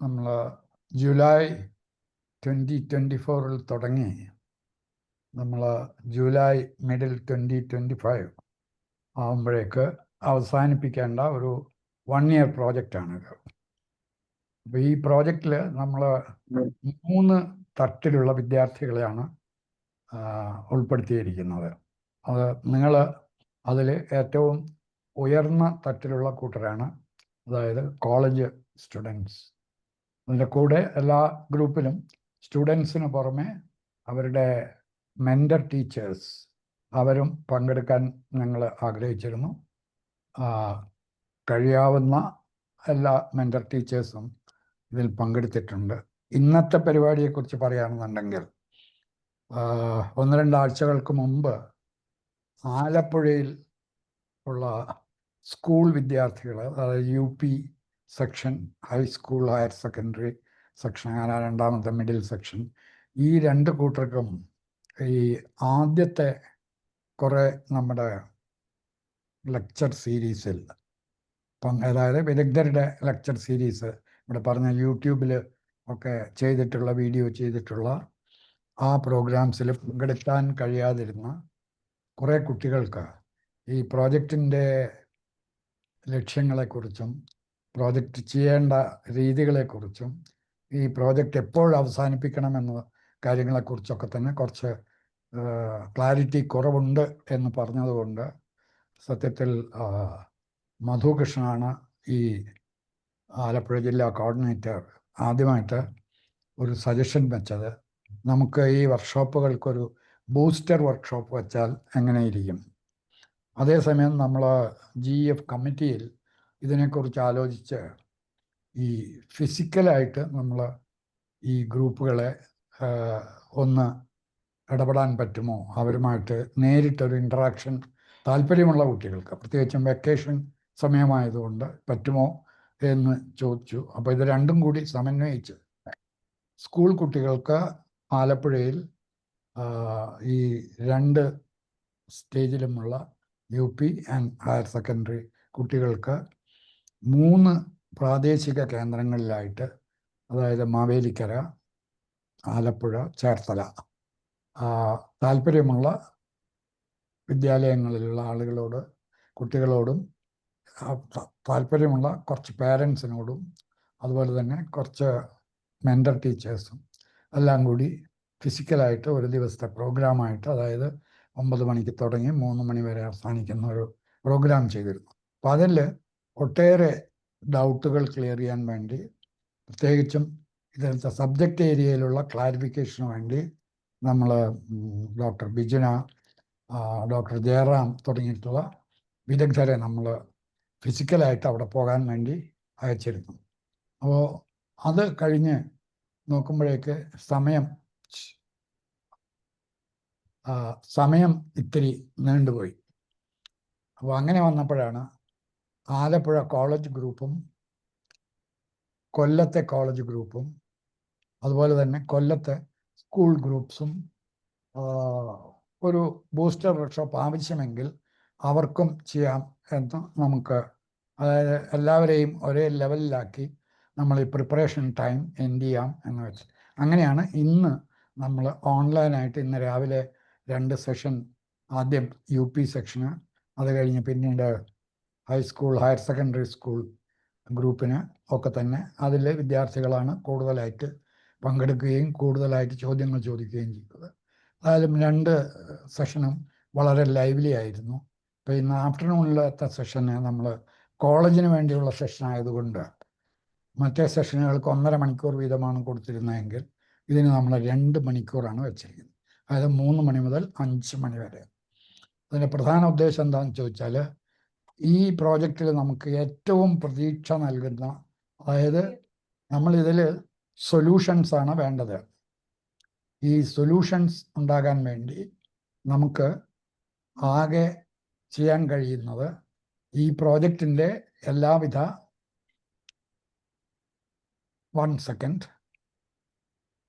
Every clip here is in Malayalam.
നമ്മൾ ജൂലൈ 2024 തുടങ്ങി നമ്മൾ ജൂലൈ മിഡിൽ 2025 ആകുമ്പോഴേക്ക് അവസാനിപ്പിക്കേണ്ട ഒരു 1 ഇയർ പ്രോജക്റ്റാണിത്. അപ്പോൾ ഈ പ്രോജക്റ്റിൽ നമ്മൾ 3 തട്ടിലുള്ള വിദ്യാർത്ഥികളെയാണ് ഉൾപ്പെടുത്തിയിരിക്കുന്നത്. അത് നിങ്ങൾ അതിൽ ഏറ്റവും ഉയർന്ന തട്ടിലുള്ള കൂട്ടരാണ്, അതായത് കോളേജ് സ്റ്റുഡൻസ്. അതിൻ്റെ കൂടെ എല്ലാ ഗ്രൂപ്പിലും സ്റ്റുഡൻസിന് പുറമെ അവരുടെ മെൻറ്റർ ടീച്ചേഴ്സ് അവരും പങ്കെടുക്കാൻ ഞങ്ങൾ ആഗ്രഹിച്ചിരുന്നു. കഴിയാവുന്ന എല്ലാ മെൻറ്റർ ടീച്ചേഴ്സും ഇതിൽ പങ്കെടുത്തിട്ടുണ്ട്. ഇന്നത്തെ പരിപാടിയെക്കുറിച്ച് പറയുകയാണെന്നുണ്ടെങ്കിൽ 1-2 ആഴ്ചകൾക്ക് മുമ്പ് ആലപ്പുഴയിൽ ഉള്ള സ്കൂൾ വിദ്യാർത്ഥികൾ, അതായത് UP section, high school higher secondary section, അങ്ങനെ രണ്ടാമത്തെ മിഡിൽ സെക്ഷൻ, ഈ 2 കൂട്ടർക്കും ഈ ആദ്യത്തെ കുറേ നമ്മുടെ ലെക്ചർ സീരീസിൽ അതായത് വിദഗ്ധരുടെ ലെക്ചർ സീരീസ്, ഇവിടെ പറഞ്ഞ യൂട്യൂബിൽ ഒക്കെ വീഡിയോ ചെയ്തിട്ടുള്ള ആ പ്രോഗ്രാംസിൽ പങ്കെടുക്കാൻ കഴിയാതിരുന്ന കുറേ കുട്ടികൾക്ക് ഈ പ്രോജക്റ്റിൻ്റെ ലക്ഷ്യങ്ങളെക്കുറിച്ചും പ്രോജക്റ്റ് ചെയ്യേണ്ട രീതികളെക്കുറിച്ചും ഈ പ്രോജക്റ്റ് എപ്പോൾ അവസാനിപ്പിക്കണമെന്ന കാര്യങ്ങളെക്കുറിച്ചൊക്കെ തന്നെ കുറച്ച് ക്ലാരിറ്റി കുറവുണ്ട് എന്ന് പറഞ്ഞതുകൊണ്ട് സത്യത്തിൽ മധുകൃഷ്ണനാണ് ഈ ആലപ്പുഴ ജില്ലാ കോർഡിനേറ്റർ ആദ്യമായിട്ട് ഒരു സജഷൻ വെച്ചത്. നമുക്ക് ഈ വർക്ക്ഷോപ്പുകൾക്കൊരു ബൂസ്റ്റർ വർക്ക്ഷോപ്പ് വെച്ചാൽ എങ്ങനെയിരിക്കും? അതേസമയം നമ്മൾ GF കമ്മിറ്റിയിൽ ഇതിനെക്കുറിച്ച് ആലോചിച്ച് ഈ ഫിസിക്കലായിട്ട് നമ്മൾ ഈ ഗ്രൂപ്പുകളെ ഒന്ന് ഇടപെടാൻ പറ്റുമോ, അവരുമായിട്ട് നേരിട്ടൊരു ഇൻട്രാക്ഷൻ താല്പര്യമുള്ള കുട്ടികൾക്ക്, പ്രത്യേകിച്ചും വെക്കേഷൻ സമയമായതുകൊണ്ട് പറ്റുമോ എന്ന് ചോദിച്ചു. അപ്പോൾ ഇത് രണ്ടും കൂടി സമന്വയിച്ച് സ്കൂൾ കുട്ടികൾക്ക് ആലപ്പുഴയിൽ ഈ 2 സ്റ്റേജിലുമുള്ള UP ആൻഡ് ഹയർ സെക്കൻഡറി കുട്ടികൾക്ക് 3 പ്രാദേശിക കേന്ദ്രങ്ങളിലായിട്ട്, അതായത് മാവേലിക്കര, ആലപ്പുഴ, ചേർത്തല, താല്പര്യമുള്ള വിദ്യാലയങ്ങളിലുള്ള ആളുകളോട്, കുട്ടികളോടും, താല്പര്യമുള്ള കുറച്ച് പാരൻസിനോടും, അതുപോലെ തന്നെ കുറച്ച് മെൻറ്റർ ടീച്ചേഴ്സും എല്ലാം കൂടി ഫിസിക്കലായിട്ട് ഒരു ദിവസത്തെ പ്രോഗ്രാമായിട്ട്, അതായത് 9 മണിക്ക് തുടങ്ങി 3 മണി വരെ അവസാനിക്കുന്ന ഒരു പ്രോഗ്രാം ചെയ്തിരുന്നു. അപ്പോൾ അതിൽ ഒട്ടേറെ ഡൗട്ടുകൾ ക്ലിയർ ചെയ്യാൻ വേണ്ടി, പ്രത്യേകിച്ചും ഇതിലത്തെ സബ്ജക്റ്റ് ഏരിയയിലുള്ള ക്ലാരിഫിക്കേഷന് വേണ്ടി നമ്മൾ ഡോക്ടർ ബിജുന, ഡോക്ടർ ജയറാം തുടങ്ങിയിട്ടുള്ള വിദഗ്ധരെ നമ്മൾ ഫിസിക്കലായിട്ട് അവിടെ പോകാൻ വേണ്ടി അയച്ചിരുന്നു. അപ്പോൾ അത് കഴിഞ്ഞ് നോക്കുമ്പോഴേക്ക് സമയം ഇത്തിരി നീണ്ടുപോയി. അപ്പോൾ അങ്ങനെ വന്നപ്പോഴാണ് ആലപ്പുഴ കോളേജ് ഗ്രൂപ്പും കൊല്ലത്തെ കോളേജ് ഗ്രൂപ്പും അതുപോലെ തന്നെ കൊല്ലത്തെ സ്കൂൾ ഗ്രൂപ്പ്സും ഒരു ബൂസ്റ്റർ വർക്ക്ഷോപ്പ് ആവശ്യമെങ്കിൽ അവർക്കും ചെയ്യാം എന്ന് നമുക്ക്, അതായത് എല്ലാവരെയും ഒരേ ലെവലിലാക്കി നമ്മൾ ഈ പ്രിപ്പറേഷൻ ടൈം എൻഡ് ചെയ്യാം എന്ന് വെച്ച്, അങ്ങനെയാണ് ഇന്ന് നമ്മൾ ഓൺലൈനായിട്ട് ഇന്ന് രാവിലെ 2 സെഷൻ, ആദ്യം UP സെക്ഷന്, അത് കഴിഞ്ഞ് പിന്നീട് ഹൈസ്കൂൾ ഹയർ സെക്കൻഡറി സ്കൂൾ ഗ്രൂപ്പിന് ഒക്കെ തന്നെ അതിലെ വിദ്യാർത്ഥികളാണ് കൂടുതലായിട്ട് പങ്കെടുക്കുകയും കൂടുതലായിട്ട് ചോദ്യങ്ങൾ ചോദിക്കുകയും ചെയ്തത്. അതായാലും 2 സെഷനും വളരെ ലൈവ്ലി ആയിരുന്നു. ഇപ്പോൾ ഇന്ന് ആഫ്റ്റർനൂണിലത്തെ സെഷന് നമ്മൾ കോളേജിന് വേണ്ടിയുള്ള സെഷൻ ആയതുകൊണ്ട് മറ്റേ സെഷനുകൾക്ക് 1.5 മണിക്കൂർ വീതമാണ് കൊടുത്തിരുന്നതെങ്കിൽ ഇതിന് നമ്മൾ 2 മണിക്കൂറാണ് വെച്ചിരിക്കുന്നത്. അതായത് 3 മണി മുതൽ 5 മണി വരെ. അതിൻ്റെ പ്രധാന ഉദ്ദേശം എന്താണെന്ന് ചോദിച്ചാൽ, ഈ പ്രോജക്റ്റിൽ നമുക്ക് ഏറ്റവും പ്രതീക്ഷ നൽകുന്ന, അതായത് നമ്മളിതിൽ സൊല്യൂഷൻസാണ് വേണ്ടത്. ഈ സൊല്യൂഷൻസ് ഉണ്ടാകാൻ വേണ്ടി നമുക്ക് ആകെ ചെയ്യാൻ കഴിയുന്നത് ഈ പ്രോജക്റ്റിൻ്റെ എല്ലാവിധ 1 സെക്കൻഡ്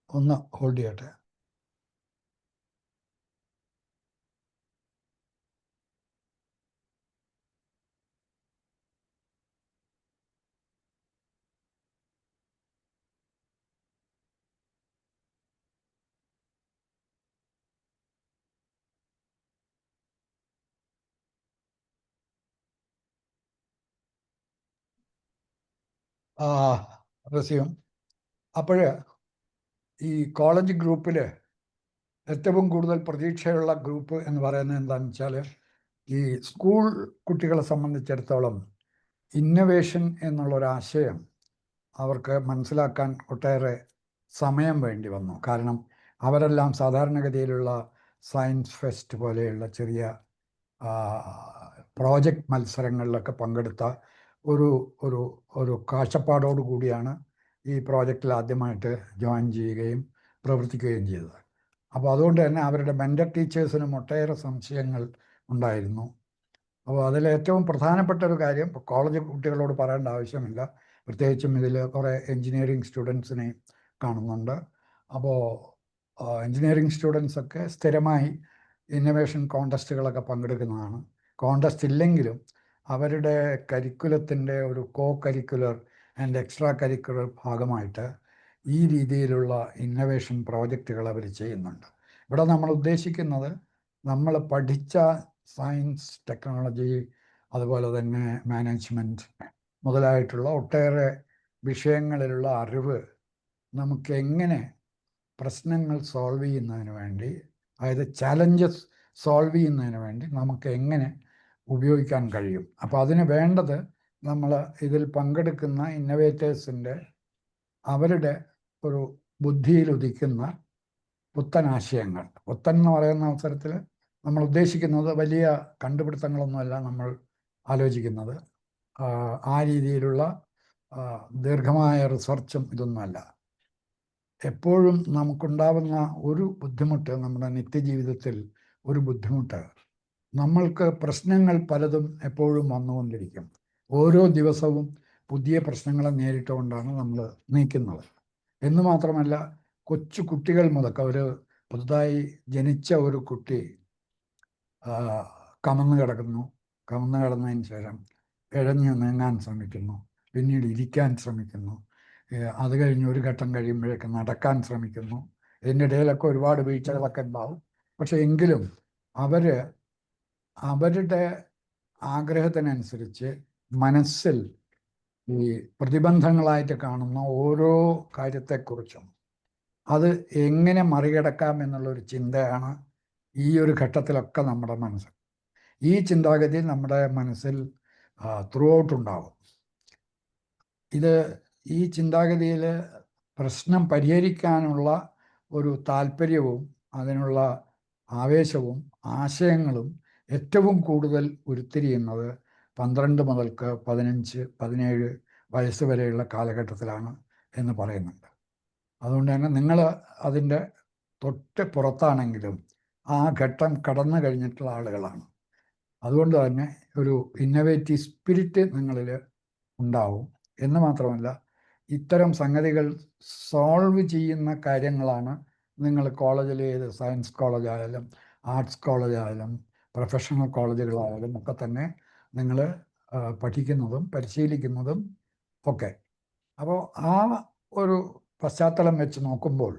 ഒന്ന് ഹോൾഡ് ചെയ്യട്ടെ. റെസ്യൂം. അപ്പോൾ ഈ കോളേജ് ഗ്രൂപ്പിൽ ഏറ്റവും കൂടുതൽ പ്രതീക്ഷയുള്ള ഗ്രൂപ്പ് എന്ന് പറയുന്നത് എന്താണെന്ന് വെച്ചാൽ, ഈ സ്കൂൾ കുട്ടികളെ സംബന്ധിച്ചിടത്തോളം ഇന്നൊവേഷൻ എന്നുള്ളൊരാശയം അവർക്ക് മനസ്സിലാക്കാൻ ഒട്ടേറെ സമയം വേണ്ടി വന്നു. കാരണം അവരെല്ലാം സാധാരണഗതിയിലുള്ള സയൻസ് ഫെസ്റ്റ് പോലെയുള്ള ചെറിയ പ്രോജക്റ്റ് മത്സരങ്ങളിലൊക്കെ പങ്കെടുത്ത ഒരു ഒരു ഒരു കാഴ്ചപ്പാടോടു കൂടിയാണ് ഈ പ്രോജക്റ്റിൽ ആദ്യമായിട്ട് ജോയിൻ ചെയ്യുകയും പ്രവർത്തിക്കുകയും ചെയ്തത്. അപ്പോൾ അതുകൊണ്ട് തന്നെ അവരുടെ മെൻ്റർ ടീച്ചേഴ്സിനും ഒട്ടേറെ സംശയങ്ങൾ ഉണ്ടായിരുന്നു. അപ്പോൾ അതിൽ ഏറ്റവും പ്രധാനപ്പെട്ട ഒരു കാര്യം കോളേജ് കുട്ടികളോട് പറയേണ്ട ആവശ്യമില്ല, പ്രത്യേകിച്ചും ഇതിൽ കുറേ എൻജിനീയറിങ് സ്റ്റുഡൻസിനെ കാണുന്നുണ്ട്. അപ്പോൾ എൻജിനീയറിങ് സ്റ്റുഡൻസൊക്കെ സ്ഥിരമായി ഇന്നൊവേഷൻ കോൺടെസ്റ്റുകളൊക്കെ പങ്കെടുക്കുന്നതാണ്. കോൺടെസ്റ്റ് ഇല്ലെങ്കിലും അവരുടെ കരിക്കുലത്തിൻ്റെ ഒരു co curricular and extra curricular ഭാഗമായിട്ട് ഈ രീതിയിലുള്ള ഇന്നൊവേഷൻ പ്രോജക്റ്റുകൾ അവർ ചെയ്യുന്നുണ്ട്. ഇവിടെ നമ്മൾ ഉദ്ദേശിക്കുന്നത് നമ്മൾ പഠിച്ച സയൻസ്, ടെക്നോളജി, അതുപോലെ തന്നെ മാനേജ്മെൻറ്റ് മുതലായിട്ടുള്ള ഒട്ടേറെ വിഷയങ്ങളിലുള്ള അറിവ് നമുക്ക് എങ്ങനെ പ്രശ്നങ്ങൾ സോൾവ് ചെയ്യുന്നതിന് വേണ്ടി, അതായത് ചാലഞ്ചസ് സോൾവ് ചെയ്യുന്നതിന് വേണ്ടി നമുക്ക് എങ്ങനെ ഉപയോഗിക്കാൻ കഴിയും. അപ്പോൾ അതിന് വേണ്ടത് നമ്മൾ ഇതിൽ പങ്കെടുക്കുന്ന ഇന്നൊവേറ്റേഴ്സിൻ്റെ അവരുടെ ഒരു ബുദ്ധിയിൽ ഉദിക്കുന്ന പുത്തൻ ആശയങ്ങൾ. പുത്തൻ എന്ന് പറയുന്ന അവസരത്തിൽ നമ്മൾ ഉദ്ദേശിക്കുന്നത് വലിയ കണ്ടുപിടുത്തങ്ങളൊന്നുമല്ല നമ്മൾ ആലോചിക്കുന്നത്. ആ രീതിയിലുള്ള ദീർഘമായ റിസർച്ചും ഇതൊന്നുമല്ല. എപ്പോഴും നമുക്കുണ്ടാവുന്ന ഒരു ബുദ്ധിമുട്ട്, നമ്മുടെ നിത്യജീവിതത്തിൽ ഒരു ബുദ്ധിമുട്ട്, നമ്മൾക്ക് പ്രശ്നങ്ങൾ പലതും എപ്പോഴും വന്നുകൊണ്ടിരിക്കും. ഓരോ ദിവസവും പുതിയ പ്രശ്നങ്ങളെ നേരിട്ടുകൊണ്ടാണ് നമ്മൾ നീക്കുന്നത്. എന്ന് മാത്രമല്ല, കൊച്ചു കുട്ടികൾ മുതൽക്ക്, ഒരു പുതുതായി ജനിച്ച ഒരു കുട്ടി കമന്ന് കിടന്നതിന് ശേഷം ഇഴഞ്ഞു നീങ്ങാൻ ശ്രമിക്കുന്നു, പിന്നീട് ഇരിക്കാൻ ശ്രമിക്കുന്നു, അത് കഴിഞ്ഞ് ഒരു ഘട്ടം കഴിയുമ്പോഴേക്ക് നടക്കാൻ ശ്രമിക്കുന്നു. ഇതിൻ്റെ ഇടയിലൊക്കെ ഒരുപാട് വീഴ്ചകളൊക്കെ ഉണ്ടാവും. പക്ഷെ എങ്കിലും അവരുടെ ആഗ്രഹത്തിനനുസരിച്ച് മനസ്സിൽ ഈ പ്രതിബന്ധങ്ങളായിട്ട് കാണുന്ന ഓരോ കാര്യത്തെക്കുറിച്ചും അത് എങ്ങനെ മറികടക്കാം എന്നുള്ളൊരു ചിന്തയാണ് ഈ ഒരു ഘട്ടത്തിലൊക്കെ നമ്മുടെ മനസ്സിൽ. ഈ ചിന്താഗതി നമ്മുടെ മനസ്സിൽ ത്രൂ ഔട്ട് ഉണ്ടാവും. ഈ ചിന്താഗതിയിൽ പ്രശ്നം പരിഹരിക്കാനുള്ള ഒരു താല്പര്യവും അതിനുള്ള ആവേശവും ആശയങ്ങളും ഏറ്റവും കൂടുതൽ ഉരുത്തിരിയുന്നത് 12 മുതൽക്ക് 15-17 വയസ്സ് വരെയുള്ള കാലഘട്ടത്തിലാണ് എന്ന് പറയുന്നുണ്ട്. അതുകൊണ്ട് തന്നെ നിങ്ങൾ അതിൻ്റെ തൊട്ട് പുറത്താണെങ്കിലും ആ ഘട്ടം കടന്നു കഴിഞ്ഞിട്ടുള്ള ആളുകളാണ്. അതുകൊണ്ട് തന്നെ ഒരു ഇന്നൊവേറ്റീവ് സ്പിരിറ്റ് നിങ്ങളിൽ ഉണ്ടാവും. എന്ന് മാത്രമല്ല, ഇത്തരം സംഗതികൾ സോൾവ് ചെയ്യുന്ന കാര്യങ്ങളാണ് നിങ്ങൾ കോളേജിൽ, ഏത് സയൻസ് കോളേജായാലും ആർട്സ് കോളേജായാലും പ്രൊഫഷണൽ കോളേജുകളായാലും ഒക്കെ തന്നെ നിങ്ങൾ പഠിക്കുന്നതും പരിശീലിക്കുന്നതും ഒക്കെ. അപ്പോൾ ആ ഒരു പശ്ചാത്തലം വെച്ച് നോക്കുമ്പോൾ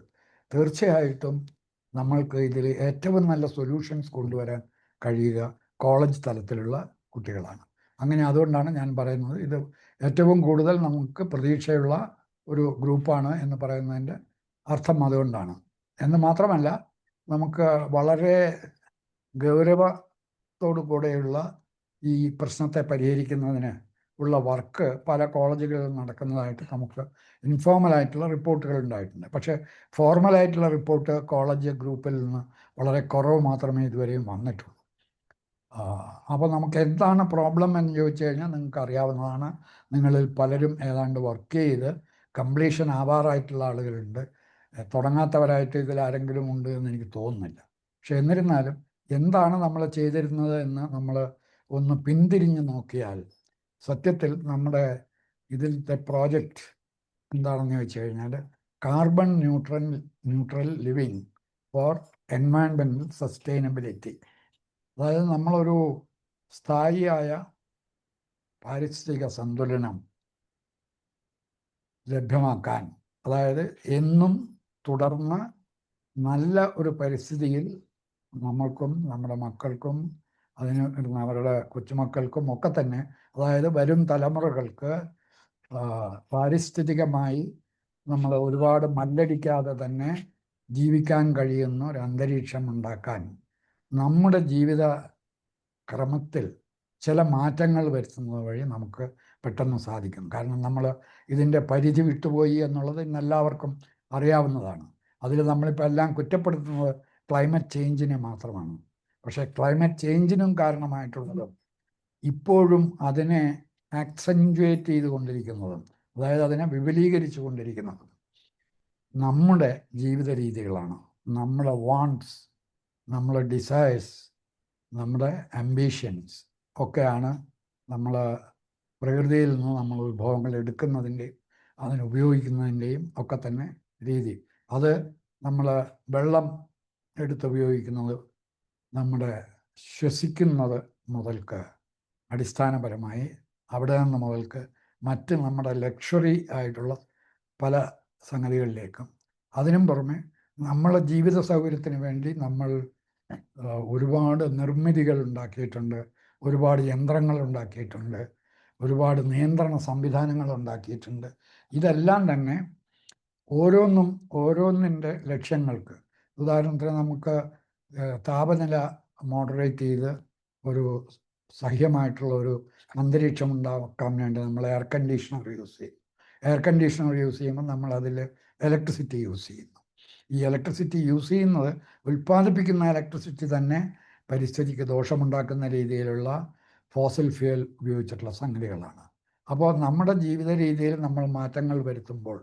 തീർച്ചയായിട്ടും നമ്മൾക്ക് ഇതിൽ ഏറ്റവും നല്ല സൊല്യൂഷൻസ് കൊണ്ടുവരാൻ കഴിയുക കോളേജ് തലത്തിലുള്ള കുട്ടികളാണ്. അങ്ങനെ അതുകൊണ്ടാണ് ഞാൻ പറയുന്നത് ഇത് ഏറ്റവും കൂടുതൽ നമുക്ക് പ്രതീക്ഷയുള്ള ഒരു ഗ്രൂപ്പാണ് എന്ന് പറയുന്നതിൻ്റെ അർത്ഥം അതുകൊണ്ടാണ്. എന്ന് മാത്രമല്ല, നമുക്ക് വളരെ ഗൗരവത്തോടു കൂടെയുള്ള ഈ പ്രശ്നത്തെ പരിഹരിക്കുന്നതിന് ഉള്ള വർക്ക് പല കോളേജുകളിൽ നടക്കുന്നതായിട്ട് നമുക്ക് ഇൻഫോർമലായിട്ടുള്ള റിപ്പോർട്ടുകൾ ഉണ്ടായിട്ടുണ്ട്. പക്ഷേ ഫോർമലായിട്ടുള്ള റിപ്പോർട്ട് കോളേജ് ഗ്രൂപ്പിൽ നിന്ന് വളരെ കുറവ് മാത്രമേ ഇതുവരെയും വന്നിട്ടുള്ളൂ. അപ്പോൾ നമുക്ക് എന്താണ് പ്രോബ്ലം എന്ന് ചോദിച്ചു കഴിഞ്ഞാൽ നിങ്ങൾക്ക് അറിയാവുന്നതാണ്. നിങ്ങളിൽ പലരും ഏതാണ്ട് വർക്ക് ചെയ്ത് കംപ്ലീഷൻ ആവാറായിട്ടുള്ള ആളുകളുണ്ട്. തുടങ്ങാത്തവരായിട്ട് ഇതിൽ ആരെങ്കിലും ഉണ്ട് എന്ന് എനിക്ക് തോന്നുന്നില്ല. പക്ഷെ എന്നിരുന്നാലും എന്താണ് നമ്മൾ ചെയ്തിരുന്നത് എന്ന് നമ്മൾ ഒന്ന് പിന്തിരിഞ്ഞ് നോക്കിയാൽ സത്യത്തിൽ നമ്മുടെ ഇതിലത്തെ പ്രോജക്റ്റ് എന്താണെന്ന് ചോദിച്ചു കഴിഞ്ഞാൽ carbon neutral living four environmental sustainability. അതായത് നമ്മളൊരു സ്ഥായിയായ പാരിസ്ഥിതിക സന്തുലനം ലഭ്യമാക്കാൻ, അതായത് എന്നും തുടർന്ന് നല്ല ഒരു പരിസ്ഥിതിയിൽ നമ്മൾക്കും നമ്മുടെ മക്കൾക്കും അവരുടെ കൊച്ചുമക്കൾക്കും ഒക്കെ തന്നെ, അതായത് വരും തലമുറകൾക്ക് പാരിസ്ഥിതികമായി നമ്മൾ ഒരുപാട് മല്ലടിക്കാതെ തന്നെ ജീവിക്കാൻ കഴിയുന്ന ഒരു അന്തരീക്ഷം ഉണ്ടാക്കാൻ നമ്മുടെ ജീവിത ക്രമത്തിൽ ചില മാറ്റങ്ങൾ വരുത്തുന്നത് വഴി നമുക്ക് പെട്ടെന്ന് സാധിക്കും. കാരണം നമ്മൾ ഇതിൻ്റെ പരിധി വിട്ടുപോയി എന്നുള്ളത് ഇന്ന് എല്ലാവർക്കും അറിയാവുന്നതാണ്. അതിൽ നമ്മളിപ്പോൾ എല്ലാം കുറ്റപ്പെടുത്തുന്നത് ക്ലൈമറ്റ് ചേഞ്ചിനെ മാത്രമാണ്. പക്ഷേ ക്ലൈമറ്റ് ചേഞ്ചിനും കാരണമായിട്ടുള്ളത് ഇപ്പോഴും അതിനെ ആക്സെൻറ്റുവേറ്റ് ചെയ്തുകൊണ്ടിരിക്കുന്നതും, അതായത് അതിനെ വിപുലീകരിച്ചു കൊണ്ടിരിക്കുന്നതും നമ്മുടെ ജീവിത രീതികളാണ്. നമ്മുടെ വാണ്ട്സ്, നമ്മുടെ ഡിസയേഴ്സ്, നമ്മുടെ ആംബിഷൻസ് ഒക്കെയാണ് നമ്മൾ പ്രകൃതിയിൽ നിന്ന് നമ്മൾ വിഭവങ്ങൾ എടുക്കുന്നതിൻ്റെയും അതിനുപയോഗിക്കുന്നതിൻ്റെയും ഒക്കെ തന്നെ രീതി. അത് നമ്മൾ വെള്ളം എടുത്തുപയോഗിക്കുന്നത്, നമ്മുടെ ശ്വസിക്കുന്നത് മുതൽക്ക് അടിസ്ഥാനപരമായി അവിടെ നിന്ന് മുതൽക്ക് മറ്റ് നമ്മുടെ ലക്ഷറി ആയിട്ടുള്ള പല സംഗതികളിലേക്കും, അതിനും പുറമെ നമ്മളെ ജീവിത സൗകര്യത്തിന് വേണ്ടി നമ്മൾ ഒരുപാട് നിർമ്മിതികൾ ഉണ്ടാക്കിയിട്ടുണ്ട്, ഒരുപാട് യന്ത്രങ്ങൾ ഉണ്ടാക്കിയിട്ടുണ്ട്, ഒരുപാട് നിയന്ത്രണ സംവിധാനങ്ങൾ ഉണ്ടാക്കിയിട്ടുണ്ട്. ഇതെല്ലാം തന്നെ ഓരോന്നിൻ്റെ ലക്ഷ്യങ്ങൾക്ക്, ഉദാഹരണത്തിന് നമുക്ക് താപനില മോഡറേറ്റ് ചെയ്ത് ഒരു സഹ്യമായിട്ടുള്ള ഒരു അന്തരീക്ഷം ഉണ്ടാക്കാൻ വേണ്ടി നമ്മൾ എയർ കണ്ടീഷണർ യൂസ് ചെയ്യും. എയർ കണ്ടീഷണർ യൂസ് ചെയ്യുമ്പോൾ നമ്മൾ അതിൽ ഇലക്ട്രിസിറ്റി യൂസ് ചെയ്യുന്നു. ഈ ഇലക്ട്രിസിറ്റി യൂസ് ചെയ്യുന്നത്, ഉൽപ്പാദിപ്പിക്കുന്ന ഇലക്ട്രിസിറ്റി തന്നെ പരിസ്ഥിതിക്ക് ദോഷമുണ്ടാക്കുന്ന രീതിയിലുള്ള ഫോസിൽ ഫ്യൂൽ ഉപയോഗിച്ചിട്ടുള്ള സംഗതികളാണ്. അപ്പോൾ നമ്മുടെ ജീവിത രീതിയിൽ നമ്മൾ മാറ്റങ്ങൾ വരുത്തുമ്പോൾ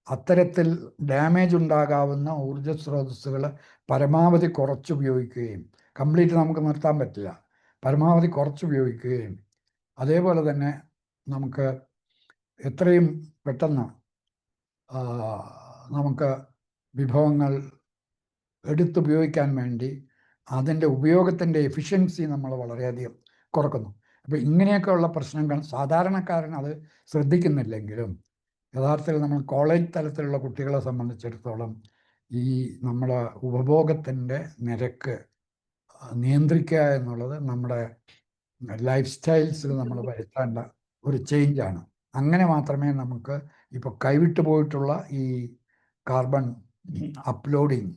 അത്തരത്തിൽ ഡാമേജ് ഉണ്ടാകാവുന്ന ഊർജ്ജ സ്രോതസ്സുകൾ പരമാവധി കുറച്ചുപയോഗിക്കുകയും, കംപ്ലീറ്റ് നമുക്ക് നിർത്താൻ പറ്റില്ല, പരമാവധി കുറച്ചുപയോഗിക്കുകയും, അതേപോലെ തന്നെ നമുക്ക് എത്രയും പെട്ടെന്ന് നമുക്ക് വിഭവങ്ങൾ എടുത്തുപയോഗിക്കാൻ വേണ്ടി അതിൻ്റെ ഉപയോഗത്തിൻ്റെ എഫിഷ്യൻസി നമ്മൾ വളരെയധികം കുറക്കുന്നു. അപ്പോൾ ഇങ്ങനെയൊക്കെയുള്ള പ്രശ്നങ്ങൾ സാധാരണക്കാരൻ അത് ശ്രദ്ധിക്കുന്നില്ലെങ്കിലും യഥാർത്ഥത്തിൽ നമ്മൾ കോളേജ് തലത്തിലുള്ള കുട്ടികളെ സംബന്ധിച്ചിടത്തോളം ഈ നമ്മുടെ ഉപഭോഗത്തിൻ്റെ നിരക്ക് നിയന്ത്രിക്കുക എന്നുള്ളത് നമ്മുടെ ലൈഫ് സ്റ്റൈൽസിൽ നമ്മൾ വരുത്തേണ്ട ഒരു ചേഞ്ചാണ്. അങ്ങനെ മാത്രമേ നമുക്ക് ഇപ്പോൾ കൈവിട്ടു പോയിട്ടുള്ള ഈ കാർബൺ അപ്ലോഡിങ്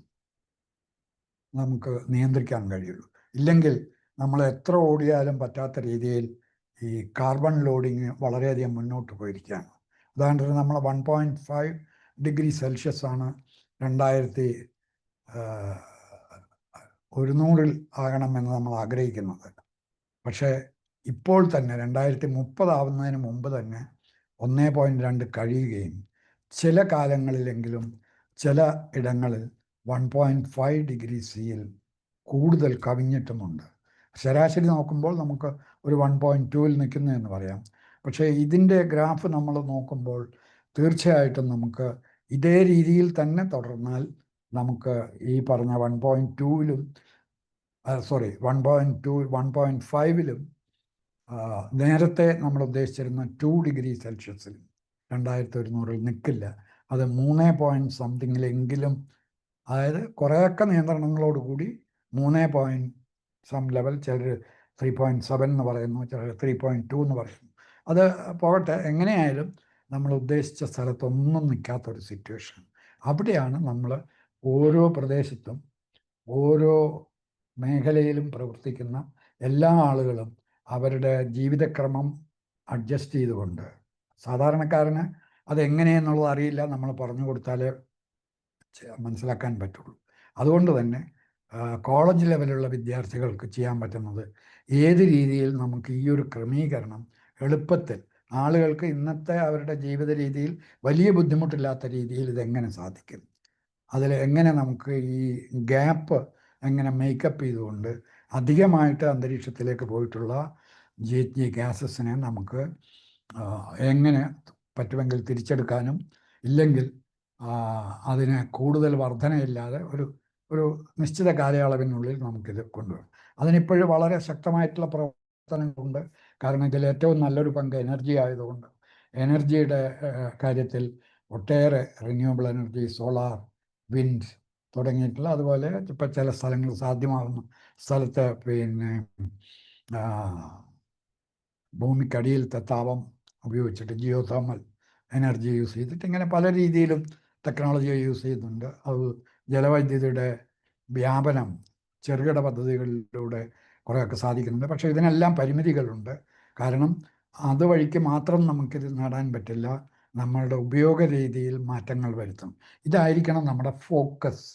നമുക്ക് നിയന്ത്രിക്കാൻ കഴിയുള്ളൂ. ഇല്ലെങ്കിൽ നമ്മൾ എത്ര ഓടിയാലും പറ്റാത്ത രീതിയിൽ ഈ കാർബൺ ലോഡിങ് വളരെയധികം മുന്നോട്ട് പോയിരിക്കുകയാണ്. ഉദാഹരണത്തിന് നമ്മൾ 1.5 ഡിഗ്രി സെൽഷ്യസ് ആണ് 2100 ആകണമെന്ന് നമ്മൾ ആഗ്രഹിക്കുന്നത്. പക്ഷേ ഇപ്പോൾ തന്നെ 2030 ആവുന്നതിന് മുമ്പ് തന്നെ 1.2 കഴിയുകയും ചില കാലങ്ങളിലെങ്കിലും ചില ഇടങ്ങളിൽ 1.5 ഡിഗ്രി സിയിൽ കൂടുതൽ കവിഞ്ഞിട്ടുമുണ്ട്. ശരാശരി നോക്കുമ്പോൾ നമുക്ക് ഒരു 1.2-ൽ നിൽക്കുന്നതെന്ന് പറയാം. പക്ഷേ ഇതിൻ്റെ ഗ്രാഫ് നമ്മൾ നോക്കുമ്പോൾ തീർച്ചയായിട്ടും നമുക്ക് ഇതേ രീതിയിൽ തന്നെ തുടർന്നാൽ നമുക്ക് ഈ പറഞ്ഞ 1.2-ലും 1.5-ലും നേരത്തെ നമ്മൾ ഉദ്ദേശിച്ചിരുന്ന 2 ഡിഗ്രി സെൽഷ്യസിൽ 2100-ൽ നിൽക്കില്ല. അത് 3 അതായത് കുറേയൊക്കെ നിയന്ത്രണങ്ങളോടുകൂടി 3 ലെവൽ, ചിലർ 3.7 എന്ന് പറയുന്നു, ചിലർ 3.2 എന്ന് പറയുന്നു. അത് പോകട്ടെ, എങ്ങനെയായാലും നമ്മൾ ഉദ്ദേശിച്ച സ്ഥലത്തൊന്നും നിൽക്കാത്തൊരു സിറ്റുവേഷൻ. അവിടെയാണ് നമ്മൾ ഓരോ പ്രദേശത്തും ഓരോ മേഖലയിലും പ്രവർത്തിക്കുന്ന എല്ലാ ആളുകളും അവരുടെ ജീവിതക്രമം അഡ്ജസ്റ്റ് ചെയ്തുകൊണ്ട്, സാധാരണക്കാരന് അതെങ്ങനെയെന്നുള്ളത് അറിയില്ല, നമ്മൾ പറഞ്ഞു കൊടുത്താലേ മനസ്സിലാക്കാൻ പറ്റുള്ളൂ. അതുകൊണ്ട് തന്നെ കോളേജ് ലെവലുള്ള വിദ്യാർത്ഥികൾക്ക് ചെയ്യാൻ പറ്റുന്നത് ഏത് രീതിയിൽ നമുക്ക് ഈ ഒരു ക്രമീകരണം എളുപ്പത്തിൽ ആളുകൾക്ക് ഇന്നത്തെ അവരുടെ ജീവിത രീതിയിൽ വലിയ ബുദ്ധിമുട്ടില്ലാത്ത രീതിയിൽ ഇതെങ്ങനെ സാധിക്കും, അതിൽ എങ്ങനെ നമുക്ക് ഈ ഗ്യാപ്പ് എങ്ങനെ മേക്കപ്പ് ചെയ്തുകൊണ്ട് അധികമായിട്ട് അന്തരീക്ഷത്തിലേക്ക് പോയിട്ടുള്ള GHG ഗ്യാസസിനെ നമുക്ക് എങ്ങനെ പറ്റുമെങ്കിൽ തിരിച്ചെടുക്കാനും, ഇല്ലെങ്കിൽ അതിന് കൂടുതൽ വർധനയില്ലാതെ ഒരു നിശ്ചിത കാലയളവിനുള്ളിൽ നമുക്കിത് കൊണ്ടുവരും. അതിനിപ്പോഴും വളരെ ശക്തമായിട്ടുള്ള പ്രവർത്തനങ്ങളുണ്ട്. കാരണം ഇതിൽ ഏറ്റവും നല്ലൊരു പങ്ക് എനർജി ആയതുകൊണ്ട് എനർജിയുടെ കാര്യത്തിൽ ഒട്ടേറെ റിന്യൂവബിൾ എനർജി, സോളാർ, വിൻഡ് തുടങ്ങിയിട്ടുള്ള, അതുപോലെ ഇപ്പം ചില സ്ഥലങ്ങൾ സാധ്യമാകുന്ന സ്ഥലത്ത് ഭൂമിക്കടിയിലത്തെ താപം ഉപയോഗിച്ചിട്ട്, ജിയോ തെർമൽ എനർജി യൂസ് ചെയ്തിട്ട് ഇങ്ങനെ പല രീതിയിലും ടെക്നോളജി യൂസ് ചെയ്യുന്നുണ്ട്. അത് ജലവൈദ്യുതിയുടെ വ്യാപനം ചെറുകിട പദ്ധതികളിലൂടെ കുറേയൊക്കെ സാധിക്കുന്നുണ്ട്. പക്ഷേ ഇതിനെല്ലാം പരിമിതികളുണ്ട്. കാരണം അതുവഴിക്ക് മാത്രം നമുക്കിത് നേടാൻ പറ്റില്ല. നമ്മളുടെ ഉപയോഗ രീതിയിൽ മാറ്റങ്ങൾ വരുത്തണം. ഇതായിരിക്കണം നമ്മുടെ ഫോക്കസ്.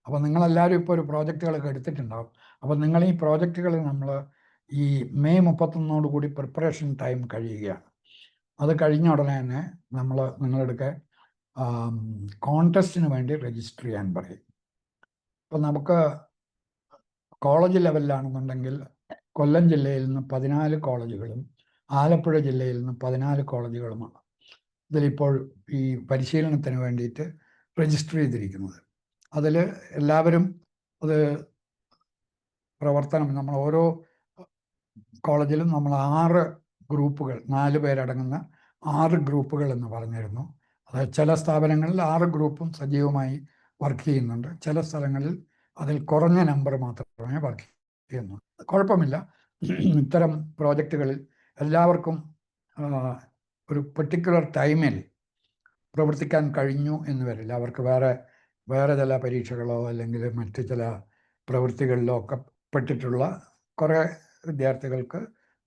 അപ്പോൾ നിങ്ങളെല്ലാവരും ഇപ്പോൾ ഒരു പ്രോജക്റ്റുകളൊക്കെ എടുത്തിട്ടുണ്ടാവും. അപ്പോൾ നിങ്ങൾ ഈ പ്രോജക്റ്റുകൾ നമ്മൾ ഈ മെയ് 31 കൂടി പ്രിപ്പറേഷൻ ടൈം കഴിയുകയാണ്. അത് കഴിഞ്ഞ ഉടനെ തന്നെ നിങ്ങളെടുക്കെ കോൺടെസ്റ്റിന് വേണ്ടി രജിസ്റ്റർ ചെയ്യാൻ പറയും. അപ്പോൾ നമുക്ക് കോളേജ് ലെവലിലാണെന്നുണ്ടെങ്കിൽ കൊല്ലം ജില്ലയിൽ നിന്ന് 14 കോളേജുകളും ആലപ്പുഴ ജില്ലയിൽ നിന്ന് 14 കോളേജുകളുമാണ് ഇതിലിപ്പോൾ ഈ പരിശീലനത്തിന് വേണ്ടിയിട്ട് രജിസ്റ്റർ ചെയ്തിരിക്കുന്നത്. അതിൽ എല്ലാവരും അത് പ്രവർത്തനം, നമ്മൾ ഓരോ കോളേജിലും നമ്മൾ 6 ഗ്രൂപ്പുകൾ, 4 പേരടങ്ങുന്ന 6 ഗ്രൂപ്പുകൾ എന്ന് പറഞ്ഞിരുന്നു. അതായത് ചില സ്ഥാപനങ്ങളിൽ 6 ഗ്രൂപ്പും സജീവമായി വർക്ക് ചെയ്യുന്നുണ്ട്. ചില സ്ഥലങ്ങളിൽ അതിൽ കുറഞ്ഞ നമ്പർ മാത്രമേ വർക്ക് ചെയ്യുന്നുള്ളൂ. കുഴപ്പമില്ല. ഇത്തരം പ്രോജക്റ്റുകളിൽ എല്ലാവർക്കും ഒരു പെർട്ടിക്കുലർ ടൈമിൽ പ്രവർത്തിക്കാൻ കഴിഞ്ഞു എന്ന് വരില്ല. അവർക്ക് വേറെ ചില പരീക്ഷകളോ അല്ലെങ്കിൽ മറ്റ് ചില പ്രവൃത്തികളിലോ ഒക്കെ പെട്ടിട്ടുള്ള കുറേ വിദ്യാർത്ഥികൾക്ക്,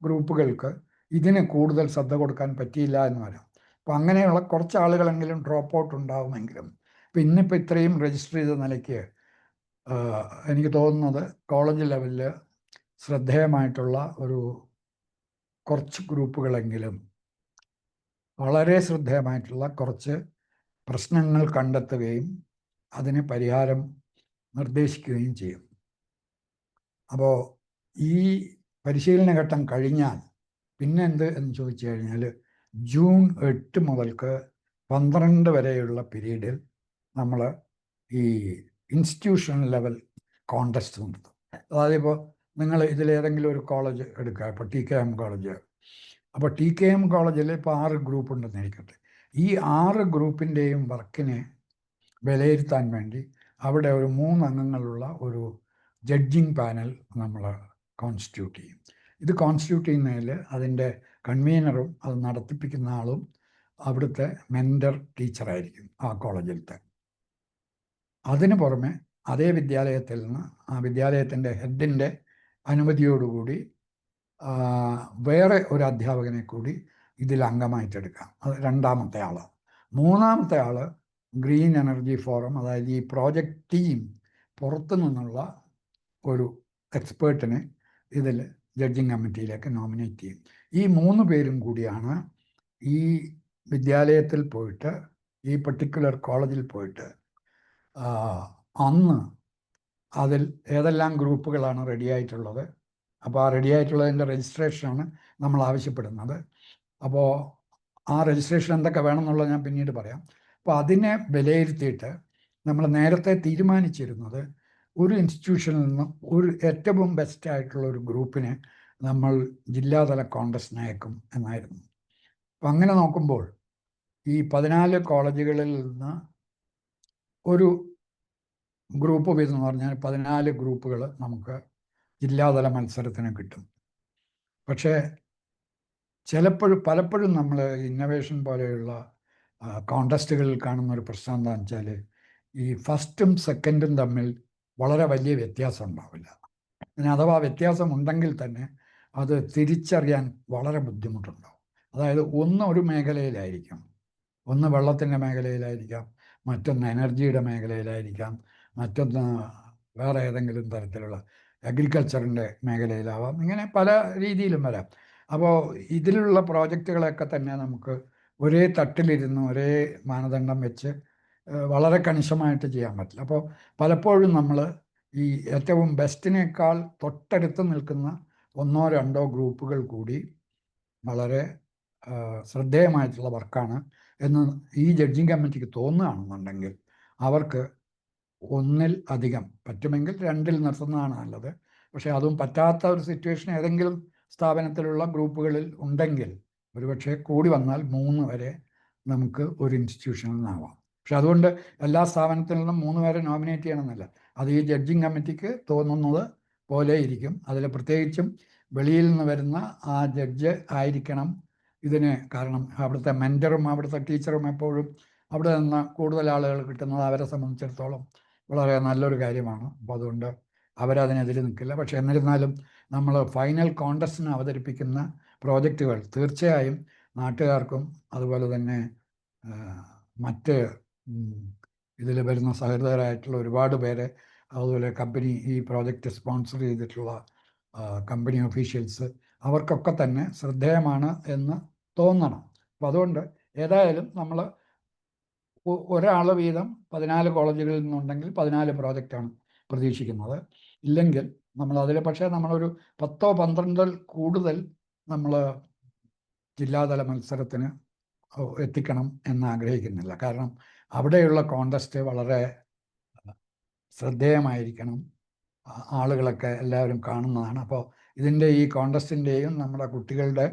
ഗ്രൂപ്പുകൾക്ക് ഇതിന് കൂടുതൽ ശ്രദ്ധ കൊടുക്കാൻ പറ്റിയില്ല എന്ന് വരാം. അപ്പോൾ അങ്ങനെയുള്ള കുറച്ച് ആളുകളെങ്കിലും ഡ്രോപ്പ് ഔട്ട് ഉണ്ടാവുമെങ്കിലും ഇപ്പം ഇന്നിപ്പോൾ ഇത്രയും രജിസ്റ്റർ ചെയ്ത നിലയ്ക്ക് എനിക്ക് തോന്നുന്നത് കോളേജ് ലെവലിൽ ശ്രദ്ധേയമായിട്ടുള്ള ഒരു കുറച്ച് ഗ്രൂപ്പുകളെങ്കിലും, വളരെ ശ്രദ്ധേയമായിട്ടുള്ള കുറച്ച് പ്രശ്നങ്ങൾ കണ്ടെത്തുകയും അതിന് പരിഹാരം നിർദ്ദേശിക്കുകയും ചെയ്യും. അപ്പോൾ ഈ പരിശീലന ഘട്ടം കഴിഞ്ഞാൽ പിന്നെ എന്ത് എന്ന് ചോദിച്ചു കഴിഞ്ഞാൽ ജൂൺ 8 മുതൽക്ക് 12 വരെയുള്ള പീരീഡിൽ നമ്മൾ ഈ ഇൻസ്റ്റിറ്റ്യൂഷണൽ ലെവൽ കോൺടെസ്റ്റ് നടത്തും. അതായത് ഇപ്പോൾ നിങ്ങൾ ഇതിലേതെങ്കിലും ഒരു കോളേജ് എടുക്കുക, ഇപ്പോൾ TKM കോളേജ്. അപ്പോൾ TKM കോളേജിൽ ഇപ്പോൾ 6 ഗ്രൂപ്പ് ഉണ്ടെന്നിരിക്കട്ടെ. ഈ 6 ഗ്രൂപ്പിൻ്റെയും വർക്കിനെ വിലയിരുത്താൻ വേണ്ടി അവിടെ ഒരു 3 അംഗങ്ങളുള്ള ഒരു ജഡ്ജിങ് പാനൽ നമ്മൾ കോൺസ്റ്റിറ്റ്യൂട്ട് ചെയ്യും. ഇത് കോൺസ്റ്റിറ്റ്യൂട്ട് ചെയ്യുന്നതിൽ അതിൻ്റെ കൺവീനറും അത് നടത്തിപ്പിക്കുന്ന ആളും അവിടുത്തെ മെൻറ്റർ ടീച്ചറായിരിക്കും ആ കോളേജിലത്തെ. അതിന് പുറമെ അതേ വിദ്യാലയത്തിൽ നിന്ന് ആ വിദ്യാലയത്തിൻ്റെ ഹെഡിൻ്റെ അനുമതിയോടുകൂടി വേറെ ഒരു അധ്യാപകനെ കൂടി ഇതിൽ അംഗമായിട്ടെടുക്കാം. അത് രണ്ടാമത്തെ ആൾ. മൂന്നാമത്തെ ആൾ ഗ്രീൻ എനർജി ഫോറം, അതായത് ഈ പ്രോജക്റ്റ് ടീം പുറത്തു നിന്നുള്ള ഒരു എക്സ്പേർട്ടിനെ ഇതിൽ ജഡ്ജിങ് കമ്മിറ്റിയിലേക്ക് നോമിനേറ്റ് ചെയ്യും. ഈ 3 പേരും കൂടിയാണ് ഈ വിദ്യാലയത്തിൽ പോയിട്ട്, ഈ പെർട്ടിക്കുലർ കോളേജിൽ പോയിട്ട് അന്ന് അതിൽ ഏതെല്ലാം ഗ്രൂപ്പുകളാണ് റെഡിയായിട്ടുള്ളത്, അപ്പോൾ ആ റെഡിയായിട്ടുള്ളതിൻ്റെ രജിസ്ട്രേഷനാണ് നമ്മൾ ആവശ്യപ്പെടുന്നത്. അപ്പോൾ ആ രജിസ്ട്രേഷൻ എന്തൊക്കെ വേണമെന്നുള്ളത് ഞാൻ പിന്നീട് പറയാം. അപ്പോൾ അതിനെ വിലയിരുത്തിയിട്ട് നമ്മൾ നേരത്തെ തീരുമാനിച്ചിരുന്നത് ഒരു ഇൻസ്റ്റിറ്റ്യൂഷനിൽ നിന്ന് ഒരു ഏറ്റവും ബെസ്റ്റ് ആയിട്ടുള്ള ഒരു ഗ്രൂപ്പിനെ നമ്മൾ ജില്ലാതല കോൺടെസ്റ്റിന് അയക്കും എന്നായിരുന്നു. അപ്പം അങ്ങനെ നോക്കുമ്പോൾ ഈ 14 കോളേജുകളിൽ നിന്ന് ഒരു ഗ്രൂപ്പ് വീതം എന്ന് പറഞ്ഞാൽ 14 ഗ്രൂപ്പുകൾ നമുക്ക് ജില്ലാതല മത്സരത്തിന് കിട്ടും. പക്ഷേ പലപ്പോഴും നമ്മൾ ഇന്നൊവേഷൻ പോലെയുള്ള കോൺടെസ്റ്റുകളിൽ കാണുന്ന ഒരു പ്രശ്നം എന്താണെന്ന് വെച്ചാൽ ഈ ഫസ്റ്റും സെക്കൻഡും തമ്മിൽ വളരെ വലിയ വ്യത്യാസം ഉണ്ടാവില്ല. പിന്നെ അഥവാ വ്യത്യാസം ഉണ്ടെങ്കിൽ തന്നെ അത് തിരിച്ചറിയാൻ വളരെ ബുദ്ധിമുട്ടുണ്ടാവും. അതായത് ഒന്ന് ഒരു മേഖലയിലായിരിക്കാം, ഒന്ന് വെള്ളത്തിൻ്റെ മേഖലയിലായിരിക്കാം, മറ്റൊന്ന് എനർജിയുടെ മേഖലയിലായിരിക്കാം, മറ്റൊന്ന് വേറെ ഏതെങ്കിലും തരത്തിലുള്ള അഗ്രികൾച്ചറിൻ്റെ മേഖലയിലാവാം. ഇങ്ങനെ പല രീതിയിലും വരാം. അപ്പോൾ ഇതിലുള്ള പ്രോജക്റ്റുകളൊക്കെ തന്നെ നമുക്ക് ഒരേ തട്ടിലിരുന്ന് ഒരേ മാനദണ്ഡം വെച്ച് വളരെ കണിശമായിട്ട് ചെയ്യാൻ പറ്റില്ല. അപ്പോൾ പലപ്പോഴും നമ്മൾ ഈ ഏറ്റവും ബെസ്റ്റിനേക്കാൾ തൊട്ടടുത്ത് നിൽക്കുന്ന 1-2 ഗ്രൂപ്പുകൾ കൂടി വളരെ ശ്രദ്ധേയമായിട്ടുള്ള വർക്കാണ് എന്ന് ഈ ജഡ്ജിങ് കമ്മിറ്റിക്ക് തോന്നുകയാണെന്നുണ്ടെങ്കിൽ അവർക്ക് 1-ൽ അധികം, പറ്റുമെങ്കിൽ 2-ൽ നിർത്തുന്നതാണ് നല്ലത്. പക്ഷേ അതും പറ്റാത്ത ഒരു സിറ്റുവേഷൻ ഏതെങ്കിലും സ്ഥാപനത്തിലുള്ള ഗ്രൂപ്പുകളിൽ ഉണ്ടെങ്കിൽ ഒരുപക്ഷെ കൂടി വന്നാൽ 3 വരെ നമുക്ക് ഒരു ഇൻസ്റ്റിറ്റ്യൂഷനിൽ നിന്നാവാം. പക്ഷെ അതുകൊണ്ട് എല്ലാ സ്ഥാപനത്തിൽ നിന്നും 3 പേരെ നോമിനേറ്റ് ചെയ്യണമെന്നില്ല. അത് ഈ ജഡ്ജിങ് കമ്മിറ്റിക്ക് തോന്നുന്നത് പോലെ ഇരിക്കും. അതിൽ പ്രത്യേകിച്ചും വെളിയിൽ നിന്ന് വരുന്ന ആ ജഡ്ജ് ആയിരിക്കണം ഇതിന് കാരണം അവിടുത്തെ മെൻറ്ററും അവിടുത്തെ ടീച്ചറും എപ്പോഴും അവിടെ നിന്ന് കൂടുതൽ ആളുകൾ കിട്ടുന്നത് അവരെ സംബന്ധിച്ചിടത്തോളം വളരെ നല്ലൊരു കാര്യമാണ്. അപ്പോൾ അതുകൊണ്ട് അവരതിനെതിരെ നിൽക്കില്ല. പക്ഷേ എന്നിരുന്നാലും നമ്മൾ ഫൈനൽ കോണ്ടസ്റ്റിന് അവതരിപ്പിക്കുന്ന പ്രോജക്റ്റുകൾ തീർച്ചയായും നാട്ടുകാർക്കും അതുപോലെ തന്നെ മറ്റ് ഇതിൽ വരുന്ന സഹൃദയരായിട്ടുള്ള ഒരുപാട് പേരെ, അതുപോലെ കമ്പനി ഈ പ്രോജക്റ്റ് സ്പോൺസർ ചെയ്തിട്ടുള്ള കമ്പനി ഒഫീഷ്യൽസ്, അവർക്കൊക്കെ തന്നെ ശ്രദ്ധേയമാണ് എന്ന് തോന്നണം. അപ്പോൾ അതുകൊണ്ട് ഏതായാലും നമ്മൾ ഒരാൾ വീതം 14 കോളേജുകളിൽ നിന്നുണ്ടെങ്കിൽ 14 പ്രോജക്റ്റാണ് പ്രതീക്ഷിക്കുന്നത്. ഇല്ലെങ്കിൽ നമ്മളതിൽ പക്ഷേ നമ്മളൊരു 10-12 കൂടുതൽ നമ്മൾ ജില്ലാതല മത്സരത്തിന് എത്തിക്കണം എന്ന് ആഗ്രഹിക്കുന്നില്ല. കാരണം അവിടെയുള്ള കോണ്ടസ്റ്റ് വളരെ ശ്രദ്ധേയമായിരിക്കണം, ആളുകളൊക്കെ എല്ലാവരും കാണുന്നതാണ്. അപ്പോൾ ഇതിൻ്റെ ഈ കോണ്ടസ്റ്റിൻ്റെയും നമ്മുടെ കുട്ടികളുടെ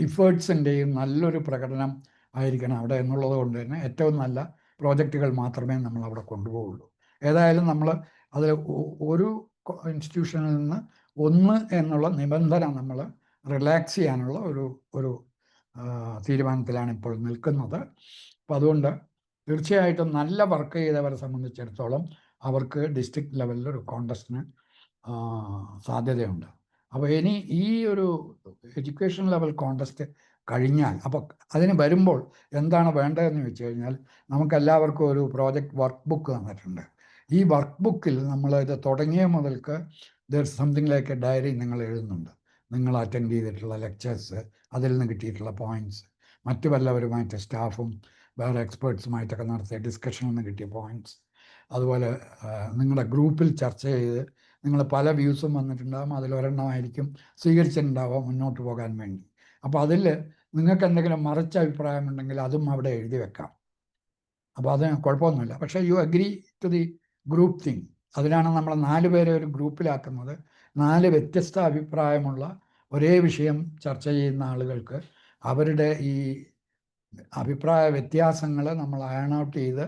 ഇഫേർട്സിൻ്റെയും നല്ലൊരു പ്രകടനം ആയിരിക്കണം അവിടെ എന്നുള്ളത് കൊണ്ട് തന്നെ ഏറ്റവും നല്ല പ്രോജക്റ്റുകൾ മാത്രമേ നമ്മൾ അവിടെ കൊണ്ടുപോകുള്ളൂ. ഏതായാലും നമ്മൾ അതിൽ ഒരു ഇൻസ്റ്റിറ്റ്യൂഷനിൽ നിന്ന് 1 എന്നുള്ള നിബന്ധന നമ്മൾ റിലാക്സ് ചെയ്യാനുള്ള ഒരു തീരുമാനത്തിലാണ് ഇപ്പോൾ നിൽക്കുന്നത്. അപ്പോൾ അതുകൊണ്ട് തീർച്ചയായിട്ടും നല്ല വർക്ക് ചെയ്തവരെ സംബന്ധിച്ചിടത്തോളം അവർക്ക് ഡിസ്ട്രിക്ട് ലെവലിൽ ഒരു കോണ്ടസ്റ്റിന് സാധ്യതയുണ്ട്. അപ്പോൾ ഇനി ഈ ഒരു എഡ്യൂക്കേഷൻ ലെവൽ കോണ്ടസ്റ്റ് കഴിഞ്ഞാൽ അപ്പോൾ അതിന് വരുമ്പോൾ എന്താണ് വേണ്ടതെന്ന് വെച്ച് കഴിഞ്ഞാൽ നമുക്കെല്ലാവർക്കും ഒരു പ്രോജക്റ്റ് വർക്ക് ബുക്ക് തന്നിട്ടുണ്ട്. ഈ വർക്ക് ബുക്കിൽ നമ്മൾ ഇത് തുടങ്ങിയ മുതൽക്ക് there something like a diary നിങ്ങൾ എഴുതുന്നുണ്ട്. നിങ്ങൾ അറ്റൻഡ് ചെയ്തിട്ടുള്ള ലെക്ചേഴ്സ്, അതിൽ നിന്ന് കിട്ടിയിട്ടുള്ള പോയിൻറ്റ്സ്, മറ്റു വല്ലവരുമായിട്ട് സ്റ്റാഫും വേറെ എക്സ്പേർട്സുമായിട്ടൊക്കെ നടത്തിയ ഡിസ്കഷനിൽ നിന്ന് കിട്ടിയ പോയിൻറ്റ്സ്, അതുപോലെ നിങ്ങളുടെ ഗ്രൂപ്പിൽ ചർച്ച ചെയ്ത് നിങ്ങൾ പല വ്യൂസും വന്നിട്ടുണ്ടാകും, അതിലൊരെണ്ണമായിരിക്കും സ്വീകരിച്ചിട്ടുണ്ടാവുക മുന്നോട്ട് പോകാൻ വേണ്ടി. അപ്പോൾ അതിൽ നിങ്ങൾക്ക് എന്തെങ്കിലും മറിച്ച അഭിപ്രായമുണ്ടെങ്കിൽ അതും അവിടെ എഴുതി വെക്കാം. അപ്പോൾ അത് കുഴപ്പമൊന്നുമില്ല. പക്ഷേ you agree to the groupthink. അതിനാണ് നമ്മൾ 4 പേരെ ഒരു ഗ്രൂപ്പിലാക്കുന്നത്. 4 വ്യത്യസ്ത അഭിപ്രായമുള്ള ഒരേ വിഷയം ചർച്ച ചെയ്യുന്ന ആളുകൾക്ക് അവരുടെ ഈ അഭിപ്രായ വ്യത്യാസങ്ങൾ നമ്മൾ അയൺ ഔട്ട് ചെയ്ത്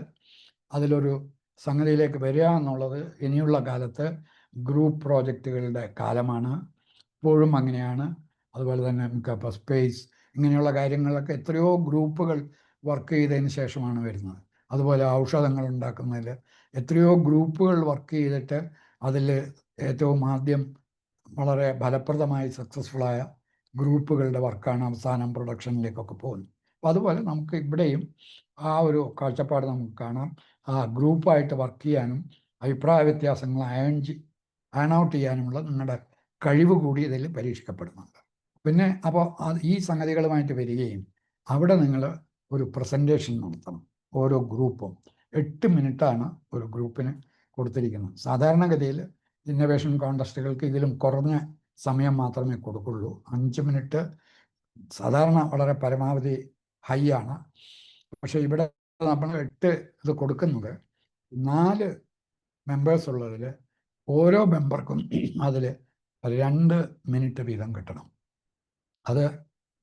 അതിലൊരു സംഗതിയിലേക്ക് വരിക എന്നുള്ളത് ഇനിയുള്ള കാലത്ത് ഗ്രൂപ്പ് പ്രോജക്റ്റുകളുടെ കാലമാണ്. ഇപ്പോഴും അങ്ങനെയാണ്. അതുപോലെ തന്നെ നമുക്ക് സ്പേസ് ഇങ്ങനെയുള്ള കാര്യങ്ങളൊക്കെ എത്രയോ ഗ്രൂപ്പുകൾ വർക്ക് ചെയ്തതിന് ശേഷമാണ് വരുന്നത്. അതുപോലെ ഔഷധങ്ങൾ ഉണ്ടാക്കുന്നതിൽ എത്രയോ ഗ്രൂപ്പുകൾ വർക്ക് ചെയ്തിട്ട് അതിൽ ഏറ്റവും ആദ്യം വളരെ ഫലപ്രദമായി സക്സസ്ഫുള്ളായ ഗ്രൂപ്പുകളുടെ വർക്കാണ് അവസാനം പ്രൊഡക്ഷനിലേക്കൊക്കെ പോകുന്നത്. അപ്പോൾ അതുപോലെ നമുക്ക് ഇവിടെയും ആ ഒരു കാഴ്ചപ്പാട് നമുക്ക് കാണാം. ആ ഗ്രൂപ്പായിട്ട് വർക്ക് ചെയ്യാനും അഭിപ്രായ വ്യത്യാസങ്ങൾ അയൺ ഔട്ട് ചെയ്യാനുമുള്ള നിങ്ങളുടെ കഴിവ് കൂടി ഇതിൽ പരീക്ഷിക്കപ്പെടുന്നുണ്ട്. പിന്നെ അപ്പോൾ ഈ സംഗതികളുമായിട്ട് വരികയും അവിടെ നിങ്ങൾ ഒരു പ്രസൻറ്റേഷൻ നടത്തണം. ഓരോ ഗ്രൂപ്പും 8 മിനിറ്റാണ് ഒരു ഗ്രൂപ്പിന് കൊടുത്തിരിക്കുന്നത്. സാധാരണഗതിയിൽ ഇന്നൊവേഷൻ കോണ്ടസ്റ്റുകൾക്ക് ഇതിലും കുറഞ്ഞ സമയം മാത്രമേ കൊടുക്കുള്ളൂ. 5 മിനിറ്റ് സാധാരണ വളരെ പരമാവധി ഹൈ ആണ്. പക്ഷേ ഇവിടെ നമ്മൾ 8 ഇത് കൊടുക്കുന്നത് 4 മെമ്പേഴ്സ് ഉള്ളതിൽ ഓരോ മെമ്പർക്കും അതിൽ 2 മിനിറ്റ് വീതം കിട്ടണം. അത്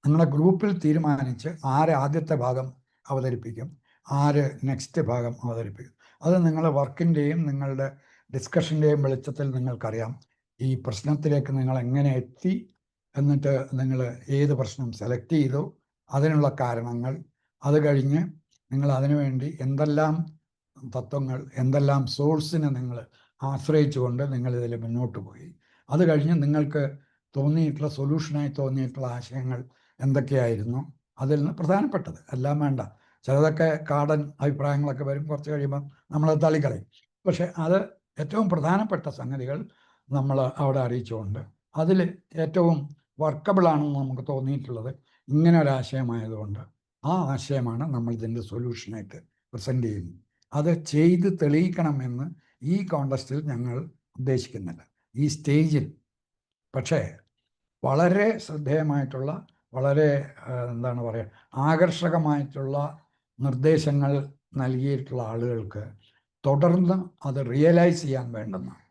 നിങ്ങളുടെ ഗ്രൂപ്പിൽ തീരുമാനിച്ച് ആര് ആദ്യത്തെ ഭാഗം അവതരിപ്പിക്കും, ആര് നെക്സ്റ്റ് ഭാഗം അവതരിപ്പിക്കും. അത് നിങ്ങൾ വർക്കിൻ്റെയും നിങ്ങളുടെ ഡിസ്കഷൻ്റെയും വെളിച്ചത്തിൽ നിങ്ങൾക്കറിയാം ഈ പ്രശ്നത്തിലേക്ക് നിങ്ങൾ എങ്ങനെ എത്തി, എന്നിട്ട് നിങ്ങൾ ഏത് പ്രശ്നം സെലക്ട് ചെയ്തു, അതിനുള്ള കാരണങ്ങൾ, അത് കഴിഞ്ഞ് നിങ്ങൾ അതിനുവേണ്ടി എന്തെല്ലാം തത്വങ്ങൾ, എന്തെല്ലാം സോഴ്സിനെ നിങ്ങൾ ആശ്രയിച്ചുകൊണ്ട് നിങ്ങളിതിൽ മുന്നോട്ട് പോയി, അത് കഴിഞ്ഞ് നിങ്ങൾക്ക് തോന്നിയിട്ടുള്ള സൊല്യൂഷനായി തോന്നിയിട്ടുള്ള ആശയങ്ങൾ എന്തൊക്കെയായിരുന്നു, അതിൽ നിന്ന് പ്രധാനപ്പെട്ടത് എല്ലാം വേണ്ട, ചിലതൊക്കെ കാടൻ അഭിപ്രായങ്ങളൊക്കെ വരും, കുറച്ച് കഴിയുമ്പോൾ നമ്മൾ തള്ളിക്കളയും. പക്ഷെ അത് ഏറ്റവും പ്രധാനപ്പെട്ട സംഗതികൾ നമ്മൾ അവിടെ അറിയിച്ചുകൊണ്ട് അതിൽ ഏറ്റവും വർക്കബിളാണെന്ന് നമുക്ക് തോന്നിയിട്ടുള്ളത് ഇങ്ങനെ ഒരാശയമായതുകൊണ്ട് ആ ആശയമാണ് നമ്മൾ ഇതിൻ്റെ സൊല്യൂഷനായിട്ട് പ്രസൻറ്റ് ചെയ്യുന്നത്. അത് ചെയ്ത് തെളിയിക്കണമെന്ന് ഈ കോണ്ടസ്റ്റിൽ ഞങ്ങൾ ഉദ്ദേശിക്കുന്നില്ല, ഈ സ്റ്റേജിൽ. പക്ഷേ വളരെ ശ്രദ്ധേയമായിട്ടുള്ള, വളരെ എന്താണ് പറയുക, ആകർഷകമായിട്ടുള്ള നിർദ്ദേശങ്ങൾ നൽകിയിട്ടുള്ള ആളുകൾക്ക് തുടർന്ന് അത് റിയലൈസ് ചെയ്യാൻ വേണ്ടെന്നാണ്.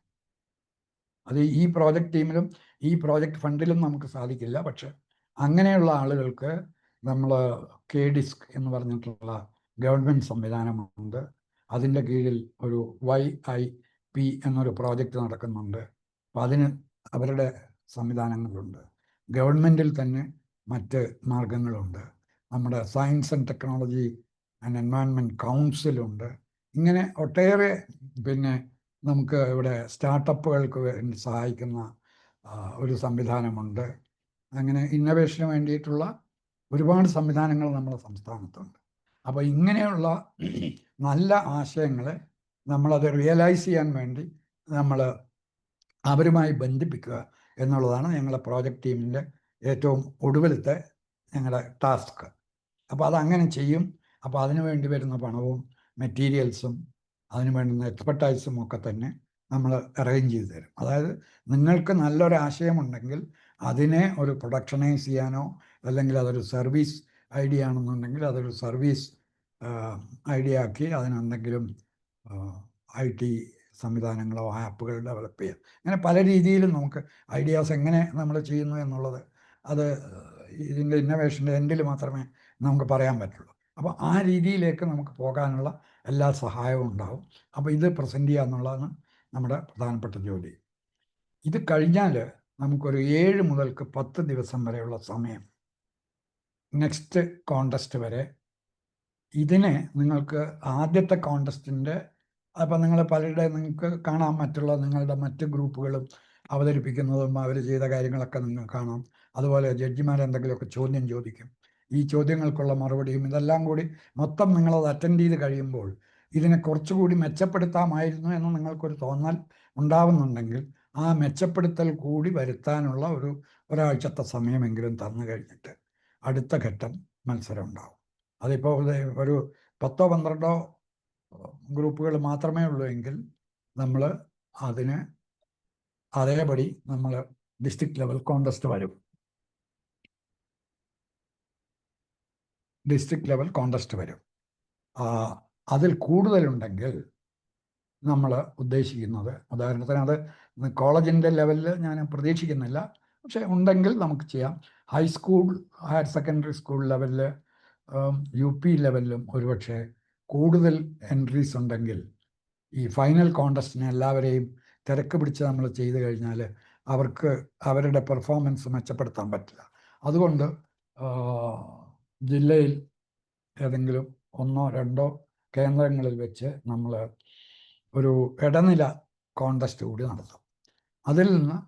അത് ഈ പ്രോജക്റ്റ് ടീമിലും ഈ പ്രോജക്റ്റ് ഫണ്ടിലും നമുക്ക് സാധിക്കില്ല. പക്ഷെ അങ്ങനെയുള്ള ആളുകൾക്ക് നമ്മൾ KDISC എന്ന് പറഞ്ഞിട്ടുള്ള ഗവൺമെൻറ് സംവിധാനമുണ്ട്. അതിൻ്റെ കീഴിൽ ഒരു YIP എന്നൊരു പ്രോജക്റ്റ് നടക്കുന്നുണ്ട്. അപ്പം അതിന് അവരുടെ സംവിധാനങ്ങളുണ്ട്. ഗവൺമെൻറ്റിൽ തന്നെ മറ്റ് മാർഗങ്ങളുണ്ട്. നമ്മുടെ science and technology and environment കൗൺസിലുണ്ട്. ഇങ്ങനെ ഒട്ടേറെ പിന്നെ നമുക്ക് ഇവിടെ സ്റ്റാർട്ടപ്പുകൾക്ക് വേണ്ടി സഹായിക്കുന്ന ഒരു സംവിധാനമുണ്ട്. അങ്ങനെ ഇന്നൊവേഷന് വേണ്ടിയിട്ടുള്ള ഒരുപാട് സംവിധാനങ്ങൾ നമ്മുടെ സംസ്ഥാനത്തുണ്ട്. അപ്പോൾ ഇങ്ങനെയുള്ള നല്ല ആശയങ്ങളെ നമ്മളത് റിയലൈസ് ചെയ്യാൻ വേണ്ടി നമ്മൾ അവരുമായി ബന്ധിപ്പിക്കുക എന്നുള്ളതാണ് ഞങ്ങളുടെ പ്രോജക്റ്റ് ടീമിൻ്റെ ഏറ്റവും ഒടുവിലത്തെ ഞങ്ങളുടെ ടാസ്ക്. അപ്പോൾ അതങ്ങനെ ചെയ്യും. അപ്പോൾ അതിനു വേണ്ടി വരുന്ന പണവും മെറ്റീരിയൽസും അതിന് വേണ്ടുന്ന എക്സ്പെർട്ടൈസും ഒക്കെ തന്നെ നമ്മൾ അറേഞ്ച് ചെയ്ത് തരും. അതായത് നിങ്ങൾക്ക് നല്ലൊരു ആശയമുണ്ടെങ്കിൽ അതിനെ ഒരു പ്രൊഡക്ഷനൈസ് ചെയ്യാനോ അല്ലെങ്കിൽ അതൊരു സർവീസ് ഐഡിയ ആണെന്നുണ്ടെങ്കിൽ അതൊരു സർവീസ് ഐഡിയ ആക്കി അതിനെന്തെങ്കിലും IT സംവിധാനങ്ങളോ ആപ്പുകൾ ഡെവലപ്പ് ചെയ്യുക. അങ്ങനെ പല രീതിയിലും നമുക്ക് ഐഡിയാസ് എങ്ങനെ നമ്മൾ ചെയ്യുന്നു എന്നുള്ളത് അത് ഇതിൻ്റെ ഇന്നൊവേഷൻ്റെ എൻഡിൽ മാത്രമേ നമുക്ക് പറയാൻ പറ്റുള്ളൂ. അപ്പോൾ ആ രീതിയിലേക്ക് നമുക്ക് പോകാനുള്ള എല്ലാ സഹായവും ഉണ്ടാവും. അപ്പോൾ ഇത് പ്രസൻറ്റ് ചെയ്യുക എന്നുള്ളതാണ് നമ്മുടെ പ്രധാനപ്പെട്ട ജോലി. ഇത് കഴിഞ്ഞാൽ നമുക്കൊരു 7 മുതൽക്ക് 10 ദിവസം വരെയുള്ള സമയം നെക്സ്റ്റ് കോൺടെസ്റ്റ് വരെ. ഇതിനെ നിങ്ങൾക്ക് ആദ്യത്തെ കോൺടെസ്റ്റിൻ്റെ അപ്പം നിങ്ങൾ പലരുടെ നിങ്ങൾക്ക് കാണാം, മറ്റുള്ള നിങ്ങളുടെ മറ്റ് ഗ്രൂപ്പുകളും അവതരിപ്പിക്കുന്നതും അവർ ചെയ്ത കാര്യങ്ങളൊക്കെ നിങ്ങൾ കാണാം. അതുപോലെ ജഡ്ജിമാർ എന്തെങ്കിലുമൊക്കെ ചോദ്യം ചോദിക്കും. ഈ ചോദ്യങ്ങൾക്കുള്ള മറുപടിയും ഇതെല്ലാം കൂടി മൊത്തം നിങ്ങളത് അറ്റൻഡ് ചെയ്ത് കഴിയുമ്പോൾ ഇതിനെ കുറച്ചുകൂടി മെച്ചപ്പെടുത്താമായിരുന്നു എന്ന് നിങ്ങൾക്കൊരു തോന്നൽ ഉണ്ടാവുന്നുണ്ടെങ്കിൽ ആ മെച്ചപ്പെടുത്തൽ കൂടി വരുത്താനുള്ള ഒരാഴ്ചത്തെ സമയമെങ്കിലും തന്നു കഴിഞ്ഞിട്ട് അടുത്ത ഘട്ടം മത്സരം ഉണ്ടാവും. അതിപ്പോൾ ഒരു 10-12 ഗ്രൂപ്പുകൾ മാത്രമേ ഉള്ളൂ എങ്കിൽ നമ്മൾ അതിന് അതേപടി നമ്മൾ ഡിസ്ട്രിക്ട് ലെവൽ കോൺടെസ്റ്റ് വരും. ഡിസ്ട്രിക്ട് ലെവൽ കോൺടെസ്റ്റ് വരും. അതിൽ കൂടുതലുണ്ടെങ്കിൽ നമ്മൾ ഉദ്ദേശിക്കുന്നത്, ഉദാഹരണത്തിന് അത് കോളേജിൻ്റെ ലെവലിൽ ഞാൻ പ്രതീക്ഷിക്കുന്നില്ല, പക്ഷേ ഉണ്ടെങ്കിൽ നമുക്ക് ചെയ്യാം. ഹൈസ്കൂൾ, ഹയർ സെക്കൻഡറി സ്കൂൾ ലെവലിൽ, UP ലെവലിലും ഒരുപക്ഷെ കൂടുതൽ എൻട്രീസ് ഉണ്ടെങ്കിൽ ഈ ഫൈനൽ കോൺടെസ്റ്റിന് എല്ലാവരെയും തിരക്ക് പിടിച്ച് നമ്മൾ ചെയ്തു കഴിഞ്ഞാൽ അവർക്ക് അവരുടെ പെർഫോമൻസ് മെച്ചപ്പെടുത്താൻ പറ്റില്ല. അതുകൊണ്ട് ജില്ലയിൽ ഏതെങ്കിലും 1-2 കേന്ദ്രങ്ങളിൽ വെച്ച് നമ്മൾ ഒരു ഇടനില കോൺടെസ്റ്റ് കൂടി നടത്തും. അതിൽ നിന്ന്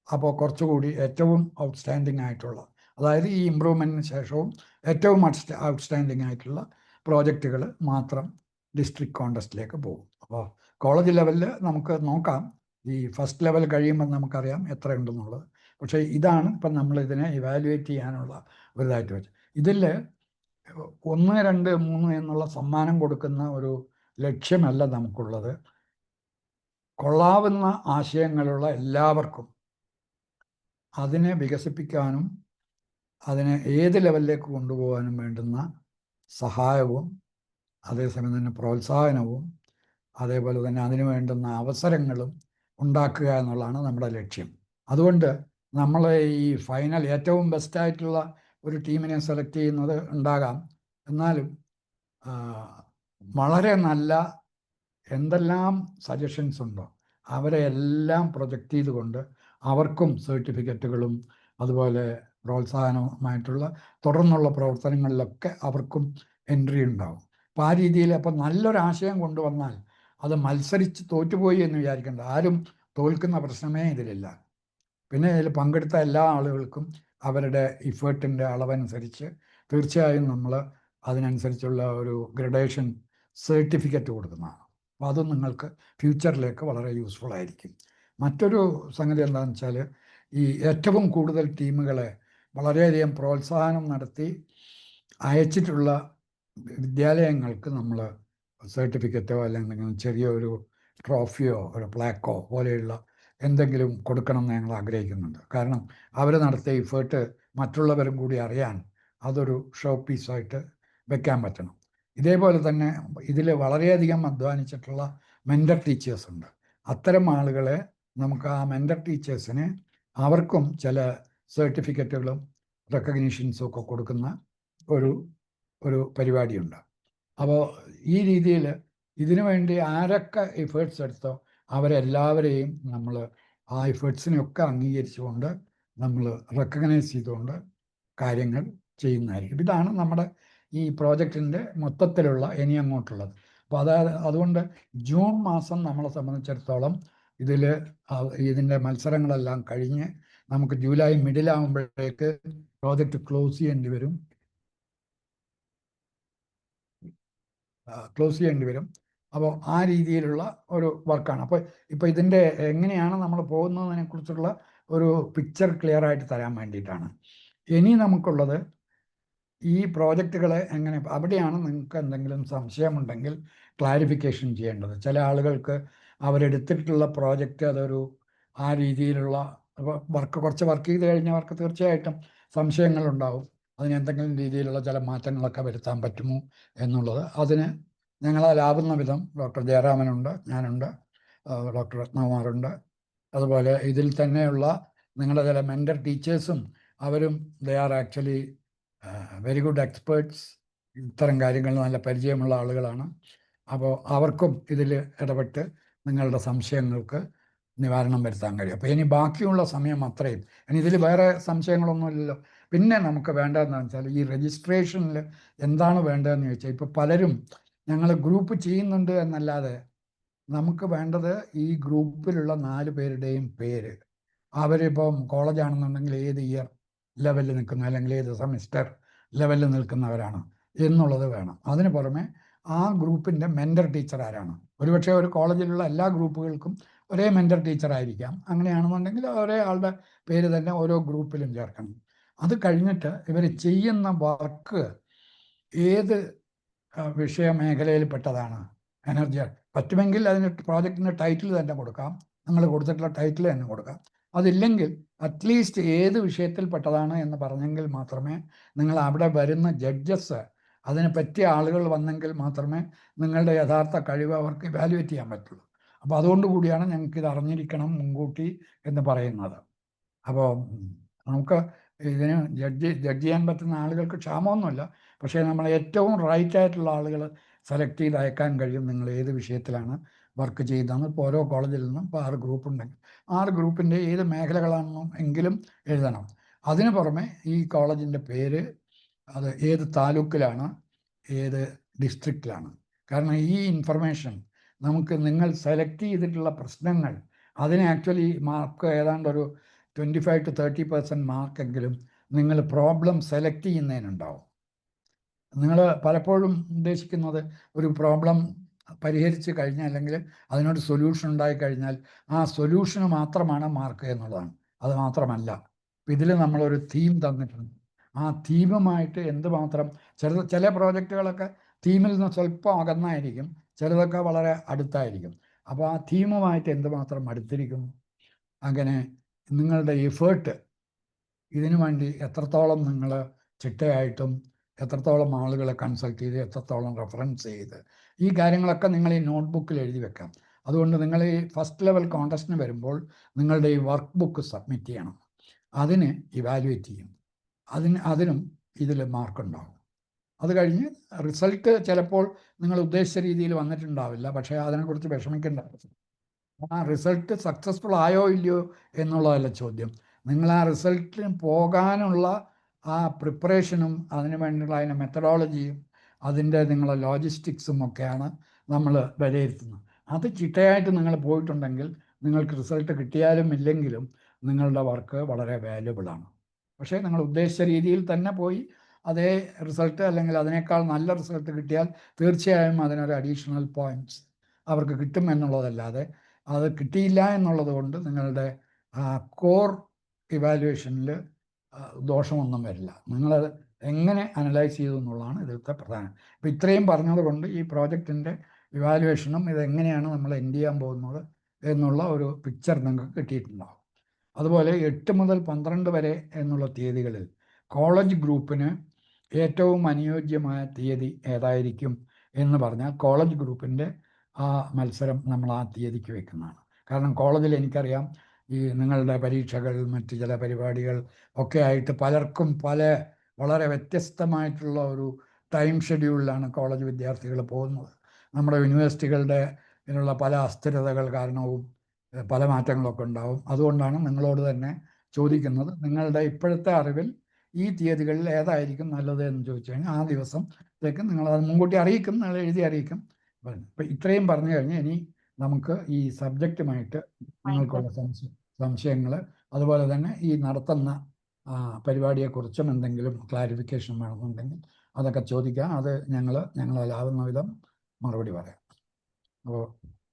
അപ്പോൾ കുറച്ചുകൂടി ഏറ്റവും ഔട്ട്സ്റ്റാൻഡിംഗ് ആയിട്ടുള്ള, അതായത് ഈ ഇമ്പ്രൂവ്മെൻറ്റിന് ശേഷവും ഏറ്റവും ഔട്ട്സ്റ്റാൻഡിംഗ് ആയിട്ടുള്ള പ്രോജക്റ്റുകൾ മാത്രം ഡിസ്ട്രിക്ട് കോൺടെസ്റ്റിലേക്ക് പോകും. അപ്പോൾ കോളേജ് ലെവലിൽ നമുക്ക് നോക്കാം, ഈ ഫസ്റ്റ് ലെവൽ കഴിയുമ്പോൾ നമുക്കറിയാം എത്രയുണ്ടെന്നുള്ളത്. പക്ഷേ ഇതാണ് ഇപ്പം നമ്മളിതിനെ ഇവാലുവേറ്റ് ചെയ്യാനുള്ള ഒരിതായിട്ട് വെച്ച്. ഇതിൽ 1, 2, 3 എന്നുള്ള സമ്മാനം കൊടുക്കുന്ന ഒരു ലക്ഷ്യമല്ല നമുക്കുള്ളത്. കൊള്ളാവുന്ന ആശയങ്ങളുള്ള എല്ലാവർക്കും അതിനെ വികസിപ്പിക്കാനും അതിനെ ഏത് ലെവലിലേക്ക് കൊണ്ടുപോകാനും വേണ്ടുന്ന സഹായവും അതേസമയം തന്നെ പ്രോത്സാഹനവും അതേപോലെ തന്നെ അതിന് വേണ്ടുന്ന അവസരങ്ങളും ഉണ്ടാക്കുക എന്നുള്ളതാണ് നമ്മുടെ ലക്ഷ്യം. അതുകൊണ്ട് നമ്മൾ ഈ ഫൈനൽ ഏറ്റവും ബെസ്റ്റായിട്ടുള്ള ഒരു ടീമിനെ സെലക്ട് ചെയ്യുന്നത് ഉണ്ടാകാം. എന്നാലും വളരെ നല്ല എന്തെല്ലാം സജഷൻസ് ഉണ്ടോ അവരെ എല്ലാം പ്രൊജക്റ്റ് ചെയ്തുകൊണ്ട് അവർക്കും സർട്ടിഫിക്കറ്റുകളും അതുപോലെ പ്രോത്സാഹനവുമായിട്ടുള്ള തുടർന്നുള്ള പ്രവർത്തനങ്ങളിലൊക്കെ അവർക്കും എൻട്രി ഉണ്ടാവും. അപ്പോൾ ആ രീതിയിൽ അപ്പം നല്ലൊരാശയം കൊണ്ടുവന്നാൽ അത് മത്സരിച്ച് തോറ്റുപോയി എന്ന് വിചാരിക്കേണ്ട. ആരും തോൽക്കുന്ന പ്രശ്നമേ ഇതിലില്ല. പിന്നെ ഇതിൽ പങ്കെടുത്ത എല്ലാ ആളുകൾക്കും അവരുടെ ഇഫേർട്ടിൻ്റെ അളവനുസരിച്ച് തീർച്ചയായും നമ്മൾ അതിനനുസരിച്ചുള്ള ഒരു ഗ്രഡേഷൻ സർട്ടിഫിക്കറ്റ് കൊടുക്കുന്നതാണ്. അപ്പോൾ അതും നിങ്ങൾക്ക് ഫ്യൂച്ചറിലേക്ക് വളരെ യൂസ്ഫുൾ ആയിരിക്കും. മറ്റൊരു സംഗതി എന്താണെന്ന് വെച്ചാൽ, ഈ ഏറ്റവും കൂടുതൽ ടീമുകളെ വളരെയധികം പ്രോത്സാഹനം നടത്തി അയച്ചിട്ടുള്ള വിദ്യാലയങ്ങൾക്ക് നമ്മൾ സർട്ടിഫിക്കറ്റോ അല്ലെങ്കിൽ ചെറിയൊരു ട്രോഫിയോ ഒരു പ്ലാക്കോ പോലെയുള്ള എന്തെങ്കിലും കൊടുക്കണമെന്ന് ഞങ്ങൾ ആഗ്രഹിക്കുന്നുണ്ട്. കാരണം അവർ നടത്തിയ ഇഫേർട്ട് മറ്റുള്ളവരും കൂടി അറിയാൻ അതൊരു ഷോ പീസായിട്ട് വെക്കാൻ പറ്റണം. ഇതേപോലെ തന്നെ ഇതിൽ വളരെയധികം അധ്വാനിച്ചിട്ടുള്ള മെൻറ്റർ ടീച്ചേഴ്സ് ഉണ്ട്. അത്തരം ആളുകളെ നമുക്ക് ആ മെൻറ്റർ ടീച്ചേഴ്സിന് അവർക്കും ചില സർട്ടിഫിക്കറ്റുകളും റെക്കഗ്നീഷൻസും ഒക്കെ കൊടുക്കുന്ന ഒരു പരിപാടിയുണ്ട്. അപ്പോൾ ഈ രീതിയിൽ ഇതിനു വേണ്ടി ആരൊക്കെ എഫേർട്സ് എടുത്തോ അവരെല്ലാവരെയും നമ്മൾ ആ എഫേർട്സിനെയൊക്കെ അംഗീകരിച്ചുകൊണ്ട് നമ്മൾ റെക്കഗ്നൈസ് ചെയ്തുകൊണ്ട് കാര്യങ്ങൾ ചെയ്യുന്നതായിരിക്കും. ഇതാണ് നമ്മുടെ ഈ പ്രോജക്റ്റിൻ്റെ മൊത്തത്തിലുള്ള ഇനി അങ്ങോട്ടുള്ളത്. അപ്പോൾ അതുകൊണ്ട് ജൂൺ മാസം നമ്മളെ സംബന്ധിച്ചിടത്തോളം ഇതിൻ്റെ മത്സരങ്ങളെല്ലാം കഴിഞ്ഞ് നമുക്ക് ജൂലൈ മിഡിലാകുമ്പോഴേക്ക് പ്രോജക്റ്റ് ക്ലോസ് ചെയ്യേണ്ടി വരും. അപ്പോൾ ആ രീതിയിലുള്ള ഒരു വർക്കാണ്. അപ്പോൾ ഇപ്പോൾ ഇതിൻ്റെ എങ്ങനെയാണ് നമ്മൾ പോകുന്നതിനെ കുറിച്ചുള്ള ഒരു പിക്ചർ ക്ലിയർ ആയിട്ട് തരാൻ വേണ്ടിയിട്ടാണ്. ഇനി നമുക്കുള്ളത് ഈ പ്രോജക്റ്റുകളെ എങ്ങനെ, അവിടെയാണ് നിങ്ങൾക്ക് എന്തെങ്കിലും സംശയമുണ്ടെങ്കിൽ ക്ലാരിഫിക്കേഷൻ ചെയ്യേണ്ടത്. ചില ആളുകൾക്ക് അവരെടുത്തിട്ടുള്ള പ്രോജക്റ്റ് അതൊരു ആ രീതിയിലുള്ള കുറച്ച് വർക്ക് ചെയ്ത് കഴിഞ്ഞവർക്ക് തീർച്ചയായിട്ടും സംശയങ്ങളുണ്ടാവും. അതിന് എന്തെങ്കിലും രീതിയിലുള്ള ചില മാറ്റങ്ങളൊക്കെ വരുത്താൻ പറ്റുമോ എന്നുള്ളത്. അതിന് ഞങ്ങളാലാവുന്ന വിധം ഡോക്ടർ ജയറാമനുണ്ട്, ഞാനുണ്ട്, ഡോക്ടർ രത്നകുമാറുണ്ട്, അതുപോലെ ഇതിൽ തന്നെയുള്ള നിങ്ങളുടെ ചില മെൻറ്റർ ടീച്ചേഴ്സും അവരും they are actually very good experts. ഇത്തരം കാര്യങ്ങൾ നല്ല പരിചയമുള്ള ആളുകളാണ്. അപ്പോൾ അവർക്കും ഇതിൽ ഇടപെട്ട് നിങ്ങളുടെ സംശയങ്ങൾക്ക് നിവാരണം വരുത്താൻ കഴിയും. അപ്പോൾ ഇനി ബാക്കിയുള്ള സമയം അത്രയും. ഇനി ഇതിൽ വേറെ സംശയങ്ങളൊന്നുമില്ലല്ലോ. പിന്നെ നമുക്ക് വേണ്ടതെന്ന് വെച്ചാൽ ഈ രജിസ്ട്രേഷനിൽ എന്താണ് വേണ്ടതെന്ന് ചോദിച്ചാൽ, ഇപ്പോൾ പലരും ഞങ്ങൾ ഗ്രൂപ്പ് ചെയ്യുന്നുണ്ട് എന്നല്ലാതെ നമുക്ക് വേണ്ടത് ഈ ഗ്രൂപ്പിലുള്ള 4 പേരുടെയും പേര്. അവരിപ്പം കോളേജാണെന്നുണ്ടെങ്കിൽ ഏത് ഇയർ ലെവലിൽ നിൽക്കുന്ന അല്ലെങ്കിൽ ഏത് സെമിസ്റ്റർ ലെവലിൽ നിൽക്കുന്നവരാണ് എന്നുള്ളത് വേണം. അതിന് പുറമെ ആ ഗ്രൂപ്പിൻ്റെ മെൻറ്റർ ടീച്ചർ ആരാണ്. ഒരുപക്ഷെ ഒരു കോളേജിലുള്ള എല്ലാ ഗ്രൂപ്പുകൾക്കും ഒരേ മെൻറ്റർ ടീച്ചർ ആയിരിക്കാം. അങ്ങനെയാണെന്നുണ്ടെങ്കിൽ ഒരേ ആളുടെ പേര് തന്നെ ഓരോ ഗ്രൂപ്പിലും ചേർക്കണം. അത് കഴിഞ്ഞിട്ട് ഇവർ ചെയ്യുന്ന വർക്ക് ഏത് വിഷയമേഖലയിൽപ്പെട്ടതാണ്, എനർജി പറ്റുമെങ്കിൽ അതിന് പ്രോജക്റ്റിൻ്റെ ടൈറ്റിൽ തന്നെ കൊടുക്കാം, നിങ്ങൾ കൊടുത്തിട്ടുള്ള ടൈറ്റിൽ തന്നെ കൊടുക്കാം. അതില്ലെങ്കിൽ അറ്റ്ലീസ്റ്റ് ഏത് വിഷയത്തിൽപ്പെട്ടതാണ് എന്ന് പറഞ്ഞെങ്കിൽ മാത്രമേ നിങ്ങൾ അവിടെ വരുന്ന ജഡ്ജസ് അതിനെ പറ്റിയ ആളുകൾ വന്നെങ്കിൽ മാത്രമേ നിങ്ങളുടെ യഥാർത്ഥ കഴിവ് അവർക്ക് ഇവാലുവേറ്റ് ചെയ്യാൻ പറ്റുള്ളൂ. അപ്പോൾ അതുകൊണ്ട് കൂടിയാണ് ഞങ്ങൾക്ക് ഇത് അറിഞ്ഞിരിക്കണം മുൻകൂട്ടി എന്ന് പറയുന്നത്. അപ്പോൾ നമുക്ക് ഇതിന് ജഡ്ജ് ചെയ്യാൻ പറ്റുന്ന ആളുകൾക്ക് ക്ഷാമമൊന്നുമില്ല. പക്ഷേ നമ്മൾ ഏറ്റവും റൈറ്റ് ആയിട്ടുള്ള ആളുകൾ സെലക്ട് ചെയ്ത് അയക്കാൻ കഴിയും. നിങ്ങൾ ഏത് വിഷയത്തിലാണ് വർക്ക് ചെയ്തതെന്ന്. ഇപ്പോൾ ഓരോ കോളേജിൽ നിന്നും ഇപ്പോൾ 6 ഗ്രൂപ്പ് ഉണ്ടെങ്കിൽ 6 ഗ്രൂപ്പിൻ്റെ ഏത് മേഖലകളാണെന്നും എങ്കിലും എഴുതണം. അതിന് പുറമെ ഈ കോളേജിൻ്റെ പേര്, അത് ഏത് താലൂക്കിലാണ്, ഏത് ഡിസ്ട്രിക്റ്റിലാണ്. കാരണം ഈ ഇൻഫർമേഷൻ നമുക്ക് നിങ്ങൾ സെലക്ട് ചെയ്തിട്ടുള്ള പ്രശ്നങ്ങൾ അതിന് ആക്ച്വലി മാർക്ക് ഏതാണ്ട് ഒരു 25 to 30% മാർക്കെങ്കിലും നിങ്ങൾ പ്രോബ്ലം സെലക്ട് ചെയ്യുന്നതിനുണ്ടാവും. നിങ്ങൾ പലപ്പോഴും ഉദ്ദേശിക്കുന്നത് ഒരു പ്രോബ്ലം പരിഹരിച്ച് കഴിഞ്ഞാൽ അല്ലെങ്കിൽ അതിനൊരു സൊല്യൂഷൻ ഉണ്ടായി കഴിഞ്ഞാൽ ആ സൊല്യൂഷന് മാത്രമാണ് മാർക്ക് എന്നുള്ളതാണ്. അത് മാത്രമല്ല, ഇതിൽ നമ്മളൊരു തീം തന്നിട്ടുണ്ട്. ആ തീമുമായിട്ട് എന്തുമാത്രം ചില പ്രോജക്റ്റുകളൊക്കെ തീമിൽ നിന്ന് സ്വല്പം അകന്നായിരിക്കും, ചിലതൊക്കെ വളരെ അടുത്തായിരിക്കും. അപ്പോൾ ആ തീമുമായിട്ട് എന്തുമാത്രം അടുത്തിരിക്കുന്നു, അങ്ങനെ നിങ്ങളുടെ എഫേർട്ട് ഇതിനു വേണ്ടി എത്രത്തോളം നിങ്ങൾ ചിട്ടയായിട്ടും എത്രത്തോളം ആളുകളെ കൺസൾട്ട് ചെയ്ത് എത്രത്തോളം റെഫറൻസ് ചെയ്ത് ഈ കാര്യങ്ങളൊക്കെ നിങ്ങൾ ഈ നോട്ട്ബുക്കിൽ എഴുതി വെക്കാം. അതുകൊണ്ട് നിങ്ങൾ ഈ ഫസ്റ്റ് ലെവൽ കോൺടെസ്റ്റിന് വരുമ്പോൾ നിങ്ങളുടെ ഈ വർക്ക് ബുക്ക് സബ്മിറ്റ് ചെയ്യണം. അതിന് ഇവാലുവേറ്റ് ചെയ്യും. അതിനും ഇതിൽ മാർക്കുണ്ടാവും. അത് കഴിഞ്ഞ് റിസൾട്ട് ചിലപ്പോൾ നിങ്ങൾ ഉദ്ദേശിച്ച രീതിയിൽ വന്നിട്ടുണ്ടാവില്ല. പക്ഷേ അതിനെക്കുറിച്ച് വിഷമിക്കേണ്ട. ആ റിസൾട്ട് സക്സസ്ഫുൾ ആയോ ഇല്ലയോ എന്നുള്ളതല്ല ചോദ്യം. നിങ്ങൾ ആ റിസൾട്ടിന് പോകാനുള്ള ആ പ്രിപ്പറേഷനും അതിന് വേണ്ടിയുള്ള അതിൻ്റെ മെത്തഡോളജിയും അതിൻ്റെ നിങ്ങളെ ലോജിസ്റ്റിക്സും ഒക്കെയാണ് നമ്മൾ വിലയിരുത്തുന്നത്. അത് ചിട്ടയായിട്ട് നിങ്ങൾ പോയിട്ടുണ്ടെങ്കിൽ നിങ്ങൾക്ക് റിസൾട്ട് കിട്ടിയാലും ഇല്ലെങ്കിലും നിങ്ങളുടെ വർക്ക് വളരെ വാല്യുബിളാണ്. പക്ഷേ നിങ്ങൾ ഉദ്ദേശിച്ച രീതിയിൽ തന്നെ പോയി അതേ റിസൾട്ട് അല്ലെങ്കിൽ അതിനേക്കാൾ നല്ല റിസൾട്ട് കിട്ടിയാൽ തീർച്ചയായും അതിനൊരു അഡീഷണൽ പോയിൻറ്റ്സ് അവർക്ക് കിട്ടും എന്നുള്ളതല്ലാതെ അത് കിട്ടിയില്ല എന്നുള്ളത് കൊണ്ട് നിങ്ങളുടെ കോർ ഇവാലുവേഷനിൽ ദോഷമൊന്നും വരില്ല. നിങ്ങളത് എങ്ങനെ അനലൈസ് ചെയ്തു എന്നുള്ളതാണ് ഇതിലത്തെ പ്രധാനം. അപ്പോൾ ഇത്രയും പറഞ്ഞതുകൊണ്ട് ഈ പ്രോജക്റ്റിൻ്റെ ഇവാലുവേഷനും ഇതെങ്ങനെയാണ് നമ്മൾ എൻഡ് ചെയ്യാൻ പോകുന്നത് എന്നുള്ള ഒരു പിക്ചർ നിങ്ങൾക്ക് കിട്ടിയിട്ടുണ്ടാകും. അതുപോലെ 8 മുതൽ 12 വരെ എന്നുള്ള തീയതികളിൽ കോളേജ് ഗ്രൂപ്പിന് ഏറ്റവും അനുയോജ്യമായ തീയതി ഏതായിരിക്കും എന്ന് പറഞ്ഞാൽ കോളേജ് ഗ്രൂപ്പിൻ്റെ ആ മത്സരം നമ്മൾ ആ തീയതിക്ക് വെക്കുന്നതാണ്. കാരണം കോളേജിൽ എനിക്കറിയാം ഈ നിങ്ങളുടെ പരീക്ഷകൾ മറ്റ് ചില പരിപാടികൾ ഒക്കെ ആയിട്ട് പലർക്കും വളരെ വ്യത്യസ്തമായിട്ടുള്ള ഒരു ടൈം ഷെഡ്യൂളിലാണ് കോളേജ് വിദ്യാർത്ഥികൾ പോകുന്നത്. നമ്മുടെ യൂണിവേഴ്സിറ്റികളുടെ ഇതിനുള്ള പല അസ്ഥിരതകൾ കാരണവും പല മാറ്റങ്ങളൊക്കെ ഉണ്ടാവും. അതുകൊണ്ടാണ് നിങ്ങളോട് തന്നെ ചോദിക്കുന്നത്, നിങ്ങളുടെ ഇപ്പോഴത്തെ അറിവിൽ ഈ തീയതികളിൽ ഏതായിരിക്കും നല്ലത് എന്ന് ചോദിച്ചു കഴിഞ്ഞാൽ ആ ദിവസത്തേക്ക് നിങ്ങൾ അത് മുൻകൂട്ടി അറിയിക്കും, നിങ്ങൾ എഴുതി അറിയിക്കും. ഇപ്പം ഇത്രയും പറഞ്ഞു കഴിഞ്ഞാൽ ഇനി നമുക്ക് ഈ സബ്ജക്റ്റുമായിട്ട് നിങ്ങൾക്കുള്ള സംശയങ്ങൾ, അതുപോലെ തന്നെ ഈ നടത്തുന്ന പരിപാടിയെക്കുറിച്ചും എന്തെങ്കിലും ക്ലാരിഫിക്കേഷൻ വേണമെന്നുണ്ടെങ്കിൽ അതൊക്കെ ചോദിക്കാം. അത് ഞങ്ങളാലാവുന്ന വിധം മറുപടി പറയാം. അപ്പോൾ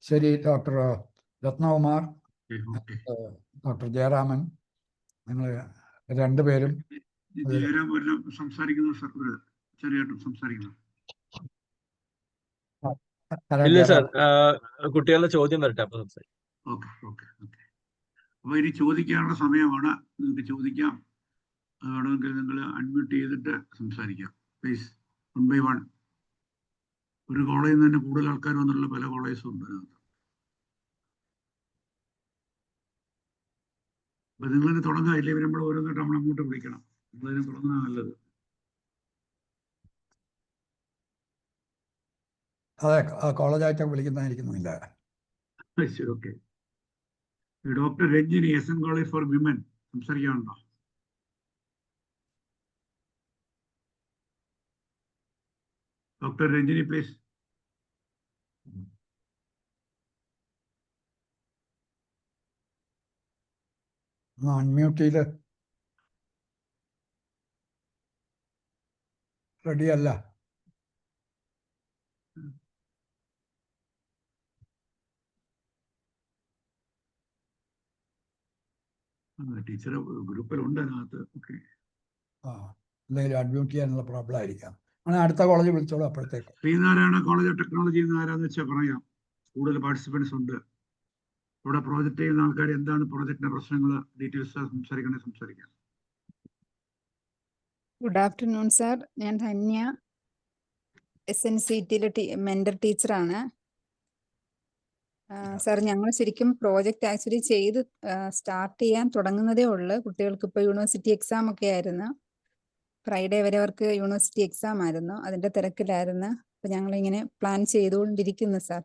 ശരി, ഡോക്ടർ രത്നകുമാർ, ഡോക്ടർ ജയറാമൻ, നിങ്ങൾ രണ്ടുപേരും ഇല്ല സാർ, കുട്ടികളുടെ ചോദ്യം വരട്ടെ അപ്പൊ സംസാരിക്കും. അപ്പൊ ഇനി ചോദിക്കാനുള്ള സമയമാണ്. നിങ്ങൾക്ക് ചോദിക്കാം. വേണമെങ്കിൽ നിങ്ങൾ അൺമ്യൂട്ട് ചെയ്തിട്ട് സംസാരിക്കാം. Please, 1 by 1. ഒരു കോളേജിൽ നിന്ന് തന്നെ കൂടുതൽ ആൾക്കാർ വന്നുള്ള പല കോളേജും ഉണ്ട് അതിനകത്ത്. അപ്പൊ നിങ്ങളിത് തുടങ്ങാം. ഇല്ലേ നമ്മൾ ഓരോന്നിട്ട് നമ്മളങ്ങോട്ട് വിളിക്കണം. നമ്മളതിനെ തുടങ്ങുന്ന നല്ലത്. അതെ, കോളേജായിട്ട് വിളിക്കുന്നതായിരിക്കുന്നില്ല. ശരി, okay. Doctor Ranjini, SN college for women, സംസാരിക്കാനുണ്ടോ? Doctor Ranjini, please. അൺമ്യൂട്ട് ചെയ്ത് റെഡിയല്ല. ടീച്ചർ ഗ്രൂപ്പിലുണ്ട് അതിനകത്ത്. ഓക്കെ, എന്തെങ്കിലും അഡ്മ്യൂട്ട് ചെയ്യാനുള്ള പ്രോബ്ലം ആയിരിക്കാം. അടുത്ത കോളേജ് വിളിച്ചോളൂ. അപ്പോഴത്തേക്ക് ശ്രീനാരായണ കോളേജ് ഓഫ് ടെക്നോളജി ആരാന്ന് വെച്ചാൽ പറയാം. കൂടുതൽ പാർട്ടിസിപ്പൻസ് ഉണ്ട് ഇവിടെ. പ്രോജക്റ്റ് ചെയ്യുന്ന ആൾക്കാർ എന്താണ് പ്രോജക്റ്റിന്റെ പ്രശ്നങ്ങൾ, ഡീറ്റെയിൽസ് സംസാരിക്കാം. Good afternoon sir. ഞാൻ ധന്യ, SNCTയിലെ മെന്റർ ടീച്ചറാണ്. സാർ, ഞങ്ങൾ ശരിക്കും പ്രോജക്റ്റ് ആക്ച്വലി ചെയ്ത് സ്റ്റാർട്ട് ചെയ്യാൻ തുടങ്ങുന്നതേ ഉള്ളു. കുട്ടികൾക്ക് ഇപ്പോൾ യൂണിവേഴ്സിറ്റി എക്സാം ഒക്കെ ആയിരുന്നു. ഫ്രൈഡേ വരെ അവർക്ക് യൂണിവേഴ്സിറ്റി എക്സാം ആയിരുന്നു. അതിന്റെ തിരക്കിലായിരുന്നു. അപ്പൊ ഞങ്ങൾ ഇങ്ങനെ പ്ലാൻ ചെയ്തുകൊണ്ടിരിക്കുന്നു സാർ.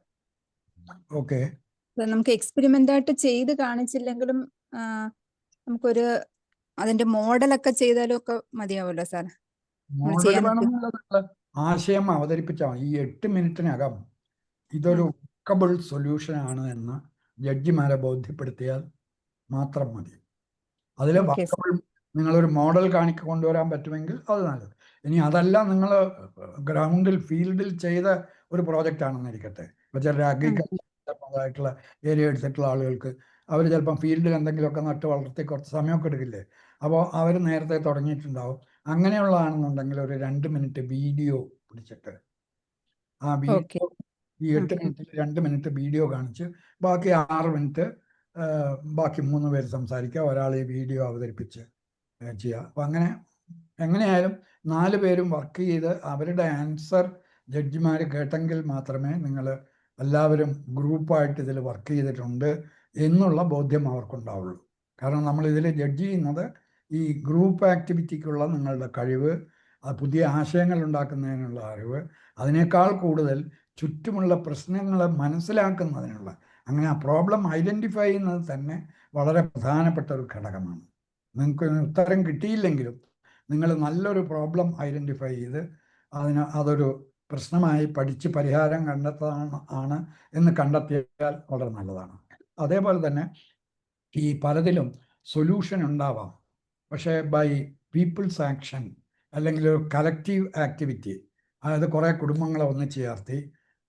ഓക്കെ, നമുക്ക് എക്സ്പെരിമെന്റ് ആയിട്ട് ചെയ്ത് കാണിച്ചില്ലെങ്കിലും നമുക്കൊരു അതിന്റെ മോഡലൊക്കെ ചെയ്താലും ഒക്കെ മതിയാവുമല്ലോ സാർ? ആശയം അവതരിപ്പിച്ചാൽ ഈ 8 മിനിറ്റിനകം ഇതൊരു വർക്കബിൾ സൊല്യൂഷൻ ആണ് എന്ന് ജഡ്ജിമാരെ ബോധ്യപ്പെടുത്തിയാൽ മാത്രം മതി. അതിൽ വർക്കബിൾ നിങ്ങളൊരു മോഡൽ കൊണ്ടുവരാൻ പറ്റുമെങ്കിൽ അത് നല്ലത്. ഇനി അതല്ല, നിങ്ങൾ ഗ്രൗണ്ടിൽ ഫീൽഡിൽ ചെയ്ത ഒരു പ്രോജക്റ്റ് ആണെന്നിരിക്കട്ടെ. ഇപ്പോൾ ചില അഗ്രികൾച്ചറായിട്ടുള്ള ഏരിയ എടുത്തിട്ടുള്ള ആളുകൾക്ക് അവർ ചിലപ്പം ഫീൽഡിൽ എന്തെങ്കിലുമൊക്കെ നട്ട് വളർത്തി കുറച്ച് സമയമൊക്കെ എടുക്കില്ലേ. അപ്പോൾ അവർ നേരത്തെ തുടങ്ങിയിട്ടുണ്ടാവും. അങ്ങനെയുള്ളതാണെന്നുണ്ടെങ്കിൽ ഒരു 2 മിനിറ്റ് വീഡിയോ പിടിച്ചിട്ട് ആ വീഡിയോ ഈ 8 മിനിറ്റിൽ 2 മിനിറ്റ് വീഡിയോ കാണിച്ച് ബാക്കി 6 മിനിറ്റ് ബാക്കി 3 പേര് സംസാരിക്കുക, ഒരാൾ ഈ വീഡിയോ അവതരിപ്പിച്ച് ചെയ്യുക. അപ്പം എങ്ങനെയായാലും 4 പേരും വർക്ക് ചെയ്ത് അവരുടെ ആൻസർ ജഡ്ജിമാർ കേട്ടെങ്കിൽ മാത്രമേ നിങ്ങൾ എല്ലാവരും ഗ്രൂപ്പായിട്ട് ഇതിൽ വർക്ക് ചെയ്തിട്ടുണ്ട് എന്നുള്ള ബോധ്യം അവർക്കുണ്ടാവുള്ളൂ. കാരണം നമ്മൾ ഇതിൽ ജഡ്ജ് ചെയ്യുന്നത് ഈ ഗ്രൂപ്പ് ആക്ടിവിറ്റിക്കുള്ള നിങ്ങളുടെ കഴിവ്, പുതിയ ആശയങ്ങൾ ഉണ്ടാക്കുന്നതിനുള്ള അറിവ്, അതിനേക്കാൾ കൂടുതൽ ചുറ്റുമുള്ള പ്രശ്നങ്ങളെ മനസ്സിലാക്കുന്നതിനുള്ള, അങ്ങനെ ആ പ്രോബ്ലം ഐഡൻറ്റിഫൈ ചെയ്യുന്നത് തന്നെ വളരെ പ്രധാനപ്പെട്ട ഒരു ഘടകമാണ്. നിങ്ങൾക്ക് ഉത്തരം കിട്ടിയില്ലെങ്കിലും നിങ്ങൾ നല്ലൊരു പ്രോബ്ലം ഐഡൻറ്റിഫൈ ചെയ്ത് അതൊരു പ്രശ്നമായി പഠിച്ച് പരിഹാരം കണ്ടെത്താൻ എന്ന് കണ്ടെത്തിയാൽ വളരെ നല്ലതാണ്. അതേപോലെ തന്നെ ഈ പലതിലും സൊല്യൂഷൻ ഉണ്ടാവാം, പക്ഷേ ബൈ പീപ്പിൾസ് ആക്ഷൻ അല്ലെങ്കിൽ ഒരു കളക്റ്റീവ് ആക്ടിവിറ്റി, അതായത് കുറേ കുടുംബങ്ങളെ ഒന്നിച്ച് ചേർത്തി,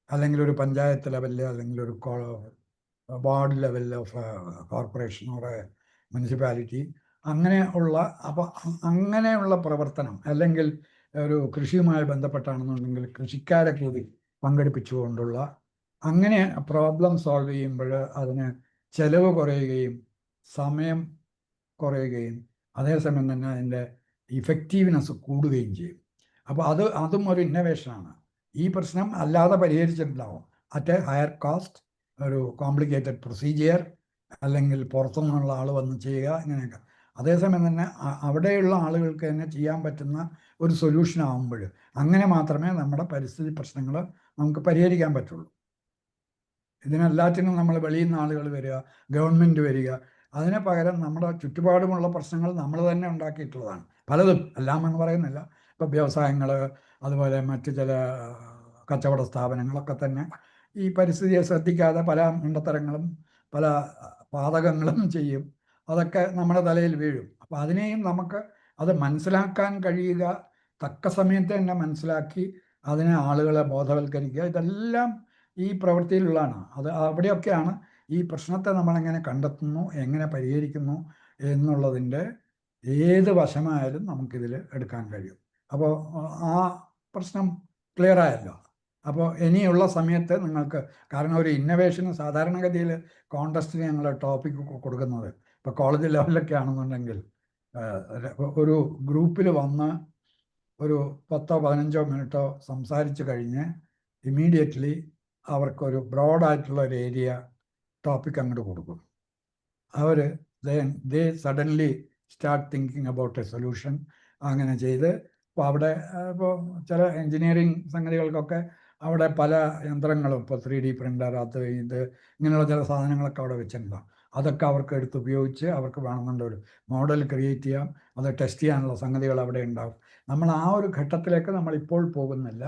അല്ലെങ്കിൽ ഒരു പഞ്ചായത്ത് ലെവലിൽ, അല്ലെങ്കിൽ ഒരു വാർഡ് ലെവലിൽ ഓഫ് കോർപ്പറേഷൻ ഓർ മുനിസിപ്പാലിറ്റി, അങ്ങനെയുള്ള പ്രവർത്തനം, അല്ലെങ്കിൽ ഒരു കൃഷിയുമായി ബന്ധപ്പെട്ടാണെന്നുണ്ടെങ്കിൽ കൃഷിക്കാരെ കൂടി പങ്കെടുപ്പിച്ചുകൊണ്ടുള്ള അങ്ങനെ പ്രോബ്ലം സോൾവ് ചെയ്യുമ്പോൾ അതിന് ചെലവ് കുറയുകയും സമയം കുറയുകയും അതേസമയം തന്നെ അതിൻ്റെ ഇഫക്റ്റീവ്നെസ് കൂടുകയും ചെയ്യും. അപ്പോൾ അതും ഒരു ഇന്നോവേഷനാണ്. ഈ പ്രശ്നം അല്ലാതെ പരിഹരിച്ചിട്ടുണ്ടാവും അറ്റ് എ ഹയർ കോസ്റ്റ്, ഒരു കോംപ്ലിക്കേറ്റഡ് പ്രൊസീജിയർ, അല്ലെങ്കിൽ പുറത്തുനിന്നുള്ള ആൾ വന്ന് ചെയ്യുക, ഇങ്ങനെയൊക്കെ. അതേസമയം തന്നെ അവിടെയുള്ള ആളുകൾക്ക് തന്നെ ചെയ്യാൻ പറ്റുന്ന ഒരു സൊല്യൂഷൻ ആകുമ്പോൾ അങ്ങനെ മാത്രമേ നമ്മുടെ പരിസ്ഥിതി പ്രശ്നങ്ങൾ നമുക്ക് പരിഹരിക്കാൻ പറ്റുള്ളൂ. ഇതിനെല്ലാറ്റിനും നമ്മൾ വെളിയിൽ നിന്ന് ആളുകൾ വരിക, ഗവൺമെൻറ് വരിക, അതിന് പകരം നമ്മുടെ ചുറ്റുപാടുമുള്ള പ്രശ്നങ്ങൾ നമ്മൾ തന്നെ ഉണ്ടാക്കിയിട്ടുള്ളതാണ്. പലതും, എല്ലാം എന്ന് പറയുന്നില്ല. ഇപ്പം വ്യവസായങ്ങൾ, അതുപോലെ മറ്റ് ചില കച്ചവട സ്ഥാപനങ്ങളൊക്കെ തന്നെ ഈ പരിസ്ഥിതിയെ ശ്രദ്ധിക്കാതെ പല മണ്ടത്തരങ്ങളും പല പാതകങ്ങളും ചെയ്യും. അതൊക്കെ നമ്മുടെ തലയിൽ വീഴും. അപ്പോൾ അതിനെയും നമുക്ക് അത് മനസ്സിലാക്കാൻ കഴിയുക, തക്ക സമയത്ത് തന്നെ മനസ്സിലാക്കി അതിനെ ആളുകളെ ബോധവൽക്കരിക്കുക, ഇതെല്ലാം ഈ പ്രവൃത്തിയിലുള്ളതാണ്. അത് അവിടെയൊക്കെയാണ് ഈ പ്രശ്നത്തെ നമ്മളെങ്ങനെ കണ്ടെത്തുന്നു, എങ്ങനെ പരിഹരിക്കുന്നു എന്നുള്ളതിൻ്റെ ഏത് വശമായാലും നമുക്കിതിൽ എടുക്കാൻ കഴിയും. അപ്പോൾ ആ പ്രശ്നം ക്ലിയർ ആയല്ലോ. അപ്പോൾ ഇനിയുള്ള സമയത്ത് നിങ്ങൾക്ക്, കാരണം ഒരു ഇന്നൊവേഷന് സാധാരണഗതിയിൽ കോൺടെസ്റ്റിന് ഞങ്ങൾ ടോപ്പിക് കൊടുക്കുന്നത്, ഇപ്പോൾ കോളേജ് ലെവലിലൊക്കെ ആണെന്നുണ്ടെങ്കിൽ ഒരു ഗ്രൂപ്പിൽ വന്ന് ഒരു 10-15 മിനിറ്റോ സംസാരിച്ച് കഴിഞ്ഞ് ഇമ്മീഡിയറ്റ്ലി അവർക്കൊരു ബ്രോഡായിട്ടുള്ള ഒരു ഏരിയ ടോപ്പിക് അങ്ങോട്ട് കൊടുക്കും. അവർ they suddenly start thinking about a solution. അങ്ങനെ ചെയ്ത് ഇപ്പോൾ അവിടെ ഇപ്പോൾ ചില എൻജിനീയറിങ് സംഗതികൾക്കൊക്കെ അവിടെ പല യന്ത്രങ്ങളും, ഇപ്പോൾ 3D പ്രിൻ്റർ, അത് ഇത് ഇങ്ങനെയുള്ള ചില സാധനങ്ങളൊക്കെ അവിടെ വെച്ചിട്ടുണ്ടാകും. അതൊക്കെ അവർക്ക് എടുത്ത് ഉപയോഗിച്ച് അവർക്ക് വേണമെന്നുണ്ട് ഒരു മോഡൽ ക്രിയേറ്റ് ചെയ്യാം, അത് ടെസ്റ്റ് ചെയ്യാനുള്ള സംഗതികൾ അവിടെ ഉണ്ടാവും. നമ്മൾ ആ ഒരു ഘട്ടത്തിലേക്ക് നമ്മളിപ്പോൾ പോകുന്നില്ല.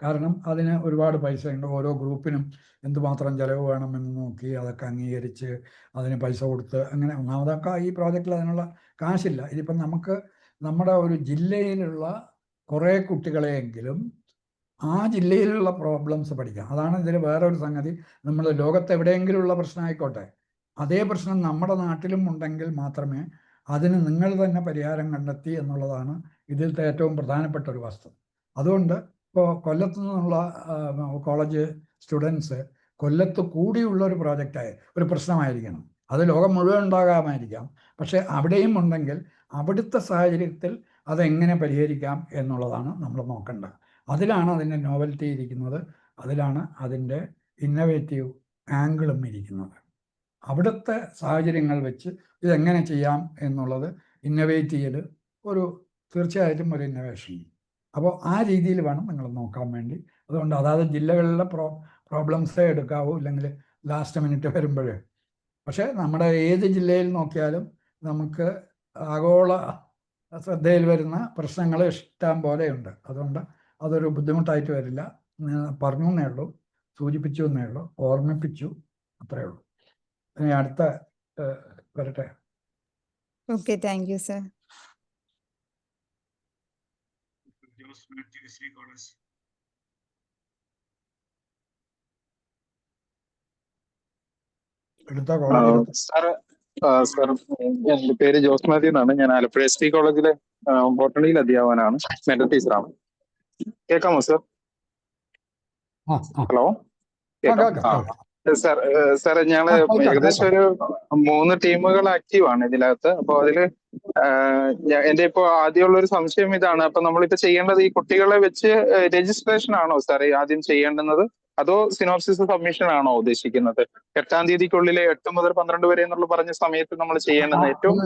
കാരണം അതിന് ഒരുപാട് പൈസയുണ്ട്. ഓരോ ഗ്രൂപ്പിനും എന്തുമാത്രം ചിലവ് വേണമെന്ന് നോക്കി അതൊക്കെ അംഗീകരിച്ച് അതിന് പൈസ കൊടുത്ത് അങ്ങനെ ഒന്നാമതൊക്കെ ഈ പ്രോജക്റ്റിൽ അതിനുള്ള കാശില്ല. ഇതിപ്പം നമുക്ക് നമ്മുടെ ഒരു ജില്ലയിലുള്ള കുറേ കുട്ടികളെയെങ്കിലും ആ ജില്ലയിലുള്ള പ്രോബ്ലംസ് പഠിക്കാം. അതാണ് ഇതിൽ വേറെ ഒരു സംഗതി. നമ്മൾ ലോകത്ത് എവിടെയെങ്കിലുമുള്ള പ്രശ്നമായിക്കോട്ടെ, അതേ പ്രശ്നം നമ്മുടെ നാട്ടിലും ഉണ്ടെങ്കിൽ മാത്രമേ അതിന് നിങ്ങൾ തന്നെ പരിഹാരം കണ്ടെത്തി എന്നുള്ളതാണ് ഇതിലത്തെ ഏറ്റവും പ്രധാനപ്പെട്ട ഒരു വസ്തു. അതുകൊണ്ട് ഇപ്പോൾ കൊല്ലത്തു നിന്നുള്ള കോളേജ് സ്റ്റുഡൻസ് കൊല്ലത്ത് കൂടിയുള്ള ഒരു പ്രോജക്റ്റായ ഒരു പ്രശ്നമായിരിക്കണം. അത് ലോകം മുഴുവൻ ഉണ്ടാകാമായിരിക്കാം. പക്ഷേ അവിടെയും ഉണ്ടെങ്കിൽ അവിടുത്തെ സാഹചര്യത്തിൽ അതെങ്ങനെ പരിഹരിക്കാം എന്നുള്ളതാണ് നമ്മൾ നോക്കേണ്ടത്. അതിലാണ് അതിൻ്റെ നോവൽറ്റി ഇരിക്കുന്നത്, അതിലാണ് അതിൻ്റെ ഇന്നവേറ്റീവ് ആംഗിളും ഇരിക്കുന്നത്. അവിടുത്തെ സാഹചര്യങ്ങൾ വെച്ച് ഇതെങ്ങനെ ചെയ്യാം എന്നുള്ളത് ഇന്നവേറ്റ് ചെയ്യൽ തീർച്ചയായിട്ടും ഒരു ഇന്നവേഷൻ. അപ്പോൾ ആ രീതിയിൽ വേണം നിങ്ങൾ നോക്കാൻ വേണ്ടി. അതുകൊണ്ട് അതായത് ജില്ലകളിലെ പ്രോബ്ലംസേ എടുക്കാവൂ, ഇല്ലെങ്കിൽ ലാസ്റ്റ് മിനിറ്റ് വരുമ്പോൾ. പക്ഷേ നമ്മുടെ ഏത് ജില്ലയിൽ നോക്കിയാലും നമുക്ക് ആഗോള ശ്രദ്ധയിൽ വരുന്ന പ്രശ്നങ്ങൾ ഇഷ്ടം പോലെയുണ്ട്. അതുകൊണ്ട് അതൊരു ബുദ്ധിമുട്ടായിട്ട് വരില്ല. പറഞ്ഞു എന്നേ ഉള്ളൂ, സൂചിപ്പിച്ചു എന്നേ ഉള്ളൂ, ഓർമ്മിപ്പിച്ചു, അത്രയേ ഉള്ളൂ. ഇനി അടുത്ത വരട്ടെ. Okay, thank you sir. Sir, എന്റെ പേര് ജോസ് മാത്യു എന്നാണ്. ഞാൻ ആലപ്പുഴ ST കോളേജിലെ ബോട്ടണിയിൽ അധ്യാപകനാണ്, മെന്റൽ ടീച്ചറാണ്. കേൾക്കാമോ സർ? ഹലോ, കേൾക്കാം. സാർ ഞങ്ങള് ഏകദേശം ഒരു 3 ടീമുകൾ ആക്റ്റീവാണ് ഇതിനകത്ത്. അപ്പോൾ അതില് എന്റെ ഇപ്പോ ആദ്യമുള്ള ഒരു സംശയം ഇതാണ്. അപ്പൊ നമ്മളിപ്പോ ചെയ്യേണ്ടത് ഈ കുട്ടികളെ വെച്ച് രജിസ്ട്രേഷൻ ആണോ സാർ ആദ്യം ചെയ്യേണ്ടുന്നത്, അതോ സിനോപ്സിസ് സബ്മിഷൻ ആണോ ഉദ്ദേശിക്കുന്നത്? 8-ാം തീയതിക്കുള്ളിൽ 8 മുതൽ 12 വരെ എന്നുള്ള പറഞ്ഞ സമയത്ത് നമ്മൾ ചെയ്യേണ്ടത് ഏറ്റവും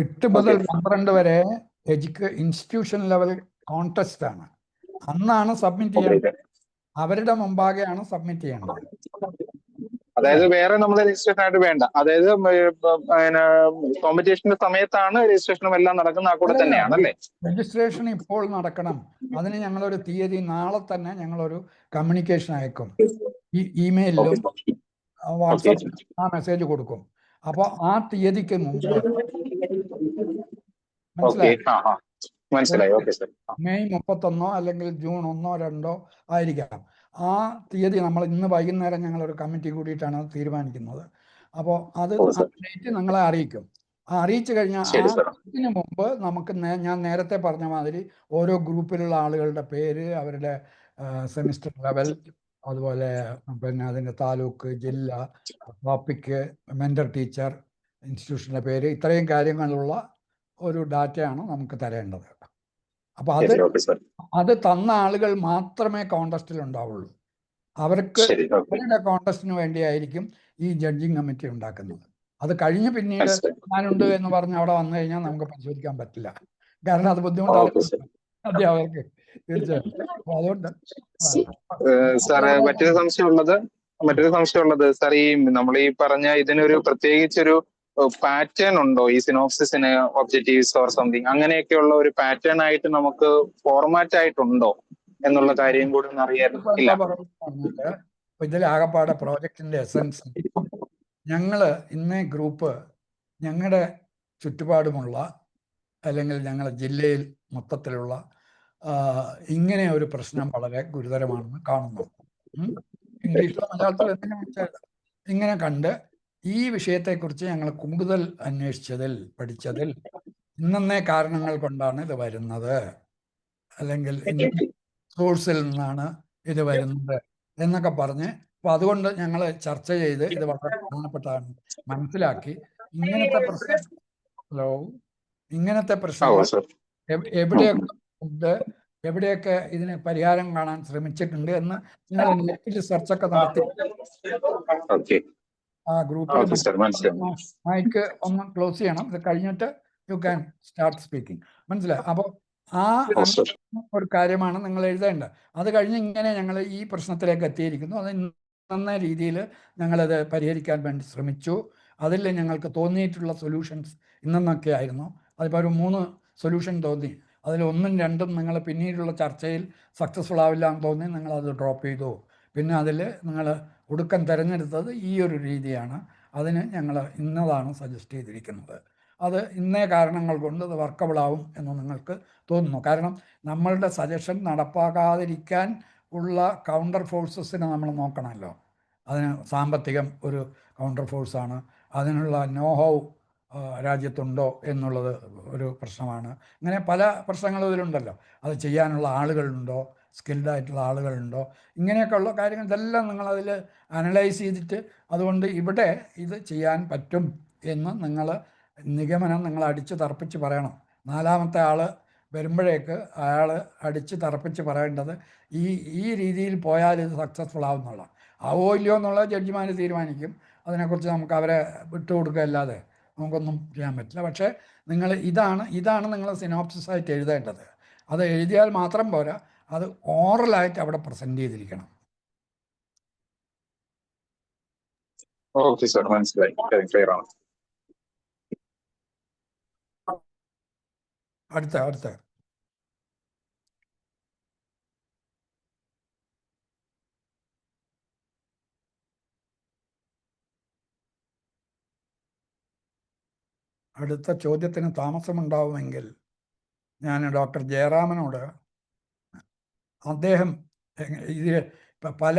8 മുതൽ 12 വരെ ഇൻസ്റ്റിറ്റ്യൂഷൻ ലെവൽ കോൺടെസ്റ്റ് ആണ്. അന്നാണ് സബ്മിറ്റ് ചെയ്യേണ്ടത്. അവരുടെ മുമ്പാകെയാണ് സബ്മിറ്റ് ചെയ്യേണ്ടത്. അതായത് വേറെ നമ്മൾ രജിസ്ട്രേഷൻ ആയിട്ട് വേണ്ട, അതായത് കോമ്പറ്റീഷന്റെ സമയത്താണ് രജിസ്ട്രേഷനും എല്ലാം നടക്കുന്ന ആ കൂടെ തന്നെയാണല്ലേ? രജിസ്ട്രേഷൻ ഇപ്പോൾ നടക്കണം. അതിന് ഞങ്ങളൊരു തീയതി നാളെ തന്നെ ഞങ്ങളൊരു കമ്മ്യൂണിക്കേഷൻ അയക്കും. ഈ ഇമെയിലിലും വാട്സാപ്പിലും ആ മെസ്സേജ് കൊടുക്കും. അപ്പോൾ ആ തീയതിക്ക് മുമ്പ് മനസ്സിലായി. മെയ് 31 അല്ലെങ്കിൽ ജൂൺ 1, 2 ആയിരിക്കാം. ആ തീയതി നമ്മൾ ഇന്ന് വൈകുന്നേരം ഞങ്ങളൊരു കമ്മിറ്റി കൂടിയിട്ടാണ് തീരുമാനിക്കുന്നത്. അപ്പോൾ അത് ഡേറ്റ് നിങ്ങളെ അറിയിക്കും. അറിയിച്ചു കഴിഞ്ഞാൽ അതിന് മുമ്പ് നമുക്ക് ഞാൻ നേരത്തെ പറഞ്ഞ മാതിരി ഓരോ ഗ്രൂപ്പിലുള്ള ആളുകളുടെ പേര്, അവരുടെ സെമിസ്റ്റർ ലെവൽ, അതുപോലെ പിന്നെ അതിൻ്റെ താലൂക്ക്, ജില്ല, ടോപ്പിക്ക്, മെന്റർ ടീച്ചർ, ഇൻസ്റ്റിറ്റ്യൂഷൻ്റെ പേര്, ഇത്രയും കാര്യങ്ങളുള്ള ഒരു ഡാറ്റയാണ് നമുക്ക് തരേണ്ടത്. അപ്പോൾ അത് തന്ന ആളുകൾ മാത്രമേ കോൺടെസ്റ്റിൽ ഉണ്ടാവുള്ളൂ. അവരുടെ കോൺടെസ്റ്റിന് വേണ്ടിയായിരിക്കും ഈ ജഡ്ജിങ് കമ്മിറ്റി ഉണ്ടാക്കുന്നത്. അത് കഴിഞ്ഞ് പിന്നീട് ഞാനുണ്ട് എന്ന് പറഞ്ഞ് അവിടെ വന്നു കഴിഞ്ഞാൽ നമുക്ക് പരിശോധിക്കാൻ പറ്റില്ല. കാരണം അത് ബുദ്ധിമുട്ടാണ് അധ്യാപകർക്ക് തീർച്ചയായും. അപ്പോൾ അതുകൊണ്ട് സാറേ മറ്റൊരു സംശയമുള്ളത് സാർ, ഈ നമ്മൾ ഈ പറഞ്ഞ ഇതിനൊരു പ്രത്യേകിച്ചൊരു പാറ്റേൺ ഉണ്ടോ ഈ സിനോപ്സിസിന്, ഒബ്ജക്റ്റീവ്സ് ഓർ സംതിങ് അങ്ങനെയൊക്കെയുള്ള ഒരു പാറ്റേൺ ആയിട്ട് നമുക്ക് ഫോർമാറ്റ് ആയിട്ടുണ്ടോ എന്നുള്ള കാര്യം കൂടി ഒന്ന് അറിയാൻ ഇല്ല. ഇതിലാകപ്പാടെ പ്രോജക്റ്റിന്റെ എസൻസ് ഞങ്ങള് ഇന്നേ ഗ്രൂപ്പ് ഞങ്ങളുടെ ചുറ്റുപാടുമുള്ള അല്ലെങ്കിൽ ഞങ്ങളുടെ ജില്ലയിൽ മൊത്തത്തിലുള്ള ഇങ്ങനെ ഒരു പ്രശ്നം വളരെ ഗുരുതരമാണെന്ന് കാണുന്നു. ഇംഗ്ലീഷിലോ മലയാളത്തിലോ എന്തെങ്കിലും വെച്ചാൽ ഇങ്ങനെ കണ്ട് ഈ വിഷയത്തെക്കുറിച്ച് ഞങ്ങൾ കൂടുതൽ അന്വേഷിച്ചതിൽ പഠിച്ചതിൽ ഇന്നേ കാരണങ്ങൾ കൊണ്ടാണ് ഇത് വരുന്നത്, അല്ലെങ്കിൽ സോഴ്സിൽ നിന്നാണ് ഇത് വരുന്നത് എന്നൊക്കെ പറഞ്ഞ്, അപ്പൊ അതുകൊണ്ട് ഞങ്ങൾ ചർച്ച ചെയ്ത് ഇത് വളരെ പ്രധാനപ്പെട്ടതാണ് മനസ്സിലാക്കി. ഇങ്ങനത്തെ പ്രശ്നം ഇങ്ങനത്തെ പ്രശ്നങ്ങൾ എവിടെയൊക്കെ ഉണ്ട്, എവിടെയൊക്കെ ഇതിന് പരിഹാരം കാണാൻ ശ്രമിച്ചിട്ടുണ്ട് എന്ന് നിങ്ങൾ നെറ്റിൽ സെർച്ചൊക്കെ നടത്തി ആ ഗ്രൂപ്പിൽ മൈക്ക് ഒന്ന് ക്ലോസ് ചെയ്യണം. ഇത് കഴിഞ്ഞിട്ട് യു ക്യാൻ സ്റ്റാർട്ട് സ്പീക്കിംഗ്. മനസ്സിലായി? അപ്പോൾ ആ ഒരു കാര്യമാണ് നിങ്ങൾ എഴുതേണ്ടത്. അത് കഴിഞ്ഞ് ഇങ്ങനെ ഞങ്ങൾ ഈ പ്രശ്നത്തിലേക്ക് എത്തിയിരിക്കുന്നു. അത് നന്ന രീതിയിൽ ഞങ്ങളത് പരിഹരിക്കാൻ വേണ്ടി ശ്രമിച്ചു. അതിൽ ഞങ്ങൾക്ക് തോന്നിയിട്ടുള്ള സൊല്യൂഷൻസ് ഇന്നൊക്കെ ആയിരുന്നു. അതിപ്പോൾ ഒരു 3 സൊല്യൂഷൻ തോന്നി. അതിൽ 1ഉം 2ഉം നിങ്ങൾ പിന്നീടുള്ള ചർച്ചയിൽ സക്സസ്ഫുൾ ആവില്ല എന്ന് തോന്നി നിങ്ങളത് ഡ്രോപ്പ് ചെയ്തു. പിന്നെ അതിൽ നിങ്ങൾ ഒടുക്കം തിരഞ്ഞെടുത്തത് ഈ ഒരു രീതിയാണ്. അതിന് ഞങ്ങൾ ഇന്നതാണ് സജസ്റ്റ് ചെയ്തിരിക്കുന്നത്. അത് ഇന്നേ കാരണങ്ങൾ കൊണ്ട് അത് വർക്കബിൾ ആവും എന്ന് നിങ്ങൾക്ക് തോന്നുന്നു. കാരണം നമ്മളുടെ സജഷൻ നടപ്പാക്കാതിരിക്കാൻ ഉള്ള കൗണ്ടർ ഫോഴ്സസിനെ നമ്മൾ നോക്കണമല്ലോ. അതിന് സാമ്പത്തികം ഒരു കൗണ്ടർ ഫോഴ്സാണ്. അതിനുള്ള നോഹൗ രാജ്യത്തുണ്ടോ എന്നുള്ളത് ഒരു പ്രശ്നമാണ്. ഇങ്ങനെ പല പ്രശ്നങ്ങളും ഇതിലുണ്ടല്ലോ. അത് ചെയ്യാനുള്ള ആളുകളുണ്ടോ, സ്കിൽഡായിട്ടുള്ള ആളുകളുണ്ടോ, ഇങ്ങനെയൊക്കെയുള്ള കാര്യങ്ങൾ ഇതെല്ലാം നിങ്ങളതിൽ അനലൈസ് ചെയ്തിട്ട് അതുകൊണ്ട് ഇവിടെ ഇത് ചെയ്യാൻ പറ്റും എന്ന് നിങ്ങൾ നിഗമനം നിങ്ങൾ അടിച്ച് തറപ്പിച്ച് പറയണം. 4ാമത്തെ ആൾ വരുമ്പോഴേക്ക് അയാൾ അടിച്ച് തറപ്പിച്ച് പറയേണ്ടത് ഈ രീതിയിൽ പോയാൽ ഇത് സക്സസ്ഫുൾ ആവുന്നുള്ള. ആവോ ഇല്ലയോ എന്നുള്ളത് ജഡ്ജിമാർ തീരുമാനിക്കും. അതിനെക്കുറിച്ച് നമുക്ക് അവരെ വിട്ടുകൊടുക്കുകയല്ലാതെ നമുക്കൊന്നും ചെയ്യാൻ പറ്റില്ല. പക്ഷേ നിങ്ങൾ ഇതാണ് നിങ്ങൾ സിനോപ്സിസ് ആയിട്ട് എഴുതേണ്ടത്. അത് എഴുതിയാൽ മാത്രം പോരാ, അത് ഓറലായിട്ട് അവിടെ പ്രസൻറ്റ് ചെയ്തിരിക്കണം. ഓക്കെ സർ, മനസ്സിലായി. ക്ലിയർ ആണ്. അടുത്ത അടുത്ത ചോദ്യത്തിന് താമസമുണ്ടാവുമെങ്കിൽ ഞാൻ ഡോക്ടർ ജയറാമനോട്, അദ്ദേഹം ഇത് പല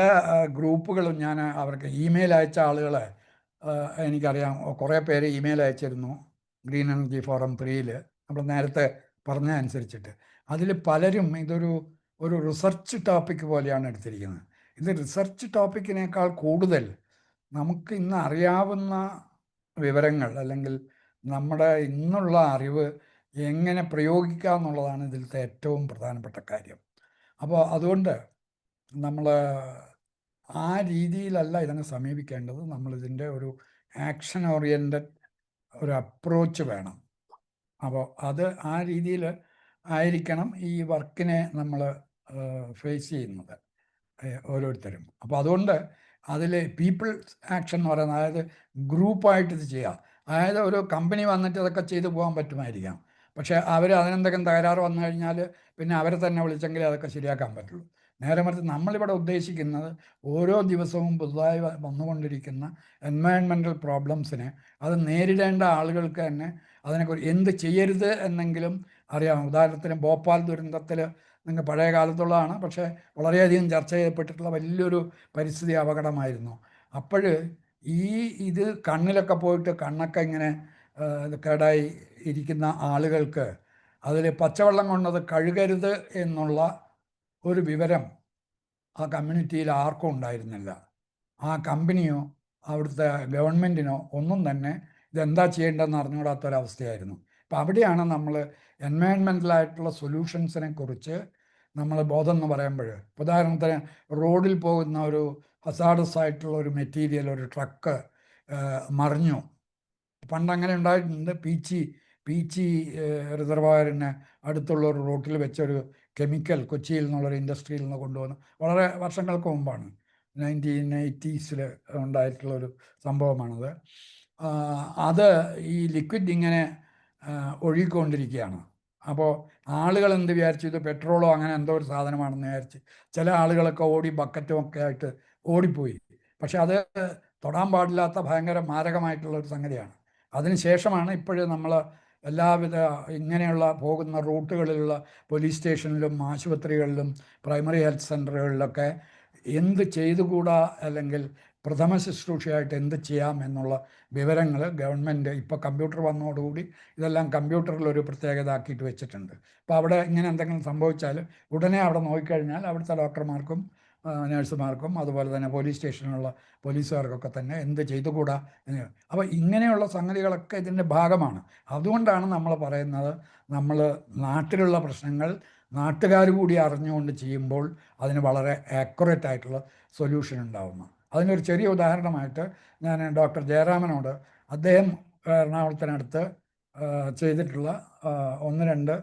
ഗ്രൂപ്പുകളും ഞാൻ അവർക്ക് ഇമെയിൽ അയച്ച ആളുകളെ എനിക്കറിയാം. കുറേ പേര് ഇമെയിൽ അയച്ചിരുന്നു ഗ്രീൻ എനർജി ഫോറം 3ൽ നമ്മൾ നേരത്തെ പറഞ്ഞ അനുസരിച്ചിട്ട്. അതിൽ പലരും ഇതൊരു റിസർച്ച് ടോപ്പിക് പോലെയാണ് എടുത്തിരിക്കുന്നത്. ഇത് റിസർച്ച് ടോപ്പിക്കിനേക്കാൾ കൂടുതൽ നമുക്ക് ഇന്ന് അറിയാവുന്ന വിവരങ്ങൾ അല്ലെങ്കിൽ നമ്മുടെ ഇന്നുള്ള അറിവ് എങ്ങനെ പ്രയോഗിക്കുക എന്നുള്ളതാണ് ഇതിലത്തെ ഏറ്റവും പ്രധാനപ്പെട്ട കാര്യം. അപ്പോൾ അതുകൊണ്ട് നമ്മൾ ആ രീതിയിലല്ല ഇതിനെ സമീപിക്കേണ്ടത്. നമ്മളിതിൻ്റെ ഒരു ആക്ഷൻ ഓറിയൻറ്റഡ് ഒരു അപ്രോച്ച് വേണം. അപ്പോൾ അത് ആ രീതിയിൽ ആയിരിക്കണം ഈ വർക്കിനെ നമ്മൾ ഫേസ് ചെയ്യുന്നത് ഓരോരുത്തരും. അപ്പോൾ അതുകൊണ്ട് അതിൽ പീപ്പിൾസ് ആക്ഷൻ എന്ന് പറയുന്നത്, അതായത് ഗ്രൂപ്പായിട്ട് ഇത് ചെയ്യുക. അതായത് ഒരു കമ്പനി വന്നിട്ട് ഇതൊക്കെ ചെയ്തു പോകാൻ പറ്റുമായിരിക്കാം, പക്ഷേ അവർ അതിനെന്തെങ്കിലും തകരാറ് വന്നു കഴിഞ്ഞാൽ പിന്നെ അവരെ തന്നെ വിളിച്ചെങ്കിലേ അതൊക്കെ ശരിയാക്കാൻ പറ്റുള്ളൂ. നേരെ മറിച്ച് നമ്മളിവിടെ ഉദ്ദേശിക്കുന്നത് ഓരോ ദിവസവും പുതുതായി വന്നുകൊണ്ടിരിക്കുന്ന എൻവയൺമെൻറ്റൽ പ്രോബ്ലംസിനെ അത് നേരിടേണ്ട ആളുകൾക്ക് തന്നെ അതിനെക്കുറിച്ച് എന്ത് ചെയ്യരുത് എന്നെങ്കിലും അറിയാം. ഉദാഹരണത്തിന് ഭോപ്പാൽ ദുരന്തത്തിൽ നിങ്ങൾ പഴയ കാലത്തുള്ളതാണ്, പക്ഷേ വളരെയധികം ചർച്ച ചെയ്യപ്പെട്ടിട്ടുള്ള വലിയൊരു പരിസ്ഥിതി അപകടമായിരുന്നു. അപ്പോൾ ഇത് കണ്ണിലൊക്കെ പോയിട്ട് കണ്ണൊക്കെ ഇങ്ങനെ കേടായി ഇരിക്കുന്ന ആളുകൾക്ക് അതിൽ പച്ചവെള്ളം കൊണ്ടത് കഴുകരുത് എന്നുള്ള ഒരു വിവരം ആ കമ്മ്യൂണിറ്റിയിൽ ആർക്കും ഉണ്ടായിരുന്നില്ല. ആ കമ്പനിയോ അവിടുത്തെ ഗവൺമെൻറ്റിനോ ഒന്നും തന്നെ ഇതെന്താ ചെയ്യേണ്ടതെന്ന് അറിഞ്ഞുകൂടാത്തൊരവസ്ഥയായിരുന്നു. അപ്പോൾ അവിടെയാണ് നമ്മൾ എൻവയൺമെൻ്റലായിട്ടുള്ള സൊല്യൂഷൻസിനെ കുറിച്ച് നമ്മൾ ബോധം എന്ന് പറയുമ്പോൾ, ഉദാഹരണത്തിന് റോഡിൽ പോകുന്ന ഒരു ഹസാഡസ് ആയിട്ടുള്ള ഒരു മെറ്റീരിയൽ, ഒരു ട്രക്ക് മറിഞ്ഞു. പണ്ടങ്ങനെ ഉണ്ടായിട്ടുണ്ട്. പീച്ചി റിസർവോയറിന് അടുത്തുള്ള ഒരു റോട്ടിൽ വെച്ചൊരു കെമിക്കൽ കൊച്ചിയിൽ നിന്നുള്ളൊരു ഇൻഡസ്ട്രിയിൽ നിന്ന് കൊണ്ടുവന്ന് വളരെ വർഷങ്ങൾക്ക് മുമ്പാണ്, 1980s ഉണ്ടായിട്ടുള്ളൊരു സംഭവമാണത്. അത് ഈ ലിക്വിഡ് ഇങ്ങനെ ഒഴുകിക്കൊണ്ടിരിക്കുകയാണ്. അപ്പോൾ ആളുകൾ എന്ത് വിചാരിച്ചു, ഇത് പെട്രോളോ അങ്ങനെ എന്തോ ഒരു സാധനമാണെന്ന് വിചാരിച്ച് ചില ആളുകളൊക്കെ ഓടി ബക്കറ്റും ഒക്കെ ആയിട്ട് ഓടിപ്പോയി. പക്ഷെ അത് തൊടാൻ പാടില്ലാത്ത ഭയങ്കര മാരകമായിട്ടുള്ള ഒരു സംഗതിയാണ്. അതിനുശേഷമാണ് ഇപ്പോഴും നമ്മൾ എല്ലാവിധ ഇങ്ങനെയുള്ള പോകുന്ന റൂട്ടുകളിലുള്ള പോലീസ് സ്റ്റേഷനിലും ആശുപത്രികളിലും പ്രൈമറി ഹെൽത്ത് സെൻ്ററുകളിലൊക്കെ എന്ത് ചെയ്തുകൂടാ, അല്ലെങ്കിൽ പ്രഥമ ശുശ്രൂഷയായിട്ട് എന്ത് ചെയ്യാം എന്നുള്ള വിവരങ്ങൾ ഗവൺമെൻറ് ഇപ്പോൾ കമ്പ്യൂട്ടർ വന്നതോടുകൂടി ഇതെല്ലാം കമ്പ്യൂട്ടറിൽ ഒരു പ്രത്യേകത ആക്കിയിട്ട് വെച്ചിട്ടുണ്ട്. അപ്പോൾ അവിടെ ഇങ്ങനെ എന്തെങ്കിലും സംഭവിച്ചാൽ ഉടനെ അവിടെ നോക്കിക്കഴിഞ്ഞാൽ അവിടുത്തെ ഡോക്ടർമാർക്കും നഴ്സുമാർക്കും അതുപോലെ തന്നെ പോലീസ് സ്റ്റേഷനിലുള്ള പോലീസുകാർക്കൊക്കെ തന്നെ എന്ത് ചെയ്തുകൂടാ എന്ന്. അപ്പോൾ ഇങ്ങനെയുള്ള സംഗതികളൊക്കെ ഇതിൻ്റെ ഭാഗമാണ്. അതുകൊണ്ടാണ് നമ്മൾ പറയുന്നത്, നമ്മൾ നാട്ടിലുള്ള പ്രശ്നങ്ങൾ നാട്ടുകാർ കൂടി അറിഞ്ഞുകൊണ്ട് ചെയ്യുമ്പോൾ അതിന് വളരെ ആക്യുറേറ്റ് ആയിട്ടുള്ള സൊല്യൂഷൻ ഉണ്ടാവുന്നു. അതിനൊരു ചെറിയ ഉദാഹരണമായിട്ട് ഞാൻ ഡോക്ടർ ജയരാമനോട് അദ്ദേഹം എറണാകുളത്തിനടുത്ത് ചെയ്തിട്ടുള്ള 1-2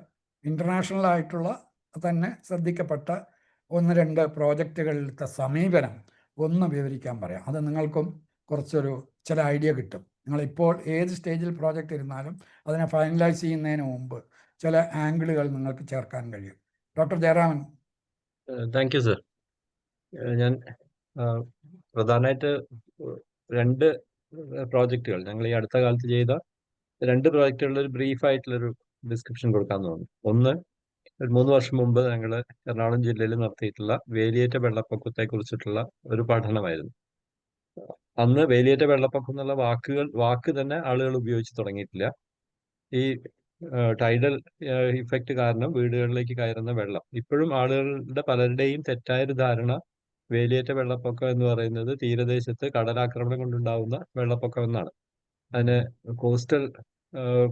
ഇൻ്റർനാഷണൽ ആയിട്ടുള്ള തന്നെ ശ്രദ്ധിക്കപ്പെട്ട 1-2 പ്രോജക്റ്റുകളിലത്തെ സമീപനം ഒന്ന് വിവരിക്കാൻ പറയാം. അത് നിങ്ങൾക്കും കുറച്ചൊരു ചില ഐഡിയ കിട്ടും. നിങ്ങളിപ്പോൾ ഏത് സ്റ്റേജിൽ പ്രോജക്റ്റ് ഇരുന്നാലും അതിനെ ഫൈനലൈസ് ചെയ്യുന്നതിന് മുമ്പ് ചില ആംഗിളുകൾ നിങ്ങൾക്ക് ചേർക്കാൻ കഴിയും. Doctor Jayaraman. Thank you sir. ഞാൻ പ്രധാനമായിട്ട് 2 പ്രോജക്റ്റുകൾ, ഞങ്ങൾ ഈ അടുത്ത കാലത്ത് ചെയ്ത 2 പ്രോജക്റ്റുകളുടെ ഒരു ബ്രീഫായിട്ടുള്ളൊരു ഡിസ്ക്രിപ്ഷൻ കൊടുക്കാമെന്ന് തോന്നുന്നു. ഒന്ന്, ഒരു 3 വർഷം മുമ്പ് ഞങ്ങൾ എറണാകുളം ജില്ലയിൽ നടത്തിയിട്ടുള്ള വേലിയേറ്റ വെള്ളപ്പൊക്കത്തെ കുറിച്ചിട്ടുള്ള ഒരു പഠനമായിരുന്നു. അന്ന് വേലിയേറ്റ വെള്ളപ്പൊക്കം എന്നുള്ള വാക്ക് തന്നെ ആളുകൾ ഉപയോഗിച്ച് തുടങ്ങിയിട്ടില്ല. ഈ ടൈഡൽ ഇഫക്റ്റ് കാരണം വീടുകളിലേക്ക് കയറുന്ന വെള്ളം, ഇപ്പോഴും ആളുകളുടെ പലരുടെയും തെറ്റായൊരു ധാരണ വേലിയേറ്റ വെള്ളപ്പൊക്കം എന്ന് പറയുന്നത് തീരദേശത്ത് കടലാക്രമണം കൊണ്ടുണ്ടാവുന്ന വെള്ളപ്പൊക്കം എന്നാണ്. അതിന് കോസ്റ്റൽ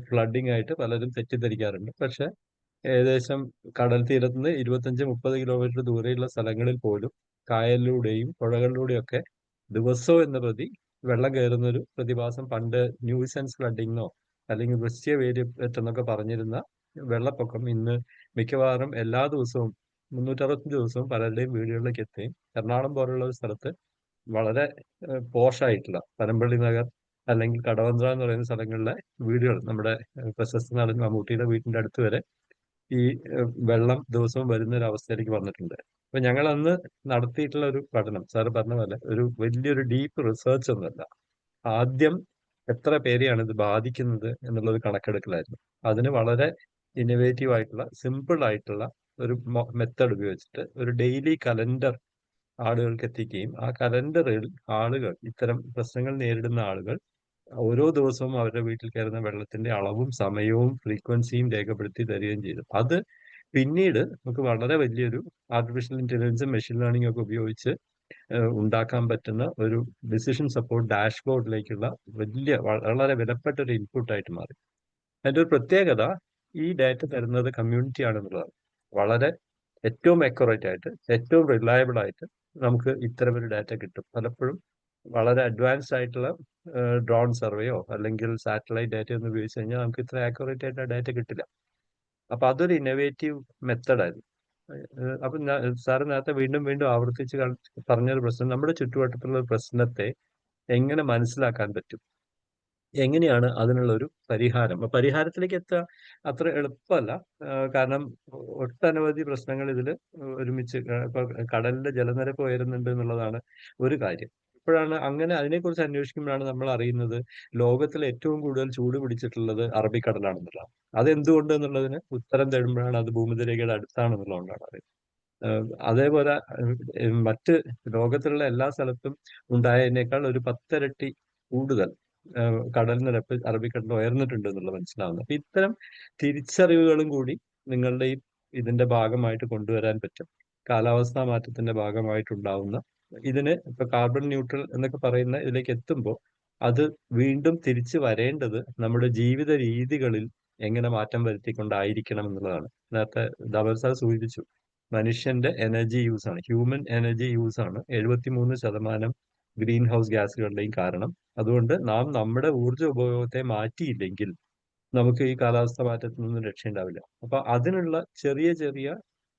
ഫ്ലഡിംഗ് ആയിട്ട് പലരും തെറ്റിദ്ധരിക്കാറുണ്ട്. പക്ഷെ ഏകദേശം കടൽ തീരത്ത് നിന്ന് 25-30 കിലോമീറ്റർ ദൂരെയുള്ള സ്ഥലങ്ങളിൽ പോലും കായലിലൂടെയും പുഴകളിലൂടെയും ഒക്കെ ദിവസവും എന്ന പ്രതി വെള്ളം കയറുന്ന ഒരു പ്രതിഭാസം പണ്ട് ന്യൂസൻസ് ഫ്ലഡിങ്ങോ അല്ലെങ്കിൽ വൃശ്ചിക വേലിയേറ്റം എന്നൊക്കെ പറഞ്ഞിരുന്ന വെള്ളപ്പൊക്കം ഇന്ന് മിക്കവാറും എല്ലാ ദിവസവും 365 ദിവസവും പലരുടെയും വീടുകളിലേക്ക് എത്തുകയും എറണാകുളം പോലുള്ള ഒരു സ്ഥലത്ത് വളരെ പോഷായിട്ടുള്ള പനമ്പള്ളി നഗർ അല്ലെങ്കിൽ കടവന്ത്ര എന്ന് പറയുന്ന സ്ഥലങ്ങളിലെ വീടുകൾ, നമ്മുടെ പ്രശസ്ത നടൻ മമ്മൂട്ടിയുടെ വീടിന്റെ അടുത്ത് വരെ ഈ വെള്ളം ദിവസവും വരുന്ന ഒരു അവസ്ഥയിലേക്ക് വന്നിട്ടുണ്ട്. അപ്പൊ ഞങ്ങൾ അന്ന് നടത്തിയിട്ടുള്ള ഒരു പഠനം, സാറ് പറഞ്ഞ പോലെ ഒരു വലിയൊരു ഡീപ്പ് റിസർച്ച് ഒന്നുമല്ല. ആദ്യം എത്ര പേരെയാണ് ഇത് ബാധിക്കുന്നത് എന്നുള്ളൊരു കണക്കെടുക്കലായിരുന്നു. അതിന് വളരെ ഇന്നോവേറ്റീവ് ആയിട്ടുള്ള സിമ്പിൾ ആയിട്ടുള്ള ഒരു മെത്തേഡ് ഉപയോഗിച്ചിട്ട് ഒരു ഡെയിലി കലണ്ടർ ആളുകൾക്ക് എത്തിക്കുകയും ആ കലണ്ടറിൽ ആളുകൾ, ഇത്തരം പ്രശ്നങ്ങൾ നേരിടുന്ന ആളുകൾ ഓരോ ദിവസവും അവരുടെ വീട്ടിൽ കയറുന്ന വെള്ളത്തിന്റെ അളവും സമയവും ഫ്രീക്വൻസിയും രേഖപ്പെടുത്തി തരികയും ചെയ്തു. അത് പിന്നീട് നമുക്ക് വളരെ വലിയൊരു ആർട്ടിഫിഷ്യൽ ഇന്റലിജൻസും മെഷീൻ ലേണിംഗും ഒക്കെ ഉപയോഗിച്ച് ഉണ്ടാക്കാൻ പറ്റുന്ന ഒരു ഡിസിഷൻ സപ്പോർട്ട് ഡാഷ്ബോർഡിലേക്കുള്ള വളരെ വിലപ്പെട്ട ഒരു ഇൻപുട്ടായിട്ട് മാറി. അതിന്റെ ഒരു പ്രത്യേകത, ഈ ഡാറ്റ തരുന്നത് കമ്മ്യൂണിറ്റി ആണെന്നുള്ളതാണ്. വളരെ ഏറ്റവും അക്യുറേറ്റ് ആയിട്ട്, ഏറ്റവും റിലയബിൾ ആയിട്ട് നമുക്ക് ഇത്തരം ഒരു ഡാറ്റ കിട്ടും. പലപ്പോഴും വളരെ അഡ്വാൻസ്ഡ് ആയിട്ടുള്ള ഡ്രോൺ സർവേയോ അല്ലെങ്കിൽ സാറ്റലൈറ്റ് ഡാറ്റ ഒന്നും ഉപയോഗിച്ച് കഴിഞ്ഞാൽ നമുക്ക് ഇത്ര ആക്യുറേറ്റ് ആയിട്ട് ആ ഡാറ്റ കിട്ടില്ല. അപ്പൊ അതൊരു ഇന്നോവേറ്റീവ് മെത്തഡായിരുന്നു. അപ്പൊ സാറ് നേരത്തെ വീണ്ടും വീണ്ടും ആവർത്തിച്ച് പറഞ്ഞൊരു പ്രശ്നം, നമ്മുടെ ചുറ്റുവട്ടത്തുള്ള ഒരു പ്രശ്നത്തെ എങ്ങനെ മനസ്സിലാക്കാൻ പറ്റും, എങ്ങനെയാണ് അതിനുള്ള ഒരു പരിഹാരം. പരിഹാരത്തിലേക്ക് എത്തുക അത്ര എളുപ്പമല്ല. കാരണം ഒട്ടനവധി പ്രശ്നങ്ങൾ ഇതിൽ ഒരുമിച്ച്, ഇപ്പൊ കടലിന്റെ ജലനിരപ്പ് ഉയരുന്നുണ്ട് എന്നുള്ളതാണ് ഒരു കാര്യം. ഇപ്പോഴാണ് അങ്ങനെ അതിനെക്കുറിച്ച് അന്വേഷിക്കുമ്പോഴാണ് നമ്മൾ അറിയുന്നത് ലോകത്തിൽ ഏറ്റവും കൂടുതൽ ചൂട് പിടിച്ചിട്ടുള്ളത് അറബിക്കടലാണെന്നുള്ളതാണ്. അതെന്തുകൊണ്ട് എന്നുള്ളതിന് ഉത്തരം തേടുമ്പോഴാണ് അത് ഭൂമധ്യരേഖയുടെ അടുത്താണെന്നുള്ളതുകൊണ്ടാണ് അറിയുന്നത്. അതേപോലെ മറ്റ് ലോകത്തിലുള്ള എല്ലാ സ്ഥലത്തും ഉണ്ടായതിനേക്കാൾ ഒരു 10 ഇരട്ടി കൂടുതൽ കടൽ നിരപ്പ് അറബിക്കടലിൽ ഉയർന്നിട്ടുണ്ട് എന്നുള്ളത് മനസ്സിലാവുന്നത്. അപ്പൊ ഇത്തരം തിരിച്ചറിവുകളും കൂടി നിങ്ങളുടെ ഇതിന്റെ ഭാഗമായിട്ട് കൊണ്ടുവരാൻ പറ്റും. കാലാവസ്ഥാ മാറ്റത്തിന്റെ ഭാഗമായിട്ടുണ്ടാവുന്ന ഇതിന് ഇപ്പൊ കാർബൺ ന്യൂട്രൽ എന്നൊക്കെ പറയുന്ന ഇതിലേക്ക് എത്തുമ്പോൾ അത് വീണ്ടും തിരിച്ചു വരേണ്ടത് നമ്മുടെ ജീവിത രീതികളിൽ എങ്ങനെ മാറ്റം വരുത്തിക്കൊണ്ടായിരിക്കണം എന്നുള്ളതാണ്. നേരത്തെ ധവൽ സാർ സൂചിപ്പിച്ചു, മനുഷ്യന്റെ എനർജി യൂസ് ആണ്, ഹ്യൂമൻ എനർജി യൂസ് ആണ് 73% ഗ്രീൻ ഹൗസ് ഗ്യാസുകളുടെയും കാരണം. അതുകൊണ്ട് നാം നമ്മുടെ ഊർജ്ജ ഉപയോഗത്തെ മാറ്റിയില്ലെങ്കിൽ നമുക്ക് ഈ കാലാവസ്ഥ മാറ്റത്തിൽ നിന്നും രക്ഷയുണ്ടാവില്ല. അപ്പൊ അതിനുള്ള ചെറിയ ചെറിയ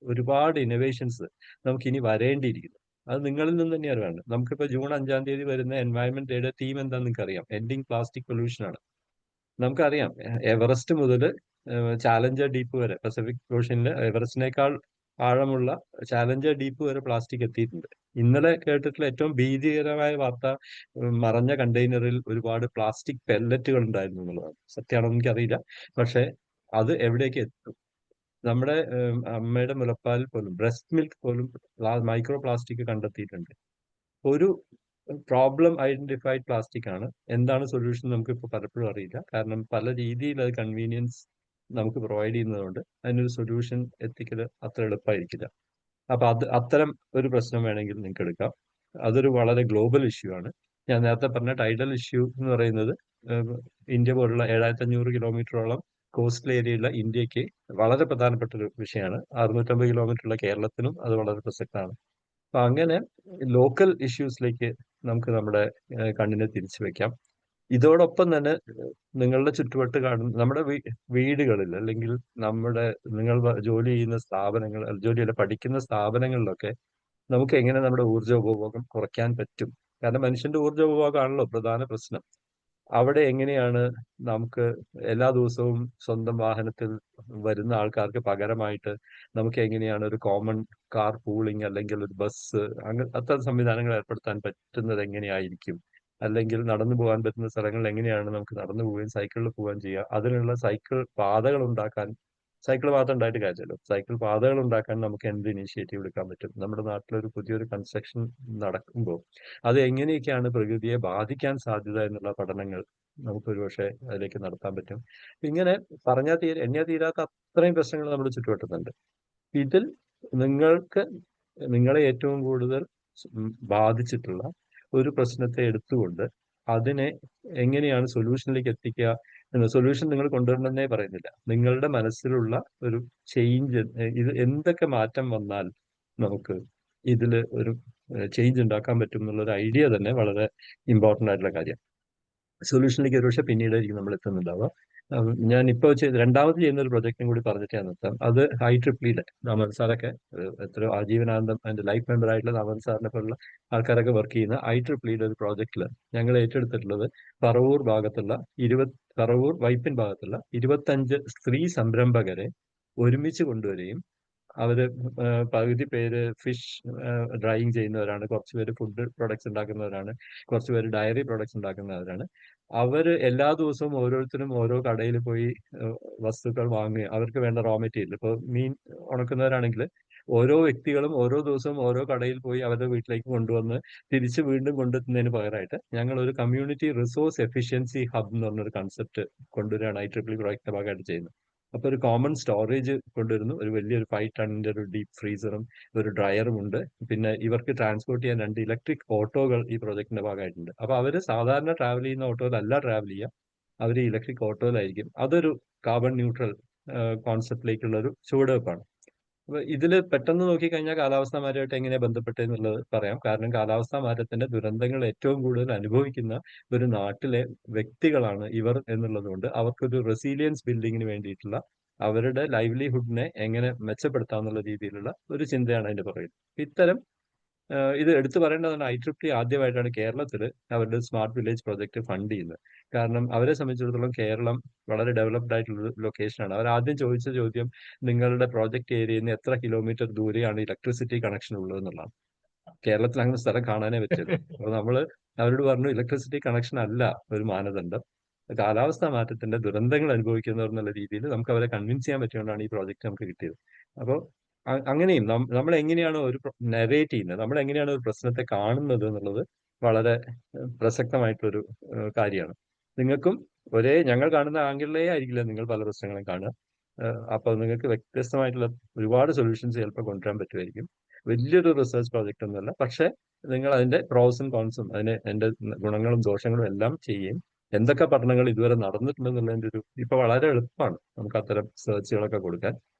ഒരുപാട് ഇന്നോവേഷൻസ് നമുക്ക് ഇനി വരേണ്ടിയിരിക്കുന്നു. അത് നിങ്ങളിൽ നിന്ന് തന്നെയാണ് വേണ്ടത്. നമുക്കിപ്പോൾ ജൂൺ 5-ാം തീയതി വരുന്ന എൻവയൺമെന്റ് ഡേയുടെ തീം എന്താണെന്ന് നിങ്ങൾക്ക് അറിയാം. എൻഡിങ് പ്ലാസ്റ്റിക് പൊല്യൂഷൻ ആണ്. നമുക്കറിയാം എവറസ്റ്റ് മുതൽ ചാലഞ്ചർ ഡീപ്പ് വരെ, പസഫിക് ഓഷ്യനിൽ എവറസ്റ്റിനേക്കാൾ ആഴമുള്ള ചാലഞ്ചർ ഡീപ്പ് വരെ പ്ലാസ്റ്റിക് എത്തിയിട്ടുണ്ട്. ഇന്നലെ കേട്ടിട്ടുള്ള ഏറ്റവും ഭീതികരമായ വാർത്ത മറഞ്ഞ കണ്ടെയ്നറിൽ ഒരുപാട് പ്ലാസ്റ്റിക് പെല്ലറ്റുകൾ ഉണ്ടായിരുന്നു എന്നുള്ളതാണ്. സത്യമാണോ എനിക്കറിയില്ല, പക്ഷെ അത് എവിടേക്ക് എത്തും? നമ്മുടെ അമ്മയുടെ മുലപ്പാലിൽ പോലും, ബ്രസ്റ്റ് മിൽക്ക് പോലും മൈക്രോ പ്ലാസ്റ്റിക് കണ്ടെത്തിയിട്ടുണ്ട്. ഒരു പ്രോബ്ലം ഐഡന്റിഫൈഡ് പ്ലാസ്റ്റിക് ആണ്. എന്താണ് സൊല്യൂഷൻ നമുക്ക് ഇപ്പോൾ പലപ്പോഴും അറിയില്ല. കാരണം പല രീതിയിൽ അത് കൺവീനിയൻസ് നമുക്ക് പ്രൊവൈഡ് ചെയ്യുന്നതുകൊണ്ട് അതിനൊരു സൊല്യൂഷൻ എത്തിക്കൽ അത്ര എളുപ്പമായിരിക്കില്ല. അപ്പൊ അത്തരം ഒരു പ്രശ്നം വേണമെങ്കിൽ നിങ്ങൾക്ക് എടുക്കാം. അതൊരു വളരെ ഗ്ലോബൽ ഇഷ്യൂ ആണ്. ഞാൻ നേരത്തെ പറഞ്ഞ ടൈഡൽ ഇഷ്യൂ എന്ന് പറയുന്നത് ഇന്ത്യ പോലുള്ള 7500 കിലോമീറ്ററോളം കോസ്റ്റൽ ഏരിയയുള്ള ഇന്ത്യക്ക് വളരെ പ്രധാനപ്പെട്ട ഒരു വിഷയമാണ്. 650 കിലോമീറ്റർ ഉള്ള കേരളത്തിനും അത് വളരെ പ്രസക്തമാണ്. അപ്പൊ അങ്ങനെ ലോക്കൽ ഇഷ്യൂസിലേക്ക് നമുക്ക് നമ്മുടെ കണ്ണിനെ തിരിച്ചു വെക്കാം. ഇതോടൊപ്പം തന്നെ നിങ്ങളുടെ ചുറ്റുവട്ട് കാണുന്ന നമ്മുടെ വീടുകളിൽ, അല്ലെങ്കിൽ നിങ്ങൾ ജോലി ചെയ്യുന്ന സ്ഥാപനങ്ങൾ, ജോലിയല്ല പഠിക്കുന്ന സ്ഥാപനങ്ങളിലൊക്കെ നമുക്ക് എങ്ങനെ നമ്മുടെ ഊർജ്ജ ഉപഭോഗം കുറയ്ക്കാൻ പറ്റും? കാരണം മനുഷ്യന്റെ ഊർജ്ജ ഉപഭോഗമാണല്ലോ പ്രധാന പ്രശ്നം. അവിടെ എങ്ങനെയാണ് നമുക്ക് എല്ലാ ദിവസവും സ്വന്തം വാഹനത്തിൽ വരുന്ന ആൾക്കാർക്ക് പകരമായിട്ട് നമുക്ക് എങ്ങനെയാണ് ഒരു കോമൺ കാർ പൂളിംഗ് അല്ലെങ്കിൽ ഒരു ബസ് അത്തരം സംവിധാനങ്ങൾ ഏർപ്പെടുത്താൻ പറ്റുന്നത് എങ്ങനെയായിരിക്കും? അല്ലെങ്കിൽ നടന്നു പോകാൻ പറ്റുന്ന സ്ഥലങ്ങളിൽ എങ്ങനെയാണ് നമുക്ക് നടന്നു പോവുകയും സൈക്കിളിൽ പോവുകയും ചെയ്യുക? അതിനുള്ള സൈക്കിൾ പാതകൾ ഉണ്ടാക്കാൻ, സൈക്കിൾ മാത്രം ഉണ്ടായിട്ട് കാര്യമല്ലോ, സൈക്കിൾ പാതകൾ ഉണ്ടാക്കാൻ നമുക്ക് എന്ത് ഇനീഷ്യേറ്റീവ് എടുക്കാൻ പറ്റും? നമ്മുടെ നാട്ടിലൊരു പുതിയൊരു കൺസ്ട്രക്ഷൻ നടക്കുമ്പോൾ അത് എങ്ങനെയൊക്കെയാണ് പ്രകൃതിയെ ബാധിക്കാൻ സാധ്യത എന്നുള്ള പഠനങ്ങൾ നമുക്ക് ഒരുപക്ഷെ അതിലേക്ക് നടത്താൻ പറ്റും. ഇങ്ങനെ എണ്ണിയാൽ തീരാത്ത അത്രയും പ്രശ്നങ്ങൾ നമ്മുടെ ചുറ്റുവട്ടത്തുണ്ട്. ഇതിൽ നിങ്ങളെ ഏറ്റവും കൂടുതൽ ബാധിച്ചിട്ടുള്ള ഒരു പ്രശ്നത്തെ എടുത്തുകൊണ്ട് അതിനെ എങ്ങനെയാണ് സൊല്യൂഷനിലേക്ക് എത്തിക്കുക എന്ന സൊല്യൂഷൻ നിങ്ങൾ കൊണ്ടുവരണമെന്നേ പറയുന്നില്ല. നിങ്ങളുടെ മനസ്സിലുള്ള ഒരു ചേഞ്ച്, ഇത് എന്തൊക്കെ മാറ്റം വന്നാൽ നമുക്ക് ഇതിൽ ഒരു ചേഞ്ച് ഉണ്ടാക്കാൻ പറ്റും എന്നുള്ള ഒരു ഐഡിയ തന്നെ വളരെ ഇമ്പോർട്ടൻ്റ് ആയിട്ടുള്ള കാര്യം. സൊല്യൂഷനിലേക്ക് ഒരുപക്ഷെ പിന്നീടായിരിക്കും നമ്മൾ എത്തുന്നുണ്ടാവുക. ഞാൻ ഇപ്പോൾ രണ്ടാമത് ചെയ്യുന്ന ഒരു പ്രൊജക്റ്റും കൂടി പറഞ്ഞിട്ട് ഞാൻ നിർത്താം. അത് IEEE ദാമോദർ സാറൊക്കെ എത്രയോ ആജീവനാന്തം അതിന്റെ ലൈഫ് മെമ്പർ ആയിട്ടുള്ള ദാമോദർ സാറിനെ പോലുള്ള ആൾക്കാരൊക്കെ വർക്ക് ചെയ്യുന്ന IEEE ഒരു പ്രോജക്റ്റിൽ ഞങ്ങൾ ഏറ്റെടുത്തിട്ടുള്ളത് പറവൂർ വൈപ്പിൻ ഭാഗത്തുള്ള 25 സ്ത്രീ സംരംഭകരെ ഒരുമിച്ച് കൊണ്ടുവരികയും അവര് പകുതി പേര് ഫിഷ് ഡ്രൈയിങ് ചെയ്യുന്നവരാണ്, കുറച്ചുപേര് ഫുഡ് പ്രൊഡക്ട്സ് ഉണ്ടാക്കുന്നവരാണ്, കുറച്ചുപേര് ഡയറി പ്രൊഡക്ട്സ് ഉണ്ടാക്കുന്നവരാണ്. അവര് എല്ലാ ദിവസവും ഓരോരുത്തരും ഓരോ കടയിൽ പോയി വസ്തുക്കൾ വാങ്ങുക, അവർക്ക് വേണ്ട റോ മെറ്റീരിയൽ, ഇപ്പോൾ മീൻ ഉണക്കുന്നവരാണെങ്കിൽ ഓരോ വ്യക്തികളും ഓരോ ദിവസവും ഓരോ കടയിൽ പോയി അവരുടെ വീട്ടിലേക്ക് കൊണ്ടുവന്ന് തിരിച്ച് വീണ്ടും കൊണ്ടെത്തുന്നതിന് പകരമായിട്ട് ഞങ്ങൾ ഒരു കമ്മ്യൂണിറ്റി റിസോഴ്സ് എഫിഷ്യൻസി ഹബ് എന്ന് പറഞ്ഞൊരു കൺസെപ്റ്റ് കൊണ്ടുവരികയാണ് IEEE പ്രോജക്റ്റിന്റെ ഭാഗമായിട്ട് ചെയ്യുന്നത്. അപ്പൊ ഒരു കോമൺ സ്റ്റോറേജ് കൊണ്ടുവരുന്നു, ഒരു വലിയൊരു 5 ടണ്ണിന്റെ ഒരു ഡീപ് ഫ്രീസറും ഒരു ഡ്രയറും ഉണ്ട്. പിന്നെ ഇവർക്ക് ട്രാൻസ്പോർട്ട് ചെയ്യാൻ 2 ഇലക്ട്രിക് ഓട്ടോകൾ ഈ പ്രോജക്റ്റിന്റെ ഭാഗമായിട്ടുണ്ട്. അപ്പൊ അവര് സാധാരണ ട്രാവൽ ചെയ്യുന്ന ഓട്ടോയിലല്ല ട്രാവൽ ചെയ്യുക, അവർ ഇലക്ട്രിക് ഓട്ടോയിലായിരിക്കും. അതൊരു കാർബൺ ന്യൂട്രൽ കോൺസെപ്റ്റിലേക്കുള്ള ഒരു ചുവടുവെപ്പാണ്. അപ്പൊ ഇതിൽ പെട്ടെന്ന് നോക്കിക്കഴിഞ്ഞാൽ കാലാവസ്ഥാ മാറ്റമായിട്ട് എങ്ങനെ ബന്ധപ്പെട്ടെന്നുള്ളത് പറയാം. കാരണം കാലാവസ്ഥാ മാറ്റത്തിന്റെ ദുരന്തങ്ങൾ ഏറ്റവും കൂടുതൽ അനുഭവിക്കുന്ന ഒരു നാട്ടിലെ വ്യക്തികളാണ് ഇവർ എന്നുള്ളത് കൊണ്ട് അവർക്കൊരു റെസീലിയൻസ് ബിൽഡിങ്ങിന് വേണ്ടിയിട്ടുള്ള അവരുടെ ലൈവ്ലിഹുഡിനെ എങ്ങനെ മെച്ചപ്പെടുത്താന്നുള്ള രീതിയിലുള്ള ഒരു ചിന്തയാണ് അതിന്റെ പുറകിൽ. ഇത്തരം ഇത് എടുത്തു പറയേണ്ടതാണ്, IEEE ആദ്യമായിട്ടാണ് കേരളത്തിൽ അവരുടെ സ്മാർട്ട് വില്ലേജ് പ്രോജക്റ്റ് ഫണ്ട് ചെയ്യുന്നത്. കാരണം അവരെ സംബന്ധിച്ചിടത്തോളം കേരളം വളരെ ഡെവലപ്ഡ് ആയിട്ടുള്ള ലോക്കേഷനാണ്. അവർ ആദ്യം ചോദിച്ച ചോദ്യം നിങ്ങളുടെ പ്രോജക്റ്റ് ഏരിയയിൽ നിന്ന് എത്ര കിലോമീറ്റർ ദൂരെയാണ് ഇലക്ട്രിസിറ്റി കണക്ഷൻ ഉള്ളത് എന്നുള്ളതാണ്. കേരളത്തിൽ അങ്ങനെ സ്ഥലം കാണാനേ പറ്റില്ല. അപ്പൊ നമ്മള് അവരോട് പറഞ്ഞു ഇലക്ട്രിസിറ്റി കണക്ഷൻ അല്ല ഒരു മാനദണ്ഡം, കാലാവസ്ഥാ മാറ്റത്തിന്റെ ദുരന്തങ്ങൾ അനുഭവിക്കുന്നവർ എന്നുള്ള രീതിയിൽ നമുക്ക് അവരെ കൺവിൻസ് ചെയ്യാൻ പറ്റിയോണ്ടാണ് ഈ പ്രോജക്റ്റ് നമുക്ക് കിട്ടിയത്. അപ്പോൾ അങ്ങനെയും നമ്മൾ എങ്ങനെയാണ് ഒരു നെറേറ്റ് ചെയ്യുന്നത്, നമ്മൾ എങ്ങനെയാണ് ഒരു പ്രശ്നത്തെ കാണുന്നത് എന്നുള്ളത് വളരെ പ്രസക്തമായിട്ടൊരു കാര്യമാണ്. നിങ്ങൾക്കും ഞങ്ങൾ കാണുന്ന ആംഗിളിലേ ആയിരിക്കില്ല നിങ്ങൾ പല പ്രശ്നങ്ങളും കാണുക. അപ്പൊ നിങ്ങൾക്ക് വ്യത്യസ്തമായിട്ടുള്ള ഒരുപാട് സൊല്യൂഷൻസ് ചിലപ്പോൾ കൊണ്ടുവരാൻ പറ്റുമായിരിക്കും. വലിയൊരു റിസർച്ച് പ്രോജക്റ്റ് ഒന്നുമല്ല, പക്ഷെ നിങ്ങൾ അതിന്റെ പ്രോസും കോൺസും അതിന്റെ ഗുണങ്ങളും ദോഷങ്ങളും എല്ലാം ചെയ്യുകയും എന്തൊക്കെ പഠനങ്ങൾ ഇതുവരെ നടന്നിട്ടുണ്ടെന്നുള്ളതിന്റെ ഇപ്പൊ വളരെ എളുപ്പമാണ് നമുക്ക് അത്തരം സെർച്ചുകളൊക്കെ കൊടുക്കാൻ.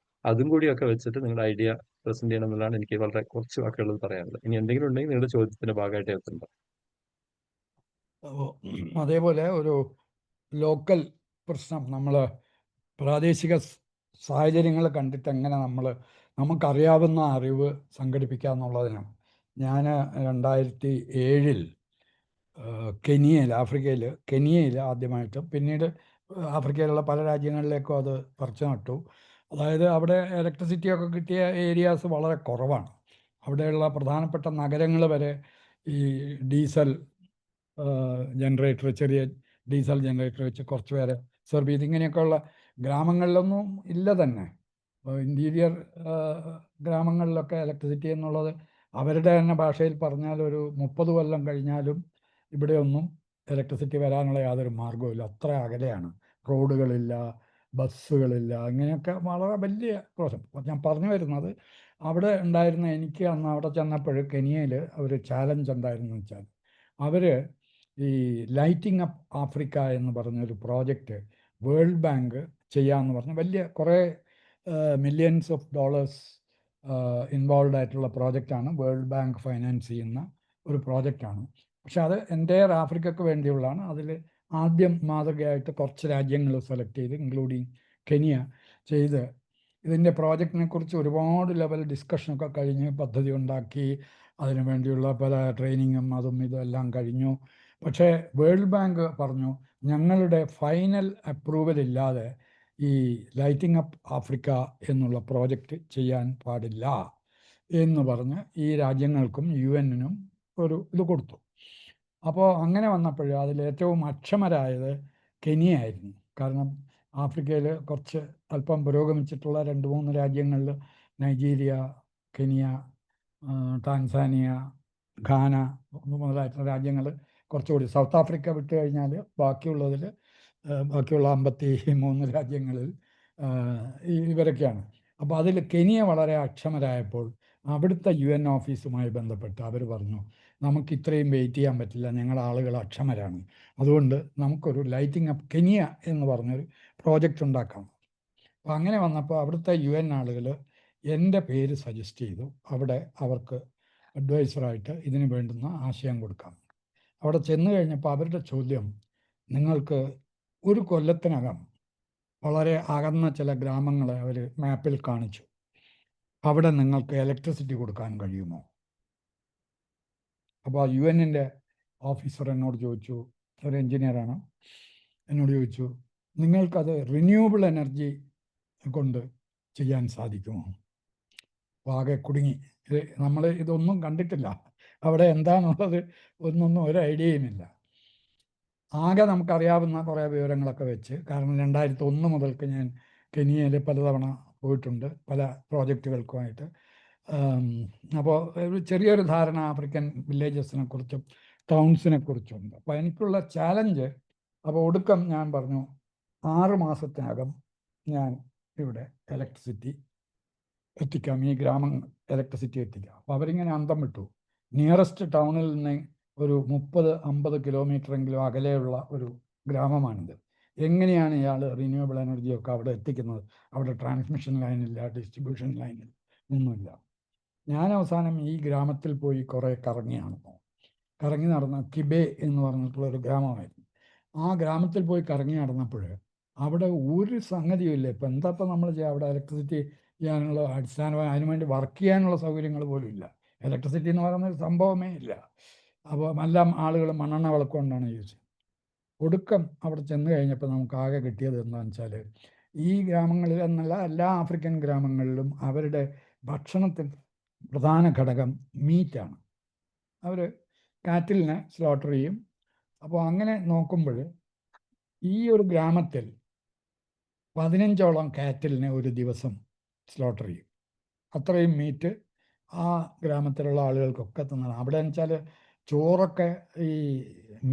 അതും കൂടിയൊക്കെ വെച്ചിട്ട് നിങ്ങളുടെ ഐഡിയ പ്രസന്റ് ചെയ്യണം എന്നുള്ളതാണ് എനിക്ക് വളരെ കുറച്ച് വാക്കുകൾ പറയാനുള്ളത്. ഇനി എന്തെങ്കിലും ഉണ്ടെങ്കിൽ നിങ്ങളുടെ ചോദ്യത്തിന്റെ ഭാഗമായിട്ട് എത്തുന്നുണ്ടോ? അതേപോലെ ഒരു ലോക്കൽ പ്രശ്നം, നമ്മൾ പ്രാദേശിക സാഹചര്യങ്ങൾ കണ്ടിട്ട് എങ്ങനെ നമുക്കറിയാവുന്ന അറിവ് സംഘടിപ്പിക്കുക എന്നുള്ളതിനും ഞാൻ 2007 കെനിയയിൽ ആദ്യമായിട്ട്, പിന്നീട് ആഫ്രിക്കയിലുള്ള പല രാജ്യങ്ങളിലേക്കും അത് പറിച്ചു നട്ടു. അതായത് അവിടെ ഇലക്ട്രിസിറ്റി ഒക്കെ കിട്ടിയ ഏരിയാസ് വളരെ കുറവാണ്. അവിടെയുള്ള പ്രധാനപ്പെട്ട നഗരങ്ങൾ വരെ ഈ ഡീസൽ ജനറേറ്റർ, ചെറിയ ഡീസൽ ജനറേറ്റർ വെച്ച് കുറച്ച് പേരെ സെർവ് ചെയ്ത്, ഇങ്ങനെയൊക്കെയുള്ള ഗ്രാമങ്ങളിലൊന്നും ഇല്ല തന്നെ. ഇൻറ്റീരിയർ ഗ്രാമങ്ങളിലൊക്കെ ഇലക്ട്രിസിറ്റി എന്നുള്ളത് അവരുടെ തന്നെ ഭാഷയിൽ പറഞ്ഞാൽ ഒരു 30 കൊല്ലം കഴിഞ്ഞാലും ഇവിടെയൊന്നും ഇലക്ട്രിസിറ്റി വരാനുള്ള യാതൊരു മാർഗവുമില്ല. അത്ര അകലെയാണ്. റോഡുകളില്ല, ബസ്സുകളില്ല, ഇങ്ങനെയൊക്കെ വളരെ വലിയ പ്രശ്നം. ഞാൻ പറഞ്ഞു വരുന്നത്, അവിടെ ഉണ്ടായിരുന്ന എനിക്ക് അന്ന് അവിടെ ചെന്നപ്പോൾ കെനിയയിൽ ഒരു ചാലഞ്ച് ഉണ്ടായിരുന്നു വെച്ചാൽ, അവർ ഈ ലൈറ്റിംഗ് അപ്പ് ആഫ്രിക്ക എന്ന് പറഞ്ഞൊരു പ്രോജക്റ്റ് വേൾഡ് ബാങ്ക് ചെയ്യാമെന്ന് പറഞ്ഞ് വലിയ കുറേ മില്യൺസ് ഓഫ് ഡോളേഴ്സ് ഇൻവോൾവ് ആയിട്ടുള്ള പ്രോജക്റ്റാണ്. വേൾഡ് ബാങ്ക് ഫൈനാൻസ് ചെയ്യുന്ന ഒരു പ്രോജക്റ്റാണ്. പക്ഷെ അത് എൻ്റയർ ആഫ്രിക്കക്ക് വേണ്ടിയുള്ളതാണ്. അതിൽ ആദ്യം മാതൃകയായിട്ട് കുറച്ച് രാജ്യങ്ങൾ സെലക്ട് ചെയ്ത്, ഇൻക്ലൂഡിങ് കെനിയ, ചെയ്ത് ഇതിൻ്റെ പ്രോജക്റ്റിനെ കുറിച്ച് ഒരുപാട് ലെവൽ ഡിസ്കഷനൊക്കെ കഴിഞ്ഞ് പദ്ധതി ഉണ്ടാക്കി, അതിനു വേണ്ടിയുള്ള പല ട്രെയിനിങ്ങും അതും ഇതെല്ലാം കഴിഞ്ഞു. പക്ഷേ വേൾഡ് ബാങ്ക് പറഞ്ഞു, ഞങ്ങളുടെ ഫൈനൽ അപ്രൂവൽ ഇല്ലാതെ ഈ ലൈറ്റിംഗ് അപ്പ് ആഫ്രിക്ക എന്നുള്ള പ്രോജക്റ്റ് ചെയ്യാൻ പാടില്ല എന്ന് പറഞ്ഞ് ഈ രാജ്യങ്ങൾക്കും UN-നും ഒരു ഇത് കൊടുത്തു. അപ്പോൾ അങ്ങനെ വന്നപ്പോൾ അതിൽ ഏറ്റവും അക്ഷമരായത് കെനിയ ആയിരുന്നു. കാരണം ആഫ്രിക്കയിൽ കുറച്ച് അല്പം പുരോഗമിച്ചിട്ടുള്ള 2-3 രാജ്യങ്ങളിൽ, നൈജീരിയ, കെനിയ, ടാൻസാനിയ, ഘാന മുതലായിട്ടുള്ള രാജ്യങ്ങൾ കുറച്ചുകൂടി, സൗത്ത് ആഫ്രിക്ക വിട്ട് കഴിഞ്ഞാൽ ബാക്കിയുള്ള 53 രാജ്യങ്ങളിൽ ഇവരൊക്കെയാണ്. അപ്പോൾ അതിൽ കെനിയ വളരെ അക്ഷമരായപ്പോൾ അവിടുത്തെ UN ഓഫീസുമായി ബന്ധപ്പെട്ട് അവർ പറഞ്ഞു, നമുക്ക് ഇത്രയും വെയിറ്റ് ചെയ്യാൻ പറ്റില്ല, ഞങ്ങളുടെ ആളുകൾ അക്ഷമരാണ്, അതുകൊണ്ട് നമുക്കൊരു ലൈറ്റിംഗ് അപ്പ് കെനിയ എന്ന് പറഞ്ഞൊരു പ്രോജക്റ്റ് ഉണ്ടാക്കാം. അപ്പോൾ അങ്ങനെ വന്നപ്പോൾ അവിടുത്തെ UN ആളുകൾ എൻ്റെ പേര് സജസ്റ്റ് ചെയ്തു. അവിടെ അവർക്ക് അഡ്വൈസറായിട്ട് ഇതിന് വേണ്ടുന്ന ആശയം കൊടുക്കാം. അവിടെ ചെന്ന് കഴിഞ്ഞപ്പോൾ അവരുടെ ചോദ്യം, നിങ്ങൾക്ക് ഒരു കൊല്ലത്തിനകം വളരെ അകന്ന ചില ഗ്രാമങ്ങളെ അവർ മാപ്പിൽ കാണിച്ചു, അവിടെ നിങ്ങൾക്ക് ഇലക്ട്രിസിറ്റി കൊടുക്കാൻ കഴിയുമോ? അപ്പോൾ UN-ൻ്റെ ഓഫീസർ എന്നോട് ചോദിച്ചു, ഒരു എൻജിനീയറാണ്, എന്നോട് ചോദിച്ചു, നിങ്ങൾക്കത് റിന്യൂവബിൾ എനർജി കൊണ്ട് ചെയ്യാൻ സാധിക്കുമോ? അപ്പോൾ ആകെ കുടുങ്ങി. നമ്മൾ ഇതൊന്നും കണ്ടിട്ടില്ല, അവിടെ എന്താണെന്നുള്ളത് ഒന്നും ഒരു ഐഡിയയുമില്ല. ആകെ നമുക്കറിയാവുന്ന കുറേ വിവരങ്ങളൊക്കെ വെച്ച്, കാരണം 2001 മുതൽക്ക് ഞാൻ കെനിയയിൽ പലതവണ പോയിട്ടുണ്ട് പല പ്രോജക്റ്റുകൾക്കുമായിട്ട്. അപ്പോൾ ഒരു ചെറിയൊരു ധാരണ ആഫ്രിക്കൻ വില്ലേജസിനെ കുറിച്ചും ടൗൺസിനെ കുറിച്ചുണ്ട്. അപ്പോൾ എനിക്കുള്ള ചാലഞ്ച്, അപ്പോൾ ഒടുക്കം ഞാൻ പറഞ്ഞു 6 മാസത്തിനകം ഞാൻ ഇവിടെ ഇലക്ട്രിസിറ്റി എത്തിക്കാം, ഈ ഗ്രാമങ്ങൾ ഇലക്ട്രിസിറ്റി എത്തിക്കാം. അപ്പോൾ അവരിങ്ങനെ അന്തം വിട്ടു. നിയറസ്റ്റ് ടൗണിൽ നിന്ന് ഒരു 30-50 കിലോമീറ്ററെങ്കിലും അകലെയുള്ള ഒരു ഗ്രാമമാണിത്. എങ്ങനെയാണ് ഇയാൾ റിന്യൂവബിൾ എനർജിയൊക്കെ അവിടെ എത്തിക്കുന്നത്? അവിടെ ട്രാൻസ്മിഷൻ ലൈനില്ല, ഡിസ്ട്രിബ്യൂഷൻ ലൈനിൽ ഒന്നുമില്ല. ഞാൻ അവസാനം ഈ ഗ്രാമത്തിൽ പോയി കുറേ കറങ്ങി നടന്ന കിബേ എന്ന് പറഞ്ഞിട്ടുള്ള ഒരു ഗ്രാമമായിരുന്നു. ആ ഗ്രാമത്തിൽ പോയി കറങ്ങി നടന്നപ്പോൾ അവിടെ ഒരു സംഗതിയുമില്ല. ഇപ്പം എന്താ നമ്മൾ ചെയ്യുക? അവിടെ ഇലക്ട്രിസിറ്റി ചെയ്യാനുള്ള അടിസ്ഥാനമായി അതിനുവേണ്ടി വർക്ക് ചെയ്യാനുള്ള സൗകര്യങ്ങൾ പോലും ഇല്ല. ഇലക്ട്രിസിറ്റി എന്ന് പറയുന്ന ഒരു സംഭവമേ ഇല്ല. അപ്പോൾ എല്ലാം ആളുകൾ മണ്ണെണ്ണ വിളക്ക് കൊണ്ടാണ് യൂസ് ചെയ്യുന്നത്. ഒടുക്കം അവിടെ ചെന്ന് കഴിഞ്ഞപ്പോൾ നമുക്ക് ആകെ കിട്ടിയത് എന്താണെന്ന് വെച്ചാൽ, ഈ ഗ്രാമങ്ങളിൽ എന്നല്ല എല്ലാ ആഫ്രിക്കൻ ഗ്രാമങ്ങളിലും അവരുടെ ഭക്ഷണത്തിൽ പ്രധാന ഘടകം മീറ്റാണ്. അവർ കാറ്റിലിനെ സ്ലോട്ടർ ചെയ്യും. അപ്പോൾ അങ്ങനെ നോക്കുമ്പോൾ ഈ ഒരു ഗ്രാമത്തിൽ 15ഓളം കാറ്റിലിനെ ഒരു ദിവസം സ്ലോട്ടർ ചെയ്യും. അത്രയും മീറ്റ് ആ ഗ്രാമത്തിലുള്ള ആളുകൾക്കൊക്കെ തന്നതാണ്. അവിടെ എന്ന് വെച്ചാൽ ചോറൊക്കെ ഈ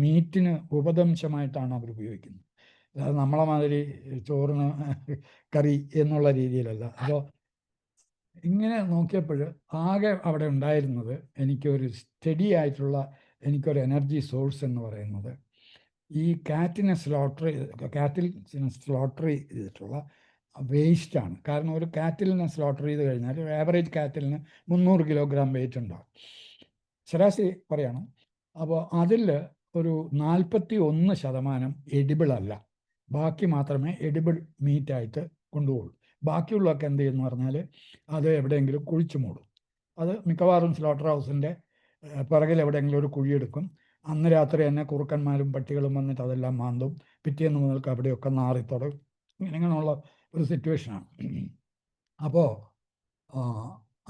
മീറ്റിന് ഉപദംശമായിട്ടാണ് അവർ ഉപയോഗിക്കുന്നത്. അതായത് നമ്മളെ മാതിരി ചോറിന് കറി എന്നുള്ള രീതിയിലല്ല. അപ്പോൾ ഇങ്ങനെ നോക്കിയപ്പോൾ ആകെ അവിടെ ഉണ്ടായിരുന്നത് എനിക്കൊരു സ്റ്റഡി ആയിട്ടുള്ള എനിക്കൊരു എനർജി സോഴ്സ് എന്ന് പറയുന്നത് ഈ കാറ്റിനെ സ്ലോട്ടർ ചെയ്തിട്ടുള്ള വേസ്റ്റാണ്. കാരണം ഒരു കാറ്റിലിനെ സ്ലോട്ടർ ചെയ്ത് കഴിഞ്ഞാൽ ഒരു ആവറേജ് കാറ്റിലിന് 300 കിലോഗ്രാം വെയിറ്റ് ഉണ്ടാകും, ശരാശരി പറയണം. അപ്പോൾ അതിൽ ഒരു 41% എഡിബിൾ അല്ല, ബാക്കി മാത്രമേ എഡിബിൾ മീറ്റായിട്ട് കൊണ്ടുപോകുള്ളൂ. ബാക്കിയുള്ളതൊക്കെ എന്ത് ചെയ്യുമെന്ന് പറഞ്ഞാൽ അത് എവിടെയെങ്കിലും കുഴിച്ചു മൂടും. അത് മിക്കവാറും സ്ലോട്ടർ ഹൗസിൻ്റെ പിറകിൽ എവിടെയെങ്കിലും ഒരു കുഴിയെടുക്കും. അന്ന് രാത്രി തന്നെ കുറുക്കന്മാരും പട്ടികളും വന്നിട്ട് അതെല്ലാം മാന്തും. പിറ്റേന്ന് മുതൽക്ക് അവിടെയൊക്കെ നാറിത്തുടങ്ങും. ഇങ്ങനെയുള്ള ഒരു സിറ്റുവേഷനാണ്. അപ്പോൾ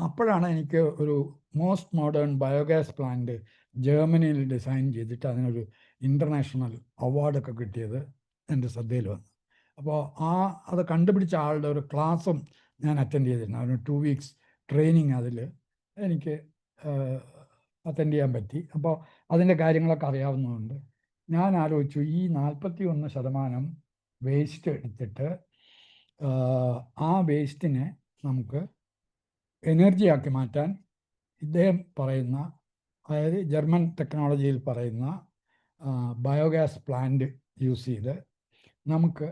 അപ്പോഴാണ് എനിക്ക് ഒരു മോസ്റ്റ് മോഡേൺ ബയോഗ്യാസ് പ്ലാന്റ് ജർമ്മനിയിൽ ഡിസൈൻ ചെയ്തിട്ട് അതിനൊരു ഇൻ്റർനാഷണൽ അവാർഡൊക്കെ കിട്ടിയത് എൻ്റെ ശ്രദ്ധയിൽ വന്നു. അപ്പോൾ അത് കണ്ടുപിടിച്ച ആളുടെ ഒരു ക്ലാസ്സും ഞാൻ അറ്റൻഡ് ചെയ്തിരുന്നു. അതിന് 2 weeks ട്രെയിനിങ് അതിൽ എനിക്ക് അറ്റൻഡ് ചെയ്യാൻ പറ്റി. അപ്പോൾ അതിൻ്റെ കാര്യങ്ങളൊക്കെ അറിയാവുന്നതുകൊണ്ട് ഞാൻ ആലോചിച്ചു, ഈ 41% വേസ്റ്റ് എടുത്തിട്ട് ആ വേസ്റ്റിനെ നമുക്ക് എനർജിയാക്കി മാറ്റാൻ ഇദ്ദേഹം പറയുന്ന, അതായത് ജർമ്മൻ ടെക്നോളജിയിൽ പറയുന്ന ബയോഗ്യാസ് പ്ലാന്റ് യൂസ് ചെയ്ത് നമുക്ക്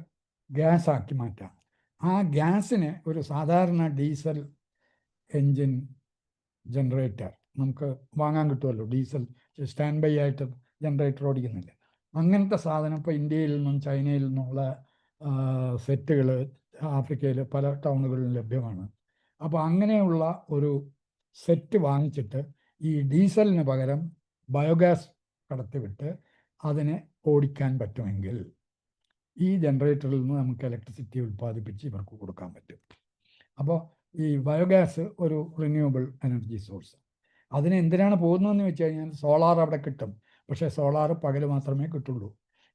ഗ്യാസാക്കി മാറ്റാം. ആ ഗ്യാസിന് ഒരു സാധാരണ ഡീസൽ എൻജിൻ ജനറേറ്റർ നമുക്ക് വാങ്ങാൻ കിട്ടുമല്ലോ. ഡീസൽ സ്റ്റാൻഡ് ബൈ ആയിട്ട് ജനറേറ്റർ ഓടിക്കുന്നില്ല. അങ്ങനത്തെ സാധനം ഇപ്പോൾ ഇന്ത്യയിൽ നിന്നും ചൈനയിൽ നിന്നുള്ള സെറ്റുകൾ ആഫ്രിക്കയിൽ പല ടൗണുകളിലും ലഭ്യമാണ്. അപ്പോൾ അങ്ങനെയുള്ള ഒരു സെറ്റ് വാങ്ങിച്ചിട്ട് ഈ ഡീസലിന് പകരം ബയോഗ്യാസ് കടത്തിവിട്ട് അതിനെ ഓടിക്കാൻ പറ്റുമെങ്കിൽ ഈ ജനറേറ്ററിൽ നിന്ന് നമുക്ക് ഇലക്ട്രിസിറ്റി ഉൽപ്പാദിപ്പിച്ച് ഇവർക്ക് കൊടുക്കാൻ പറ്റും. അപ്പോൾ ഈ ബയോഗ്യാസ് ഒരു റിന്യൂവബിൾ എനർജി സോഴ്സ്. അതിന് എന്തിനാണ് പോകുന്നതെന്ന് വെച്ച് കഴിഞ്ഞാൽ സോളാർ അവിടെ കിട്ടും. പക്ഷേ സോളാർ പകൽ മാത്രമേ കിട്ടുള്ളൂ.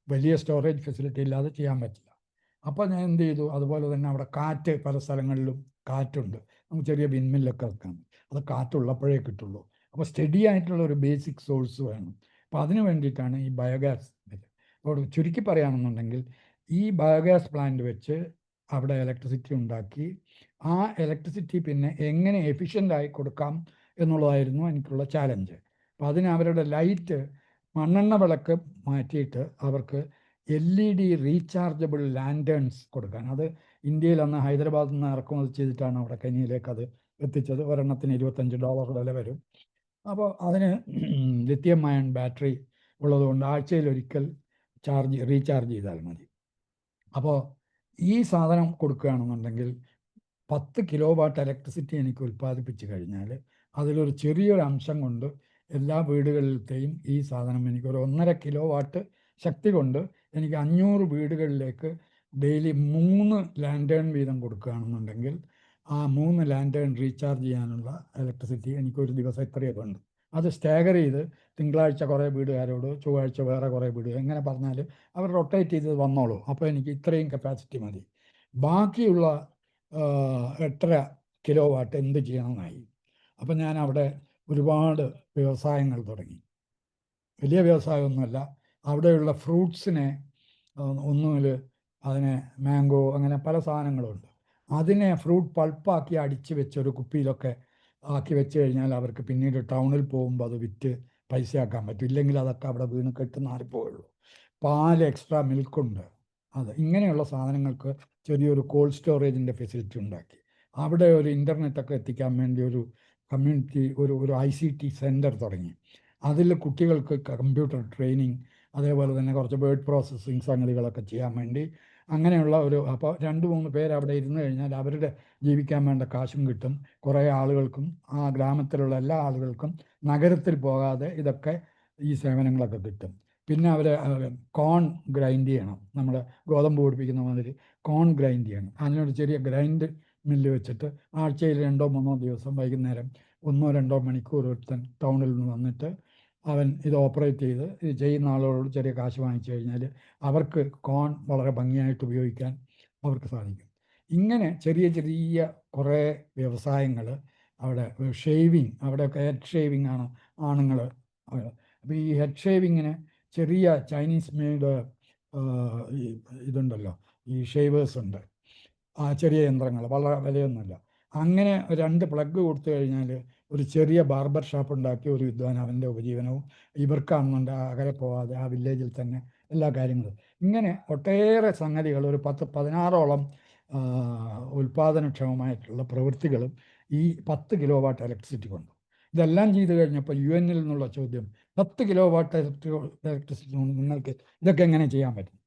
വലിയ സ്റ്റോറേജ് ഫെസിലിറ്റി ഇല്ലാതെ ചെയ്യാൻ പറ്റില്ല. അപ്പോൾ ഞാൻ എന്ത് ചെയ്തു, അതുപോലെ തന്നെ അവിടെ കാറ്റ്, പല സ്ഥലങ്ങളിലും കാറ്റുണ്ട്. നമുക്ക് ചെറിയ വിൻമില്ലൊക്കെ വെക്കാം. അത് കാറ്റുള്ളപ്പോഴേ കിട്ടുള്ളൂ. അപ്പോൾ സ്റ്റഡി ആയിട്ടുള്ള ഒരു ബേസിക് സോഴ്സ് വേണം. അപ്പോൾ അതിന് വേണ്ടിയിട്ടാണ് ഈ ബയോഗ്യാസ്. അപ്പോൾ ചുരുക്കി പറയുകയാണെന്നുണ്ടെങ്കിൽ ഈ ബയോഗ്യാസ് പ്ലാന്റ് വെച്ച് അവിടെ ഇലക്ട്രിസിറ്റി ഉണ്ടാക്കി ആ ഇലക്ട്രിസിറ്റി പിന്നെ എങ്ങനെ എഫിഷ്യൻ്റായി കൊടുക്കാം എന്നുള്ളതായിരുന്നു എനിക്കുള്ള ചാലഞ്ച്. അപ്പോൾ അതിന് അവരുടെ ലൈറ്റ് മണ്ണെണ്ണ വിളക്ക് മാറ്റിയിട്ട് അവർക്ക് LED റീചാർജബിൾ ലാൻറ്റേൺസ് കൊടുക്കാൻ. അത് ഇന്ത്യയിൽ അന്ന് ഹൈദരാബാദിൽ നിന്ന് ഇറക്കുമതി ചെയ്തിട്ടാണ് അവിടെ കെനിയയിലേക്ക് അത് എത്തിച്ചത്. ഒരെണ്ണത്തിന് $25 വില വരും. അപ്പോൾ അതിന് ലിത്തിയം അയൺ ബാറ്ററി ഉള്ളതുകൊണ്ട് ആഴ്ചയിലൊരിക്കൽ റീചാർജ് ചെയ്താൽ മതി. അപ്പോൾ ഈ സാധനം കൊടുക്കുകയാണെന്നുണ്ടെങ്കിൽ 10 കിലോവാട്ട് ഇലക്ട്രിസിറ്റി എനിക്ക് ഉൽപ്പാദിപ്പിച്ച് കഴിഞ്ഞാൽ അതിലൊരു ചെറിയൊരു അംശം കൊണ്ട് എല്ലാ വീടുകളിലത്തെയും ഈ സാധനം എനിക്കൊരു 1.5 കിലോവാട്ട് ശക്തി കൊണ്ട് എനിക്ക് 500 വീടുകളിലേക്ക് ഡെയിലി 3 ലാൻറ്റേൺ വീതം കൊടുക്കുകയാണെന്നുണ്ടെങ്കിൽ ആ 3 ലാൻറ്റേൺ റീചാർജ് ചെയ്യാനുള്ള ഇലക്ട്രിസിറ്റി എനിക്കൊരു ദിവസം ഇത്രയൊക്കെ ഉണ്ട്. അത് സ്റ്റാഗർ ചെയ്ത് തിങ്കളാഴ്ച കുറേ വീടുകാരോട്, ചൊവ്വാഴ്ച വേറെ കുറേ വീട്, എങ്ങനെ പറഞ്ഞാൽ അവർ റൊട്ടേറ്റ് ചെയ്ത് വന്നോളൂ. അപ്പോൾ എനിക്ക് ഇത്രയും കപ്പാസിറ്റി മതി. ബാക്കിയുള്ള 8.5 കിലോവാട്ട് എന്ത് ചെയ്യണമെന്നായി. അപ്പം ഞാൻ അവിടെ ഒരുപാട് വ്യവസായങ്ങൾ തുടങ്ങി. വലിയ വ്യവസായമൊന്നുമല്ല. അവിടെയുള്ള ഫ്രൂട്ട്സിനെ ഒന്നുമിൽ അതിനെ മാംഗോ, അങ്ങനെ പല സാധനങ്ങളുണ്ട്. അതിനെ ഫ്രൂട്ട് പൾപ്പാക്കി അടിച്ച് വെച്ച് ഒരു കുപ്പിയിലൊക്കെ ആക്കി വെച്ച് കഴിഞ്ഞാൽ അവർക്ക് പിന്നീട് ടൗണിൽ പോകുമ്പോൾ അത് വിറ്റ് പൈസയാക്കാൻ പറ്റും. ഇല്ലെങ്കിൽ അതൊക്കെ അവിടെ വീണ് കെട്ട് നാറിപ്പോയുള്ളൂ. പാല്, എക്സ്ട്രാ മിൽക്കുണ്ട്. അത് ഇങ്ങനെയുള്ള സാധനങ്ങൾക്ക് ചെറിയൊരു കോൾഡ് സ്റ്റോറേജിൻ്റെ ഫെസിലിറ്റി ഉണ്ടാക്കി. അവിടെ ഒരു ഇൻ്റർനെറ്റൊക്കെ എത്തിക്കാൻ വേണ്ടി ഒരു കമ്മ്യൂണിറ്റി, ഒരു ICT സെൻറ്റർ തുടങ്ങി. അതിൽ കുട്ടികൾക്ക് കമ്പ്യൂട്ടർ ട്രെയിനിങ്, അതേപോലെ തന്നെ കുറച്ച് വേർഡ് പ്രോസസ്സിങ് സംഗതികളൊക്കെ ചെയ്യാൻ വേണ്ടി അങ്ങനെയുള്ള ഒരു. അപ്പോൾ 2-3 പേര് അവിടെ ഇരുന്ന് കഴിഞ്ഞാൽ അവരുടെ ജീവിക്കാൻ വേണ്ട കാശും കിട്ടും. കുറേ ആളുകൾക്കും, ആ ഗ്രാമത്തിലുള്ള എല്ലാ ആളുകൾക്കും നഗരത്തിൽ പോകാതെ ഇതൊക്കെ ഈ സേവനങ്ങളൊക്കെ കിട്ടും. പിന്നെ അവർ കോൺ ഗ്രൈൻഡ് ചെയ്യണം. നമ്മൾ ഗോതമ്പ് പൊടിപ്പിക്കുന്ന മാതിരി കോൺ ഗ്രൈൻഡ് ചെയ്യണം. അതിനൊരു ചെറിയ ഗ്രൈൻഡ് മില്ല് വെച്ചിട്ട് ആഴ്ചയിൽ 2-3 ദിവസം വൈകുന്നേരം 1-2 മണിക്കൂർ ഒരുത്തൻ ടൗണിൽ നിന്ന് വന്നിട്ട് അവൻ ഇത് ഓപ്പറേറ്റ് ചെയ്ത് ഇത് ചെയ്യുന്ന ആളുകളോട് ചെറിയ കാശ് വാങ്ങിച്ചു കഴിഞ്ഞാൽ അവർക്ക് കോൺ വളരെ ഭംഗിയായിട്ട് ഉപയോഗിക്കാൻ അവർക്ക് സാധിക്കും. ഇങ്ങനെ ചെറിയ ചെറിയ കുറേ വ്യവസായങ്ങൾ അവിടെ. ഷേവിങ്, അവിടെയൊക്കെ ഹെഡ് ഷേവിങ് ആണ് ആണുങ്ങൾ. അപ്പോൾ ഈ ഹെഡ് ഷേവിങ്ങിന് ചെറിയ ചൈനീസ് മെയ്ഡ് ഇതുണ്ടല്ലോ, ഈ ഷേവേഴ്സ് ഉണ്ട്. ആ ചെറിയ യന്ത്രങ്ങൾ, വളരെ വിലയൊന്നുമില്ല. അങ്ങനെ 2 പ്ലഗ് കൊടുത്തു കഴിഞ്ഞാൽ ഒരു ചെറിയ ബാർബർ ഷാപ്പ് ഉണ്ടാക്കി ഒരു വിദ്വാൻ അവൻ്റെ ഉപജീവനവും ഇവർക്കാണെന്നുണ്ട് അകലെ പോവാതെ ആ വില്ലേജിൽ തന്നെ എല്ലാ കാര്യങ്ങളും. ഇങ്ങനെ ഒട്ടേറെ സംഗതികൾ, ഒരു 10-16ഓളം ഉൽപ്പാദനക്ഷമമായിട്ടുള്ള പ്രവൃത്തികളും ഈ 10 കിലോവാട്ട് ഇലക്ട്രിസിറ്റി കൊണ്ട്. ഇതെല്ലാം ചെയ്തു കഴിഞ്ഞപ്പോൾ UN നിന്നുള്ള ചോദ്യം, 10 കിലോവാട്ട് ഇലക്ട്രിസിറ്റി കൊണ്ട് നിങ്ങൾക്ക് ഇതൊക്കെ എങ്ങനെ ചെയ്യാൻ പറ്റും?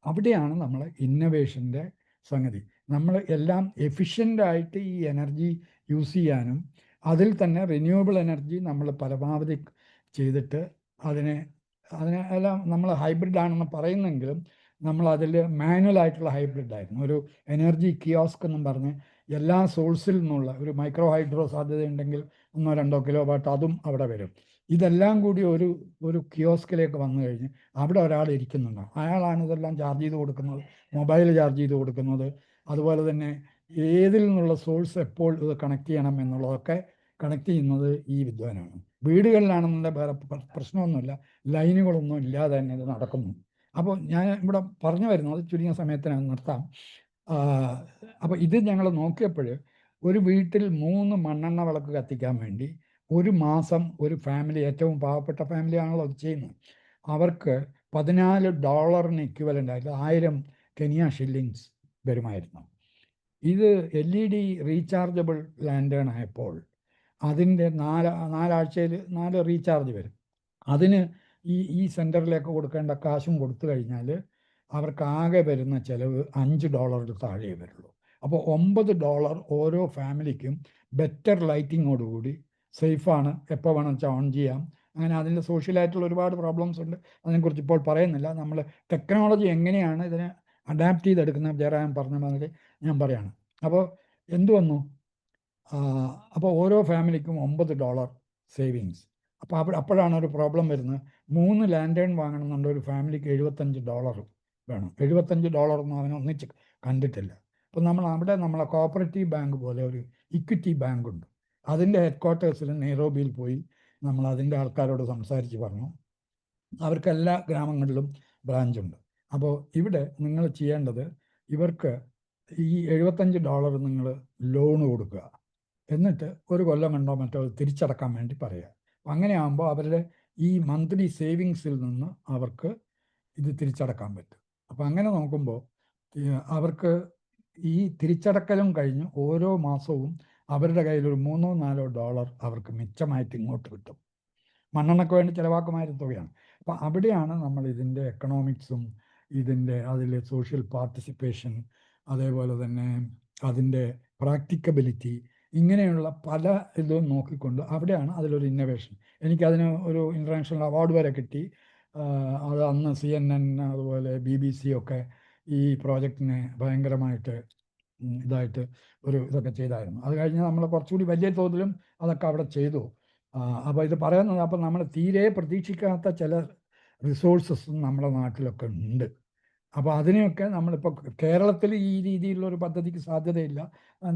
അവിടെയാണ് നമ്മൾ ഇന്നൊവേഷൻ്റെ സംഗതി. നമ്മൾ എല്ലാം എഫിഷ്യൻ്റായിട്ട് ഈ എനർജി യൂസ് ചെയ്യാനും അതിൽ തന്നെ റിന്യൂവബിൾ എനർജി നമ്മൾ പരമാവധി ചെയ്തിട്ട് അതിനെ എല്ലാം നമ്മൾ ഹൈബ്രിഡ് ആണെന്ന് പറയുന്നെങ്കിലും നമ്മൾ അതിൽ മാനുവൽ ആയിട്ടുള്ള ഹൈബ്രിഡ് ആയിരുന്നു. ഒരു എനർജി കിയോസ്ക് എന്നും പറഞ്ഞ് എല്ലാ സോഴ്സിൽ നിന്നുള്ള ഒരു മൈക്രോ ഹൈഡ്രോ സാധ്യതയുണ്ടെങ്കിൽ 1-2 കിലോ വാട്ട് അതും അവിടെ വരും. ഇതെല്ലാം കൂടി ഒരു കിയോസ്കിലേക്ക് വന്നു കഴിഞ്ഞ് അവിടെ ഒരാൾ ഇരിക്കുന്നുണ്ടാവും. അയാളാണ് ഇതെല്ലാം ചാർജ് ചെയ്ത് കൊടുക്കുന്നത്, മൊബൈൽ ചാർജ് ചെയ്ത് കൊടുക്കുന്നത്, അതുപോലെ തന്നെ ഏതിൽ നിന്നുള്ള സോഴ്സ് എപ്പോൾ ഇത് കണക്ട് ചെയ്യണം എന്നുള്ളതൊക്കെ കണക്ട് ചെയ്യുന്നത് ഈ വിദ്വാനാണ്. വീടുകളിലാണെന്നുള്ള വേറെ പ്രശ്നമൊന്നുമില്ല, ലൈനുകളൊന്നും ഇല്ലാതെ തന്നെ ഇത് നടക്കുന്നു. അപ്പോൾ ഞാൻ ഇവിടെ പറഞ്ഞു വരുന്നത് ചുരുങ്ങിയ സമയത്തിനകം നിർത്താം. അപ്പോൾ ഇത് ഞങ്ങൾ നോക്കിയപ്പോൾ ഒരു വീട്ടിൽ 3 മണ്ണെണ്ണ വിളക്ക് കത്തിക്കാൻ വേണ്ടി ഒരു മാസം ഒരു ഫാമിലി, ഏറ്റവും പാവപ്പെട്ട ഫാമിലിയാണല്ലോ അത് ചെയ്യുന്നത്, അവർക്ക് $14 ഇക്വലൻ്റ് ആയിട്ട് 1000 കെനിയ ഷില്ലിങ്സ് വരുമായിരുന്നു. ഇത് LED റീചാർജബിൾ ലാൻഡേൺ ആയപ്പോൾ അതിൻ്റെ 4 ആഴ്ചയിൽ 4 റീചാർജ് വരും. അതിന് ഈ സെൻറ്ററിലേക്ക് കൊടുക്കേണ്ട കാശും കൊടുത്തു കഴിഞ്ഞാൽ അവർക്ക് ആകെ വരുന്ന ചിലവ് $5 താഴെ വരുള്ളൂ. അപ്പോൾ $9 ഓരോ ഫാമിലിക്കും ബെറ്റർ ലൈറ്റിങ്ങോടുകൂടി, സേഫാണ്, എപ്പോൾ വേണം വെച്ചാൽ ഓൺ ചെയ്യാം. അങ്ങനെ അതിൻ്റെ സോഷ്യലായിട്ടുള്ള ഒരുപാട് പ്രോബ്ലംസ് ഉണ്ട്, അതിനെക്കുറിച്ച് ഇപ്പോൾ പറയുന്നില്ല. നമ്മൾ ടെക്നോളജി എങ്ങനെയാണ് ഇതിനെ അഡാപ്റ്റ് ചെയ്തെടുക്കുന്ന ജയറാം പറഞ്ഞ മാതിരി ഞാൻ പറയാണ്. അപ്പോൾ എന്തു വന്നു, അപ്പോൾ ഓരോ ഫാമിലിക്കും $9 സേവിങ്സ്. അപ്പോൾ അപ്പോഴാണ് ഒരു പ്രോബ്ലം വരുന്നത്. 3 ലാൻഡേൺ വാങ്ങണമെന്നുണ്ട് ഒരു ഫാമിലിക്ക് $75 വേണം. $75 ഒന്നും അവനെ ഒന്നിച്ച് കണ്ടിട്ടില്ല. അപ്പോൾ അവിടെ നമ്മളെ കോപ്പറേറ്റീവ് ബാങ്ക് പോലെ ഒരു ഇക്വിറ്റി ബാങ്ക് ഉണ്ട്. അതിൻ്റെ ഹെഡ് ക്വാർട്ടേഴ്സിൽ നെയ്റോബിയിൽ പോയി നമ്മൾ അതിൻ്റെ ആൾക്കാരോട് സംസാരിച്ച് പറഞ്ഞു. അവർക്ക് എല്ലാ ഗ്രാമങ്ങളിലും ബ്രാഞ്ചുണ്ട്. അപ്പോൾ ഇവിടെ നിങ്ങൾ ചെയ്യേണ്ടത് ഇവർക്ക് ഈ $75 നിങ്ങൾ ലോൺ കൊടുക്കുക, എന്നിട്ട് ഒരു കൊല്ലം കണ്ടോ മറ്റോ തിരിച്ചടക്കാൻ വേണ്ടി പറയുക. അപ്പം അങ്ങനെ ആകുമ്പോൾ അവരുടെ ഈ മന്ത്ലി സേവിങ്സിൽ നിന്ന് അവർക്ക് ഇത് തിരിച്ചടക്കാൻ പറ്റും. അപ്പം അങ്ങനെ നോക്കുമ്പോൾ അവർക്ക് ഈ തിരിച്ചടക്കലും കഴിഞ്ഞ് ഓരോ മാസവും അവരുടെ കയ്യിൽ ഒരു $3-4 അവർക്ക് മിച്ചമായിട്ട് ഇങ്ങോട്ട് കിട്ടും. മണ്ണെണ്ണയ്ക്ക് വേണ്ടി ചിലവാക്കുമായിരുന്ന തുകയാണ്. അപ്പം അവിടെയാണ് നമ്മൾ ഇതിൻ്റെ എക്കണോമിക്സും അതിൽ സോഷ്യൽ പാർട്ടിസിപ്പേഷൻ, അതേപോലെ തന്നെ അതിൻ്റെ പ്രാക്ടിക്കബിലിറ്റി, ഇങ്ങനെയുള്ള പല ഇതും നോക്കിക്കൊണ്ട് അവിടെയാണ് അതിലൊരു ഇന്നോവേഷൻ. എനിക്കതിന് ഒരു ഇൻ്റർനാഷണൽ അവാർഡ് വരെ കിട്ടി. അത് അന്ന് CNN അതുപോലെ BBC ഒക്കെ ഈ പ്രോജക്റ്റിനെ ഭയങ്കരമായിട്ട് ഇതായിട്ട് ഇതൊക്കെ ചെയ്തായിരുന്നു. അത് കഴിഞ്ഞ് നമ്മൾ കുറച്ചുകൂടി വലിയ തോതിലും അതൊക്കെ അവിടെ ചെയ്തു. അപ്പോൾ ഇത് പറയുന്നത്, അപ്പോൾ നമ്മൾ തീരെ പ്രതീക്ഷിക്കാത്ത ചില റിസോഴ്സസും നമ്മുടെ നാട്ടിലൊക്കെ ഉണ്ട്. അപ്പോൾ അതിനെയൊക്കെ നമ്മളിപ്പോൾ കേരളത്തിൽ ഈ രീതിയിലുള്ളൊരു പദ്ധതിക്ക് സാധ്യതയില്ല.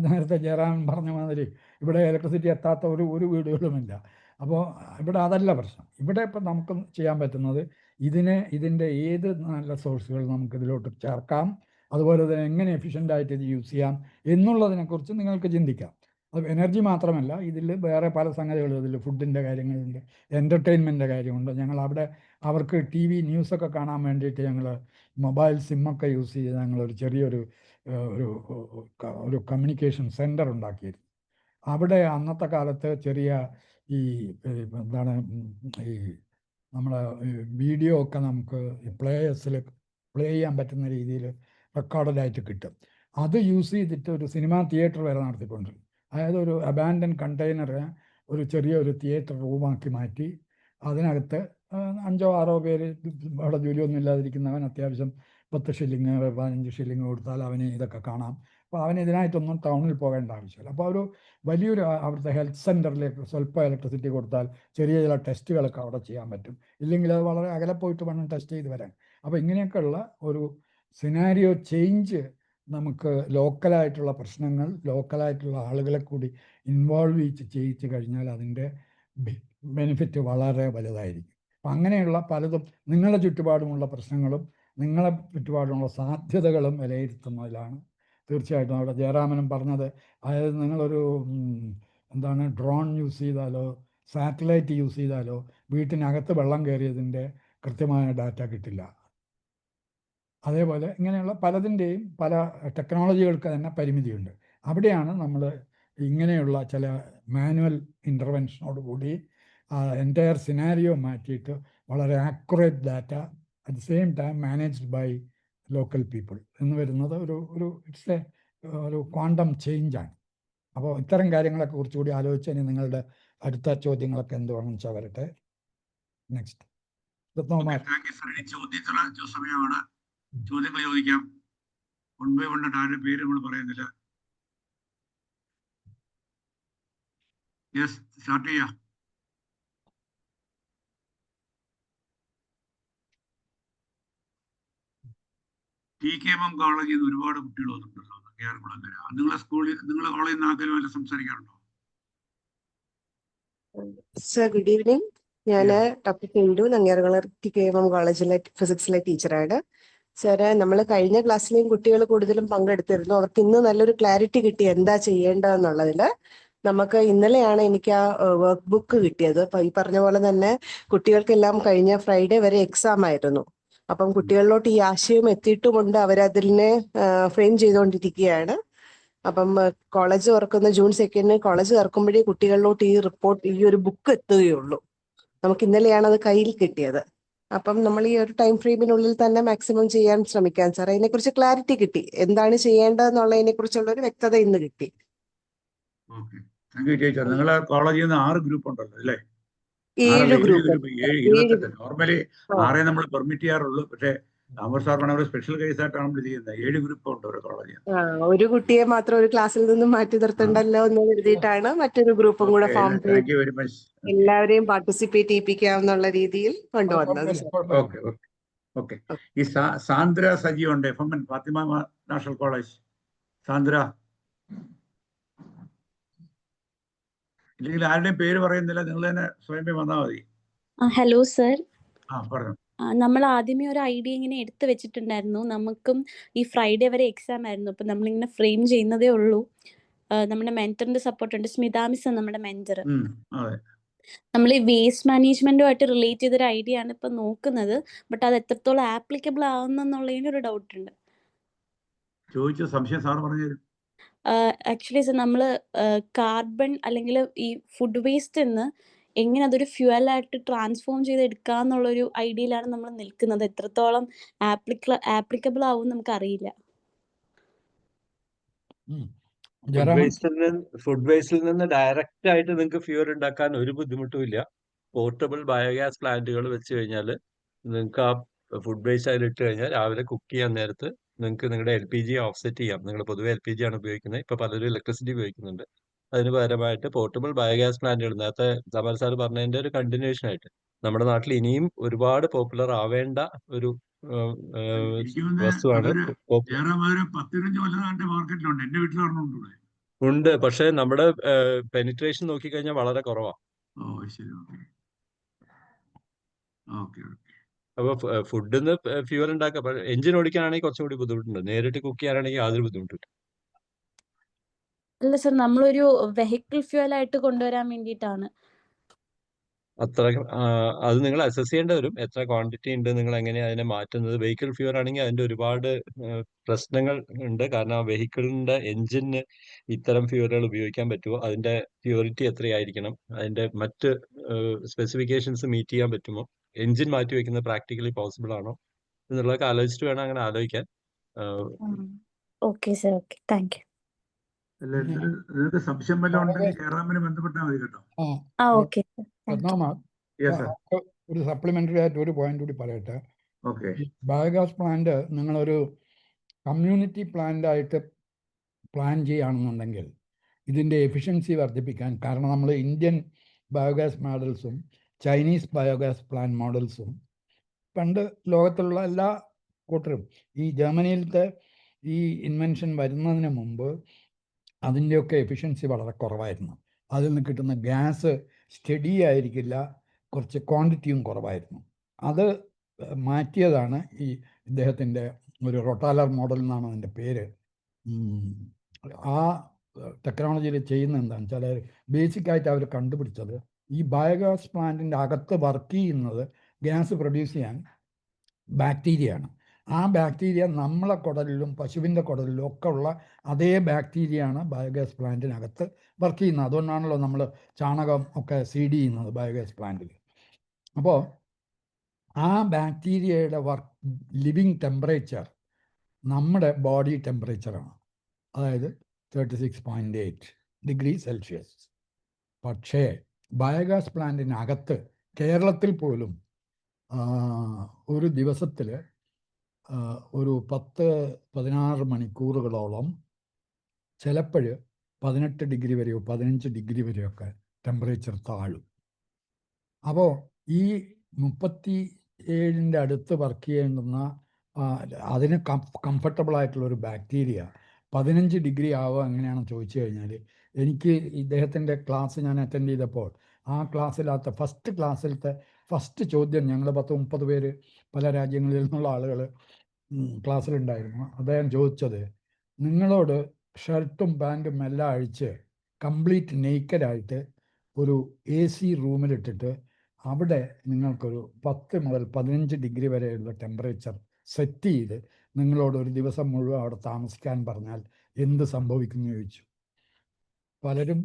നേരത്തെ ജയറാം പറഞ്ഞ മാതിരി ഇവിടെ ഇലക്ട്രിസിറ്റി എത്താത്ത ഒരു വീടുകളുമില്ല. അപ്പോൾ ഇവിടെ അതല്ല പ്രശ്നം. ഇവിടെ ഇപ്പം നമുക്ക് ചെയ്യാൻ പറ്റുന്നത് ഇതിൻ്റെ ഏത് നല്ല സോഴ്സുകൾ നമുക്കിതിലോട്ട് ചേർക്കാം, അതുപോലെ തന്നെ എങ്ങനെ എഫിഷ്യൻ്റായിട്ട് ഇത് യൂസ് ചെയ്യാം എന്നുള്ളതിനെക്കുറിച്ച് നിങ്ങൾക്ക് ചിന്തിക്കാം. അത് എനർജി മാത്രമല്ല, ഇതിൽ വേറെ പല സംഗതികളും, ഇതിൽ ഫുഡിൻ്റെ കാര്യങ്ങളുണ്ട്, എൻ്റർടൈൻമെൻറ്റിൻ്റെ കാര്യമുണ്ട്. ഞങ്ങൾ അവിടെ അവർക്ക് TV ന്യൂസൊക്കെ കാണാൻ വേണ്ടിയിട്ട് ഞങ്ങൾ മൊബൈൽ സിമ്മൊക്കെ യൂസ് ചെയ്ത് ഞങ്ങളൊരു ചെറിയൊരു ഒരു കമ്മ്യൂണിക്കേഷൻ സെൻറ്റർ ഉണ്ടാക്കിയിരുന്നു. അവിടെ അന്നത്തെ കാലത്ത് ചെറിയ ഈ എന്താണ് ഈ നമ്മളെ വീഡിയോ ഒക്കെ നമുക്ക് പ്ലേയേഴ്സിൽ പ്ലേ ചെയ്യാൻ പറ്റുന്ന രീതിയിൽ റെക്കോർഡഡായിട്ട് കിട്ടും. അത് യൂസ് ചെയ്തിട്ട് ഒരു സിനിമാ തിയേറ്റർ വരെ നടത്തിക്കൊണ്ടിരുന്നു. അതായത് ഒരു അബാൻഡൻ കണ്ടെയ്നറെ ഒരു ചെറിയൊരു തിയേറ്റർ റൂമാക്കി മാറ്റി അതിനകത്ത് 5-6 പേര് അവിടെ ജോലിയൊന്നും ഇല്ലാതിരിക്കുന്നവൻ അത്യാവശ്യം 10 ഷില്ലിങ് 15 ഷില്ലിങ് കൊടുത്താൽ അവന് ഇതൊക്കെ കാണാം. അപ്പോൾ അവന് ഇതിനായിട്ടൊന്നും ടൗണിൽ പോകേണ്ട ആവശ്യമില്ല. അപ്പോൾ ഒരു വലിയൊരു അവിടുത്തെ ഹെൽത്ത് സെൻറ്ററിലേക്ക് സ്വല്പം ഇലക്ട്രിസിറ്റി കൊടുത്താൽ ചെറിയ ചില ടെസ്റ്റുകളൊക്കെ അവിടെ ചെയ്യാൻ പറ്റും. ഇല്ലെങ്കിൽ അത് വളരെ അകലെ പോയിട്ട് വേണം ടെസ്റ്റ് ചെയ്ത് വരാൻ. അപ്പോൾ ഇങ്ങനെയൊക്കെയുള്ള ഒരു സിനാരിയോ ചേഞ്ച് നമുക്ക് ലോക്കലായിട്ടുള്ള പ്രശ്നങ്ങൾ, ലോക്കലായിട്ടുള്ള ആളുകളെ കൂടി ഇൻവോൾവ് ചെയ്യിച്ച് കഴിഞ്ഞാൽ അതിൻ്റെ ബെനിഫിറ്റ് വളരെ വലുതായിരിക്കും. അപ്പം അങ്ങനെയുള്ള പലതും നിങ്ങളുടെ ചുറ്റുപാടുമുള്ള പ്രശ്നങ്ങളും നിങ്ങളെ ചുറ്റുപാടുമുള്ള സാധ്യതകളും വിലയിരുത്തുന്നതിലാണ്. തീർച്ചയായിട്ടും അവിടെ ജയറാമനും പറഞ്ഞത്, അതായത് നിങ്ങളൊരു ഡ്രോൺ യൂസ് ചെയ്താലോ സാറ്റലൈറ്റ് യൂസ് ചെയ്താലോ വീട്ടിനകത്ത് വെള്ളം കയറിയതിൻ്റെ കൃത്യമായ ഡാറ്റ കിട്ടില്ല. അതേപോലെ ഇങ്ങനെയുള്ള പലതിൻ്റെയും പല ടെക്നോളജികൾക്ക് തന്നെ പരിമിതിയുണ്ട്. അവിടെയാണ് നമ്മൾ ഇങ്ങനെയുള്ള ചില മാനുവൽ ഇൻ്റർവെൻഷനോടുകൂടി എൻറ്റയർ സിനാരിയോ മാറ്റിയിട്ട് വളരെ accurate data at the same time managed by local people എന്ന് വരുന്നത് ഒരു ക്വാണ്ടം ചേഞ്ചാണ്. അപ്പോൾ ഇത്തരം കാര്യങ്ങളൊക്കെ കുറച്ചുകൂടി ആലോചിച്ച് ഇനി നിങ്ങളുടെ അടുത്ത ചോദ്യങ്ങളൊക്കെ എന്തുവാണെന്ന് വെച്ചാൽ വരട്ടെ. Next Ratnakumar. Thank you sir. ഇനി ചോദ്യത്തിനുള്ള സമയമാണ്. ചോദ്യങ്ങൾ ചോദിക്കാം. 1 by 1 ആരുടെ പേര് നമ്മൾ പറയുന്നില്ല. യെസ്, സ്റ്റാർട്ട് ചെയ്യാം. TKM കോളേജിൽ നിന്ന് ഒരുപാട് കുട്ടികൾ വന്നിട്ടുണ്ടല്ലോ കേരളക്കുളങ്ങര. നിങ്ങളെ സ്കൂളിൽ, നിങ്ങളെ കോളേജിൽ നിന്ന് ആർക്കെങ്കിലും വല്ല സംസാരിക്കാറുണ്ടോ? Sir good evening. ഞാൻ ഡോക്ടർ പിന്റു, നങ്ങ്യാർകുളം TKM കോളേജിലെ ഫിസിക്സിലെ ടീച്ചറാണ്. സാറ് നമ്മൾ കഴിഞ്ഞ ക്ലാസ്സിലെയും കുട്ടികൾ കൂടുതലും പങ്കെടുത്തിരുന്നു. അവർക്ക് ഇന്ന് നല്ലൊരു ക്ലാരിറ്റി കിട്ടി എന്താ ചെയ്യേണ്ടതെന്നുള്ളതിൽ. നമുക്ക് ഇന്നലെയാണ് എനിക്ക് ആ വർക്ക് ബുക്ക് കിട്ടിയത്. അപ്പൊ ഈ പറഞ്ഞ പോലെ തന്നെ കുട്ടികൾക്കെല്ലാം കഴിഞ്ഞ ഫ്രൈഡേ വരെ എക്സാം ആയിരുന്നു. അപ്പം കുട്ടികളിലോട്ട് ഈ ആശയം എത്തിയിട്ടുമുണ്ട്. അവരതിനെ ഫ്രെയിം ചെയ്തുകൊണ്ടിരിക്കുകയാണ്. അപ്പം കോളേജ് തുറക്കുന്ന ജൂൺ 2 കോളേജ് തുറക്കുമ്പോഴേ കുട്ടികളിലോട്ട് ഈ ഒരു ബുക്ക് എത്തുകയുള്ളൂ. നമുക്ക് ഇന്നലെയാണ് അത് കയ്യിൽ കിട്ടിയത്. അപ്പം നമ്മൾ ഈ ഒരു ടൈം ഫ്രെയിമിനുള്ളിൽ തന്നെ മാക്സിമം ചെയ്യാൻ ശ്രമിക്കാം സാർ. അതിനെക്കുറിച്ച് ക്ലാരിറ്റി കിട്ടി, എന്താണ് ചെയ്യേണ്ടതെന്നുള്ളതിനെ കുറിച്ചുള്ള ഒരു വ്യക്തത ഇന്ന് കിട്ടി. Okay, thank you teacher. നിങ്ങളെ കോളേജിൽ നിന്ന് 6 ഗ്രൂപ്പ് ഉണ്ടല്ലോ അല്ലേ? 7 ഗ്രൂപ്പ്. 28. നോർമലി 6 നമ്മൾ പെർമിറ്റ് ചെയ്യാറുള്ളൂ. പക്ഷേ താമസ് സാർ പറഞ്ഞ സ്പെഷ്യൽ കേസ് ആയിട്ടാണ് നമ്മൾ ചെയ്യുന്നത്. 7 ഗ്രൂപ്പ് ഉണ്ട് ഒരു കോളേജിൽ. ഒരു കുട്ടിയെ മാത്രം ഒരു ക്ലാസ്സിൽ നിന്നും മാറ്റി നിർത്തണ്ടല്ലോ എന്ന് കരുതിയിട്ടാണ് മറ്റൊരു ഗ്രൂപ്പും കൂടെ ഫോം ചെയ്ത് താങ്ക് യു വെരി മച്ച്. എല്ലാവരെയും പാർട്ടിസിപ്പേറ്റ് ചെയ്യിപ്പിക്കാവുന്ന രീതിയിൽ കൊണ്ടുവന്നത്. Okay okay okay. ഈ സാന്ദ്ര സജി ഉണ്ട്, FMN Fathima National College. Sandra ഇല്ലെങ്കിൽ ആരുടെയും പേര് പറയുന്നില്ല, നിങ്ങൾ തന്നെ സ്വയം വന്നാൽ മതി. Hello sir. പറഞ്ഞു. നമ്മൾ ആദ്യമേ ഒരു ഐഡിയ ഇങ്ങനെ എടുത്തു വെച്ചിട്ടുണ്ടായിരുന്നു. നമുക്കും ഈ ഫ്രൈഡേ വരെ എക്സാം ആയിരുന്നു. അപ്പം നമ്മളിങ്ങനെ ഫ്രെയിം ചെയ്യുന്നതേ ഉള്ളൂ. നമ്മുടെ മെന്ററിന്റെ സപ്പോർട്ട് ഉണ്ട്, സ്മിത മിസ് നമ്മുടെ മെന്റർ. നമ്മൾ ഈ വേസ്റ്റ് മാനേജ്മെന്റുമായിട്ട് റിലേറ്റ് ചെയ്തൊരു ഐഡിയ ആണ് ഇപ്പൊ നോക്കുന്നത്. ബട്ട് അത് എത്രത്തോളം ആപ്ലിക്കബിൾ ആവുന്നുള്ളതിന് ഒരു ഡൗട്ട് ഉണ്ട്. ചോദിച്ച സംശയം സാർ പറഞ്ഞു തരും. ആക്ച്വലി സർ, നമ്മൾ കാർബൺ അല്ലെങ്കിൽ ഈ ഫുഡ് വേസ്റ്റ് നിന്ന് എങ്ങനെ അതൊരു ഫ്യൂവലായിട്ട് ട്രാൻസ്ഫോം ചെയ്ത് എടുക്കാന്നുള്ളൊരു ഐഡിയയിലാണ് നമ്മൾ നിൽക്കുന്നത്. എത്രത്തോളം ആപ്ലിക്കബിൾ ആവും നമുക്ക് അറിയില്ല. ഫുഡ് വേസ്റ്റിൽ നിന്ന് ഡയറക്റ്റ് ആയിട്ട് നിങ്ങൾക്ക് ഫ്യൂവൽ ഉണ്ടാക്കാൻ ഒരു ബുദ്ധിമുട്ടും ഇല്ല. പോർട്ടബിൾ ബയോഗ്യാസ് പ്ലാന്റുകൾ വെച്ച് കഴിഞ്ഞാൽ നിങ്ങൾക്ക് ആ ഫുഡ് വേസ്റ്റ് അതിലിട്ട് കഴിഞ്ഞാൽ രാവിലെ കുക്ക് ചെയ്യാൻ നേരത്ത് നിങ്ങൾക്ക് നിങ്ങളുടെ LPG ഓഫ്സെറ്റ് ചെയ്യാം. നിങ്ങൾ പൊതുവെ LPG ആണ് ഉപയോഗിക്കുന്നത്. ഇപ്പൊ പലരും ഇലക്ട്രിസിറ്റി ഉപയോഗിക്കുന്നുണ്ട്. അതിന് പകരമായിട്ട് പോർട്ടബിൾ ബയോഗ്യാസ് പ്ലാന്റുകൾ, നേരത്തെ സമർ സാർ പറഞ്ഞതിന്റെ ഒരു കണ്ടിന്യൂഷൻ ആയിട്ട് നമ്മുടെ നാട്ടിൽ ഇനിയും ഒരുപാട് പോപ്പുലർ ആവേണ്ട ഒരു വസ്തുവാണ്. ഉണ്ട്, പക്ഷെ നമ്മുടെ പെനിട്രേഷൻ നോക്കിക്കഴിഞ്ഞാൽ വളരെ കുറവാണ്. അപ്പൊ ഫുഡിന്ന് ഫ്യൂവൽ ഉണ്ടാക്കാം. എഞ്ചിൻ ഓടിക്കാനാണെങ്കിൽ കുറച്ചും കൂടി ബുദ്ധിമുട്ടുണ്ട്. നേരിട്ട് കുക്ക് ചെയ്യാനാണെങ്കിൽ യാതൊരു ബുദ്ധിമുട്ടില്ല. അല്ല സർ, നമ്മളൊരു വെഹിക്കിൾ ഫ്യൂവൽ ആയിട്ട് കൊണ്ടുവരാൻ വേണ്ടിയിട്ടാണ്. അത്ര അത് നിങ്ങൾ അസസ് ചെയ്യേണ്ടി വരും. എത്ര ക്വാണ്ടിറ്റി ഉണ്ട്, നിങ്ങൾ എങ്ങനെയാണ് അതിനെ മാറ്റുന്നത്. വെഹിക്കിൾ ഫ്യൂവൽ ആണെങ്കിൽ അതിന്റെ ഒരുപാട് പ്രശ്നങ്ങൾ ഉണ്ട്. കാരണം ആ വെഹിക്കിളിന്റെ എഞ്ചിന് ഇത്തരം ഫ്യൂവലുകൾ ഉപയോഗിക്കാൻ പറ്റുമോ, അതിന്റെ പ്യൂരിറ്റി എത്രയായിരിക്കണം, അതിന്റെ മറ്റ് സ്പെസിഫിക്കേഷൻസ് മീറ്റ് ചെയ്യാൻ പറ്റുമോ, എഞ്ചിൻ മാറ്റി വെക്കുന്നത് പ്രാക്ടിക്കലി പോസിബിൾ ആണോ എന്നുള്ളതൊക്കെ ആലോചിച്ചിട്ട് വേണം അങ്ങനെ ആലോചിക്കാൻ. Okay sir, okay, thank you. നിങ്ങൾക്ക് സംശയം വല്ലതും ഉണ്ടെങ്കിൽ കേരളത്തിന് ബന്ധപ്പെട്ടാൽ മതി കേട്ടോ. ഒരു സപ്ലിമെന്ററി ആയിട്ട് ഒരു പോയിന്റ് കൂടി പറയട്ടെ. ഓക്കെ. ബയോഗ്യാസ് പ്ലാന്റ് നിങ്ങളൊരു കമ്മ്യൂണിറ്റി പ്ലാന്റ് ആയിട്ട് പ്ലാൻ ചെയ്യുകയാണെന്നുണ്ടെങ്കിൽ ഇതിൻ്റെ എഫിഷ്യൻസി വർദ്ധിപ്പിക്കാൻ, കാരണം നമ്മൾ ഇന്ത്യൻ ബയോഗ്യാസ് മോഡൽസും ചൈനീസ് ബയോഗ്യാസ് പ്ലാന്റ് മോഡൽസും പണ്ട് ലോകത്തുള്ള എല്ലാ കൂട്ടരും, ഈ ജർമ്മനിയിലത്തെ ഈ ഇൻവെൻഷൻ വരുന്നതിന് മുമ്പ് അതിൻ്റെയൊക്കെ എഫിഷ്യൻസി വളരെ കുറവായിരുന്നു. അതിൽ നിന്ന് കിട്ടുന്ന ഗ്യാസ് സ്റ്റഡി ആയിരിക്കില്ല, കുറച്ച് ക്വാണ്ടിറ്റിയും കുറവായിരുന്നു. അത് മാറ്റിയതാണ് ഈ ഇദ്ദേഹത്തിൻ്റെ ഒരു റൊട്ടാലർ മോഡൽ എന്നാണ് അതിൻ്റെ പേര്. ആ ടെക്നോളജിയിൽ ചെയ്യുന്ന എന്താണെന്ന് വെച്ചാൽ ബേസിക്കായിട്ട് അവർ കണ്ടുപിടിച്ചത് ഈ ബയോഗ്യാസ് പ്ലാന്റിൻ്റെ അകത്ത് വർക്ക് ചെയ്യുന്നത് ഗ്യാസ് പ്രൊഡ്യൂസ് ചെയ്യാൻ ബാക്ടീരിയയാണ്. ആ ബാക്ടീരിയ നമ്മളെ കുടലിലും പശുവിൻ്റെ കുടലിലും ഒക്കെ ഉള്ള അതേ ബാക്ടീരിയയാണ് ബയോഗ്യാസ് പ്ലാന്റിനകത്ത് വർക്ക് ചെയ്യുന്നത്. അതുകൊണ്ടാണല്ലോ നമ്മൾ ചാണകം ഒക്കെ സീഡ് ചെയ്യുന്നത് ബയോഗ്യാസ് പ്ലാന്റിൽ. അപ്പോൾ ആ ബാക്ടീരിയയുടെ ലിവിങ് ടെമ്പറേച്ചർ നമ്മുടെ ബോഡി ടെമ്പറേച്ചറാണ്, അതായത് 36.8. Degree Celsius. പക്ഷേ ബയോഗ്യാസ് പ്ലാന്റിനകത്ത് കേരളത്തിൽ പോലും ഒരു ദിവസത്തിൽ ഒരു 10-16 മണിക്കൂറുകളോളം ചിലപ്പോൾ 18 ഡിഗ്രി വരെയോ 15 ഡിഗ്രി വരെയൊക്കെ ടെമ്പറേച്ചർ താഴും. അപ്പോൾ ഈ 37ൻ്റെ അടുത്ത് വർക്ക് ചെയ്യേണ്ടുന്ന അതിന് കംഫർട്ടബിൾ ആയിട്ടുള്ള ഒരു ബാക്ടീരിയ 15 ഡിഗ്രി ആവുക എങ്ങനെയാണെന്ന് ചോദിച്ചു കഴിഞ്ഞാൽ, എനിക്ക് ഇദ്ദേഹത്തിൻ്റെ ക്ലാസ് ഞാൻ അറ്റൻഡ് ചെയ്തപ്പോൾ ആ ക്ലാസ്സിലത്തെ ഫസ്റ്റ് ചോദ്യം, ഞങ്ങൾ 10-30 പേര് പല രാജ്യങ്ങളിൽ നിന്നുള്ള ആളുകൾ ക്ലാസ്സിലുണ്ടായിരുന്നു. അദ്ദേഹം ചോദിച്ചത്, നിങ്ങളോട് ഷർട്ടും പാൻറ്റും എല്ലാം അഴിച്ച് കംപ്ലീറ്റ് നെയ്ക്കഡായിട്ട് ഒരു AC റൂമിലിട്ടിട്ട് അവിടെ നിങ്ങൾക്കൊരു 10 മുതൽ 15 ഡിഗ്രി വരെയുള്ള ടെമ്പറേച്ചർ സെറ്റ് ചെയ്ത് നിങ്ങളോട് ഒരു ദിവസം മുഴുവൻ അവിടെ താമസിക്കാൻ പറഞ്ഞാൽ എന്ത് സംഭവിക്കുന്നു ചോദിച്ചു. പലരും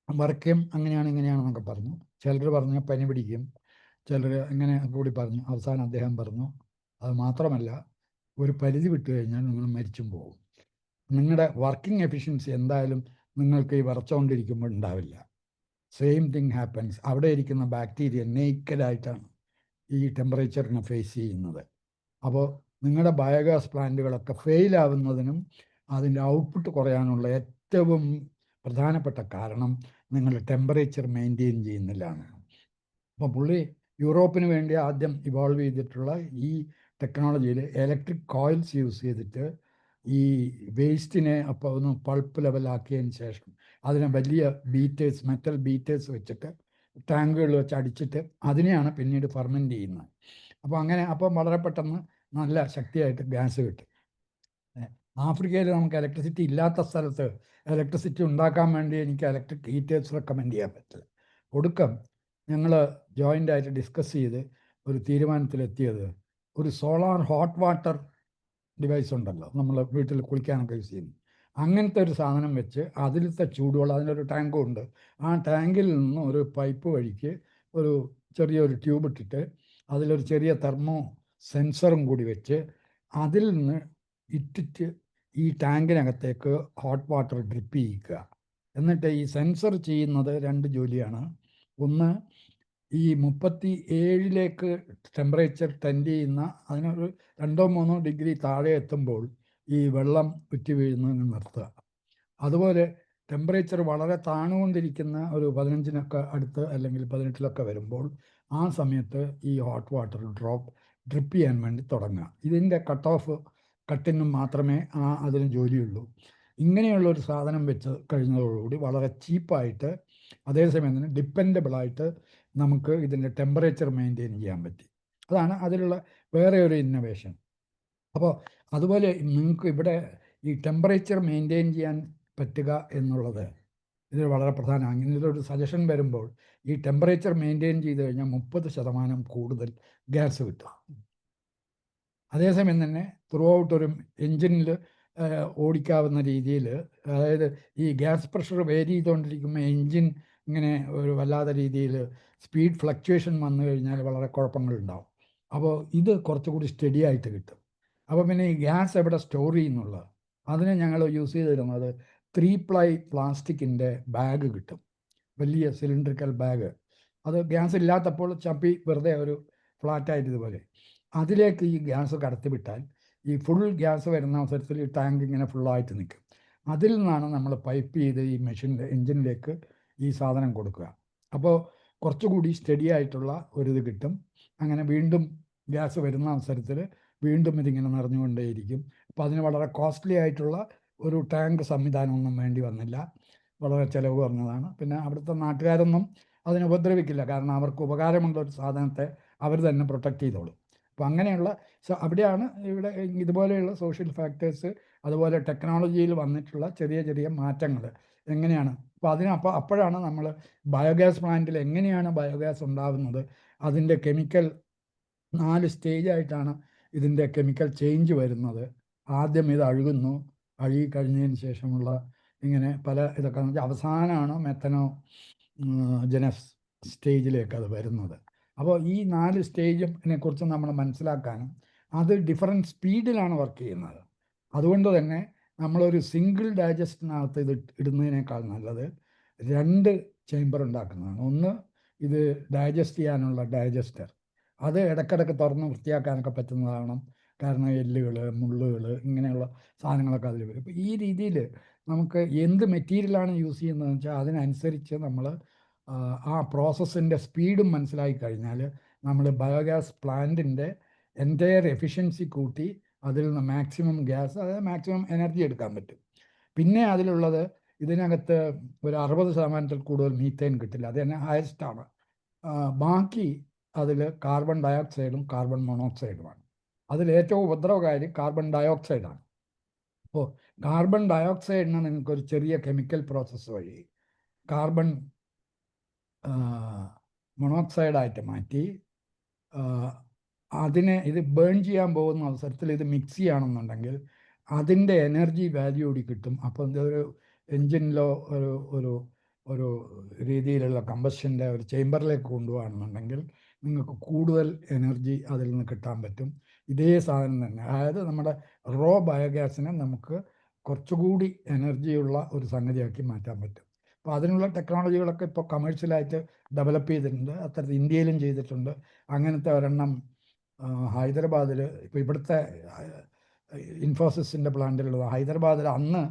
വർക്കും അങ്ങനെയാണെന്നൊക്കെ പറഞ്ഞു. ചിലർ പറഞ്ഞു പനി പിടിക്കും, ചിലർ ഇങ്ങനെ കൂടി പറഞ്ഞു. അവസാനം അദ്ദേഹം പറഞ്ഞു, അത് മാത്രമല്ല, ഒരു പരിധി വിട്ട് കഴിഞ്ഞാൽ നിങ്ങൾ മരിച്ചും പോകും. നിങ്ങളുടെ വർക്കിംഗ് എഫിഷ്യൻസി എന്തായാലും നിങ്ങൾക്ക് ഈ വിറച്ചുകൊണ്ടിരിക്കുമ്പോൾ ഉണ്ടാവില്ല. Same thing happens. അവിടെ ഇരിക്കുന്ന ബാക്ടീരിയ നേക്കഡായിട്ടാണ് ഈ ടെമ്പറേച്ചറിനെ ഫേസ് ചെയ്യുന്നത്. അപ്പോൾ നിങ്ങളുടെ ബയോഗ്യാസ് പ്ലാന്റുകളൊക്കെ ഫെയിലാവുന്നതിനും അതിൻ്റെ ഔട്ട്പുട്ട് കുറയാനുള്ള ഏറ്റവും പ്രധാനപ്പെട്ട കാരണം നിങ്ങൾ ടെമ്പറേച്ചർ മെയിൻറ്റെയിൻ ചെയ്യുന്നില്ലാണ്. അപ്പോൾ പുള്ളി യൂറോപ്പിന് വേണ്ടി ആദ്യം ഇവോൾവ് ചെയ്തിട്ടുള്ള ഈ ടെക്നോളജിയിൽ ഇലക്ട്രിക് കോയിൽസ് യൂസ് ചെയ്തിട്ട് ഈ വേസ്റ്റിനെ അപ്പോൾ ഒന്ന് പൾപ്പ് ലെവലാക്കിയതിന് ശേഷം അതിനെ വലിയ ബീറ്റേഴ്സ്, മെറ്റൽ ബീറ്റേഴ്സ് വെച്ചിട്ട് ടാങ്കുകൾ വെച്ച് അടിച്ചിട്ട് അതിനെയാണ് പിന്നീട് ഫെർമെൻറ്റ് ചെയ്യുന്നത്. അപ്പോൾ വളരെ പെട്ടെന്ന് നല്ല ശക്തിയായിട്ട് ഗ്യാസ് കിട്ടും. ആഫ്രിക്കയിൽ നമുക്ക് ഇലക്ട്രിസിറ്റി ഇല്ലാത്ത സ്ഥലത്ത് ഇലക്ട്രിസിറ്റി ഉണ്ടാക്കാൻ വേണ്ടി എനിക്ക് ഇലക്ട്രിക് ഹീറ്റേഴ്സ് റെക്കമെൻഡ് ചെയ്യാൻ പറ്റില്ല. ഒടുക്കം ഞങ്ങൾ ജോയിൻ്റായിട്ട് ഡിസ്കസ് ചെയ്ത് ഒരു തീരുമാനത്തിലെത്തിയത്, ഒരു സോളാർ ഹോട്ട് വാട്ടർ ഡിവൈസ് ഉണ്ടല്ലോ, നമ്മൾ വീട്ടിൽ കുളിക്കാനൊക്കെ യൂസ് ചെയ്യുന്നു, അങ്ങനത്തെ ഒരു സാധനം വെച്ച് അതിലത്തെ ചൂടുവെള്ളം, അതിനൊരു ടാങ്കും ഉണ്ട്, ആ ടാങ്കിൽ നിന്ന് ഒരു പൈപ്പ് വഴിക്ക് ഒരു ചെറിയൊരു ട്യൂബ് ഇട്ടിട്ട് അതിലൊരു ചെറിയ തെർമോ സെൻസറും കൂടി വെച്ച് അതിൽ നിന്ന് ഇട്ടിട്ട് ഈ ടാങ്കിനകത്തേക്ക് ഹോട്ട് വാട്ടർ ഡ്രിപ്പ് ചെയ്യിക്കുക. എന്നിട്ട് ഈ സെൻസർ ചെയ്യുന്നത് 2 ജോലിയാണ്. ഒന്ന്, ഈ 37ലേക്ക് ടെമ്പറേച്ചർ ടെൻഡ് ചെയ്യുന്ന അതിനൊരു 2-3 ഡിഗ്രി താഴെ എത്തുമ്പോൾ ഈ വെള്ളം ഉറ്റി വീഴുന്നതിന് നിർത്തുക. അതുപോലെ ടെമ്പറേച്ചർ വളരെ താണുകൊണ്ടിരിക്കുന്ന ഒരു 15നൊക്കെ അടുത്ത് അല്ലെങ്കിൽ 18ലൊക്കെ വരുമ്പോൾ ആ സമയത്ത് ഈ ഹോട്ട് വാട്ടർ ഡ്രിപ്പ് ചെയ്യാൻ വേണ്ടി തുടങ്ങുക. ഇതിൻ്റെ കട്ടിനും മാത്രമേ അതിന് ജോലിയുള്ളൂ. ഇങ്ങനെയുള്ള ഒരു സാധനം വെച്ച് കഴിഞ്ഞതോടുകൂടി വളരെ ചീപ്പായിട്ട് അതേസമയം തന്നെ ഡിപ്പെൻഡബിളായിട്ട് നമുക്ക് ഇതിൻ്റെ ടെമ്പറേച്ചർ മെയിൻറ്റെയിൻ ചെയ്യാൻ പറ്റി. അതാണ് അതിലുള്ള വേറെ ഒരു ഇന്നോവേഷൻ. അപ്പോൾ അതുപോലെ നിങ്ങൾക്ക് ഇവിടെ ഈ ടെമ്പറേച്ചർ മെയിൻറ്റെയിൻ ചെയ്യാൻ പറ്റുക എന്നുള്ളത് ഇത് വളരെ പ്രധാനമാണ്. ഇങ്ങനൊരു സജഷൻ വരുമ്പോൾ ഈ ടെമ്പറേച്ചർ മെയിൻറ്റെയിൻ ചെയ്ത് കഴിഞ്ഞാൽ 30% കൂടുതൽ ഗ്യാസ് കിട്ടും. അതേസമയം തന്നെ ത്രൂ ഔട്ട് ഒരു എൻജിനിൽ ഓടിക്കാവുന്ന രീതിയിൽ, അതായത് ഈ ഗ്യാസ് പ്രഷർ വേരി ചെയ്തുകൊണ്ടിരിക്കുമ്പോൾ എൻജിൻ ഇങ്ങനെ ഒരു വല്ലാത്ത രീതിയിൽ സ്പീഡ് ഫ്ലക്ച്വേഷൻ വന്നു കഴിഞ്ഞാൽ വളരെ കുഴപ്പങ്ങളുണ്ടാവും. അപ്പോൾ ഇത് കുറച്ചുകൂടി സ്റ്റഡി ആയിട്ട് കിട്ടും. അപ്പോൾ പിന്നെ ഈ ഗ്യാസ് എവിടെ സ്റ്റോർ ചെയ്യുന്നുള്ളത്, അതിന് ഞങ്ങൾ യൂസ് ചെയ്തിരുന്നത് 3 പ്ലൈ പ്ലാസ്റ്റിക്കിൻ്റെ ബാഗ് കിട്ടും, വലിയ സിലിണ്ടറിക്കൽ ബാഗ്. അത് ഗ്യാസ് ഇല്ലാത്തപ്പോൾ ചപ്പി വെറുതെ ഒരു ഫ്ലാറ്റായിട്ട് ഇതുപോലെ അതിലേക്ക് ഈ ഗ്യാസ് കടത്തിവിട്ടാൽ ഈ ഫുൾ ഗ്യാസ് വരുന്ന അവസരത്തിൽ ഈ ടാങ്ക് ഇങ്ങനെ ഫുള്ളായിട്ട് നിൽക്കും. അതിൽ നിന്നാണ് നമ്മൾ പൈപ്പ് ചെയ്ത് ഈ എൻജിനിലേക്ക് ഈ സാധനം കൊടുക്കുക. അപ്പോൾ കുറച്ചുകൂടി സ്റ്റഡി ആയിട്ടുള്ള ഒരിത് കിട്ടും. അങ്ങനെ വീണ്ടും ഗ്യാസ് വരുന്ന അവസരത്തിൽ വീണ്ടും ഇതിങ്ങനെ നിറഞ്ഞുകൊണ്ടേയിരിക്കും. അപ്പോൾ അതിന് വളരെ കോസ്റ്റ്ലി ആയിട്ടുള്ള ഒരു ടാങ്ക് സംവിധാനമൊന്നും വേണ്ടി വന്നില്ല, വളരെ ചിലവ് കുറഞ്ഞതാണ്. പിന്നെ അവിടുത്തെ നാട്ടുകാരൊന്നും അതിനെ ഉപദ്രവിക്കില്ല, കാരണം അവർക്ക് ഉപകാരമുള്ള ഒരു സാധനത്തെ അവർ തന്നെ പ്രൊട്ടക്റ്റ് ചെയ്തോളും. അപ്പോൾ അങ്ങനെയുള്ള അവിടെയാണ് ഇവിടെ ഇതുപോലെയുള്ള സോഷ്യൽ ഫാക്ടേഴ്സ്, അതുപോലെ ടെക്നോളജിയിൽ വന്നിട്ടുള്ള ചെറിയ ചെറിയ മാറ്റങ്ങൾ എങ്ങനെയാണ്. അപ്പോൾ അപ്പോഴാണ് നമ്മൾ ബയോഗ്യാസ് പ്ലാന്റിൽ എങ്ങനെയാണ് ബയോഗ്യാസ് ഉണ്ടാകുന്നത്, അതിൻ്റെ കെമിക്കൽ 4 സ്റ്റേജായിട്ടാണ് ഇതിൻ്റെ കെമിക്കൽ ചേഞ്ച് വരുന്നത്. ആദ്യം ഇത് അഴുകുന്നു, അഴുകി കഴിഞ്ഞതിന് ശേഷമുള്ള ഇങ്ങനെ പല ഇതൊക്കെ വെച്ചാൽ അവസാനമാണ് മെത്തനോ ജനസ് സ്റ്റേജിലേക്ക് അത് വരുന്നത്. അപ്പോൾ ഈ 4 സ്റ്റേജിനെ കുറിച്ച് നമ്മൾ മനസ്സിലാക്കാനും, അത് ഡിഫറൻറ്റ് സ്പീഡിലാണ് വർക്ക് ചെയ്യുന്നത്. അതുകൊണ്ട് തന്നെ നമ്മളൊരു സിംഗിൾ ഡൈജസ്റ്റിനകത്ത് ഇത് ഇടുന്നതിനേക്കാൾ നല്ലത് 2 ചേംബർ ഉണ്ടാക്കുന്നതാണ്. ഒന്ന് ഇത് ഡൈജസ്റ്റ് ചെയ്യാനുള്ള ഡൈജസ്റ്റർ, അത് ഇടയ്ക്കിടയ്ക്ക് തുറന്ന് വൃത്തിയാക്കാനൊക്കെ പറ്റുന്നതാണ്. കാരണം എല്ലുകൾ, മുള്ളുകൾ, ഇങ്ങനെയുള്ള സാധനങ്ങളൊക്കെ അതിൽ വരും. അപ്പോൾ ഈ രീതിയിൽ നമുക്ക് എന്ത് മെറ്റീരിയലാണ് യൂസ് ചെയ്യുന്നതെന്ന് വെച്ചാൽ അതിനനുസരിച്ച് നമ്മൾ ആ പ്രോസസ്സിൻ്റെ സ്പീഡും മനസ്സിലാക്കി കഴിഞ്ഞാൽ നമ്മൾ ബയോഗ്യാസ് പ്ലാന്റിൻ്റെ എൻറ്റയർ എഫിഷ്യൻസി കൂട്ടി അതിൽ നിന്ന് മാക്സിമം ഗ്യാസ്, അതായത് മാക്സിമം എനർജി എടുക്കാൻ പറ്റും. പിന്നെ അതിലുള്ളത് ഇതിനകത്ത് ഒരു 60% കൂടുതൽ മീത്തേൻ കിട്ടില്ല, അത് തന്നെ ഹയസ്റ്റാണ്. ബാക്കി അതിൽ കാർബൺ ഡയോക്സൈഡും കാർബൺ മോണോക്സൈഡുമാണ്. അതിൽ ഏറ്റവും ഉപദ്രവകാരി കാർബൺ ഡയോക്സൈഡാണ്. അപ്പോൾ കാർബൺ ഡയോക്സൈഡിന് നിങ്ങൾക്കൊരു ചെറിയ കെമിക്കൽ പ്രോസസ്സ് വഴി കാർബൺ മൊണോക്സൈഡായിട്ട് മാറ്റി അതിനെ ഇത് ബേൺ ചെയ്യാൻ പോകുന്ന അവസരത്തിൽ ഇത് മിക്സ് ചെയ്യുകയാണെന്നുണ്ടെങ്കിൽ അതിൻ്റെ എനർജി വാല്യൂ കൂടി കിട്ടും. അപ്പോൾ ഒരു എൻജിനിലോ ഒരു ഒരു രീതിയിലുള്ള കമ്പഷൻ്റെ ഒരു ചേംബറിലേക്ക് കൊണ്ടുപോകുകയാണെന്നുണ്ടെങ്കിൽ നിങ്ങൾക്ക് കൂടുതൽ എനർജി അതിൽ നിന്ന് കിട്ടാൻ പറ്റും. ഇതേ സാധനം തന്നെ, അതായത് നമ്മുടെ റോ ബയോഗ്യാസിനെ നമുക്ക് കുറച്ചുകൂടി എനർജിയുള്ള ഒരു സംഗതിയാക്കി മാറ്റാൻ പറ്റും. അപ്പോൾ അതിനുള്ള ടെക്നോളജികളൊക്കെ ഇപ്പോൾ കമേഴ്ഷ്യലായിട്ട് ഡെവലപ്പ് ചെയ്തിട്ടുണ്ട്. അത്തരത്തിൽ ഇന്ത്യയിലും ചെയ്തിട്ടുണ്ട്. അങ്ങനത്തെ ഒരെണ്ണം ഹൈദരാബാദിൽ, ഇപ്പോൾ ഇവിടുത്തെ ഇൻഫോസിസിൻ്റെ പ്ലാന്റിലുള്ളത് ഹൈദരാബാദിൽ അന്ന്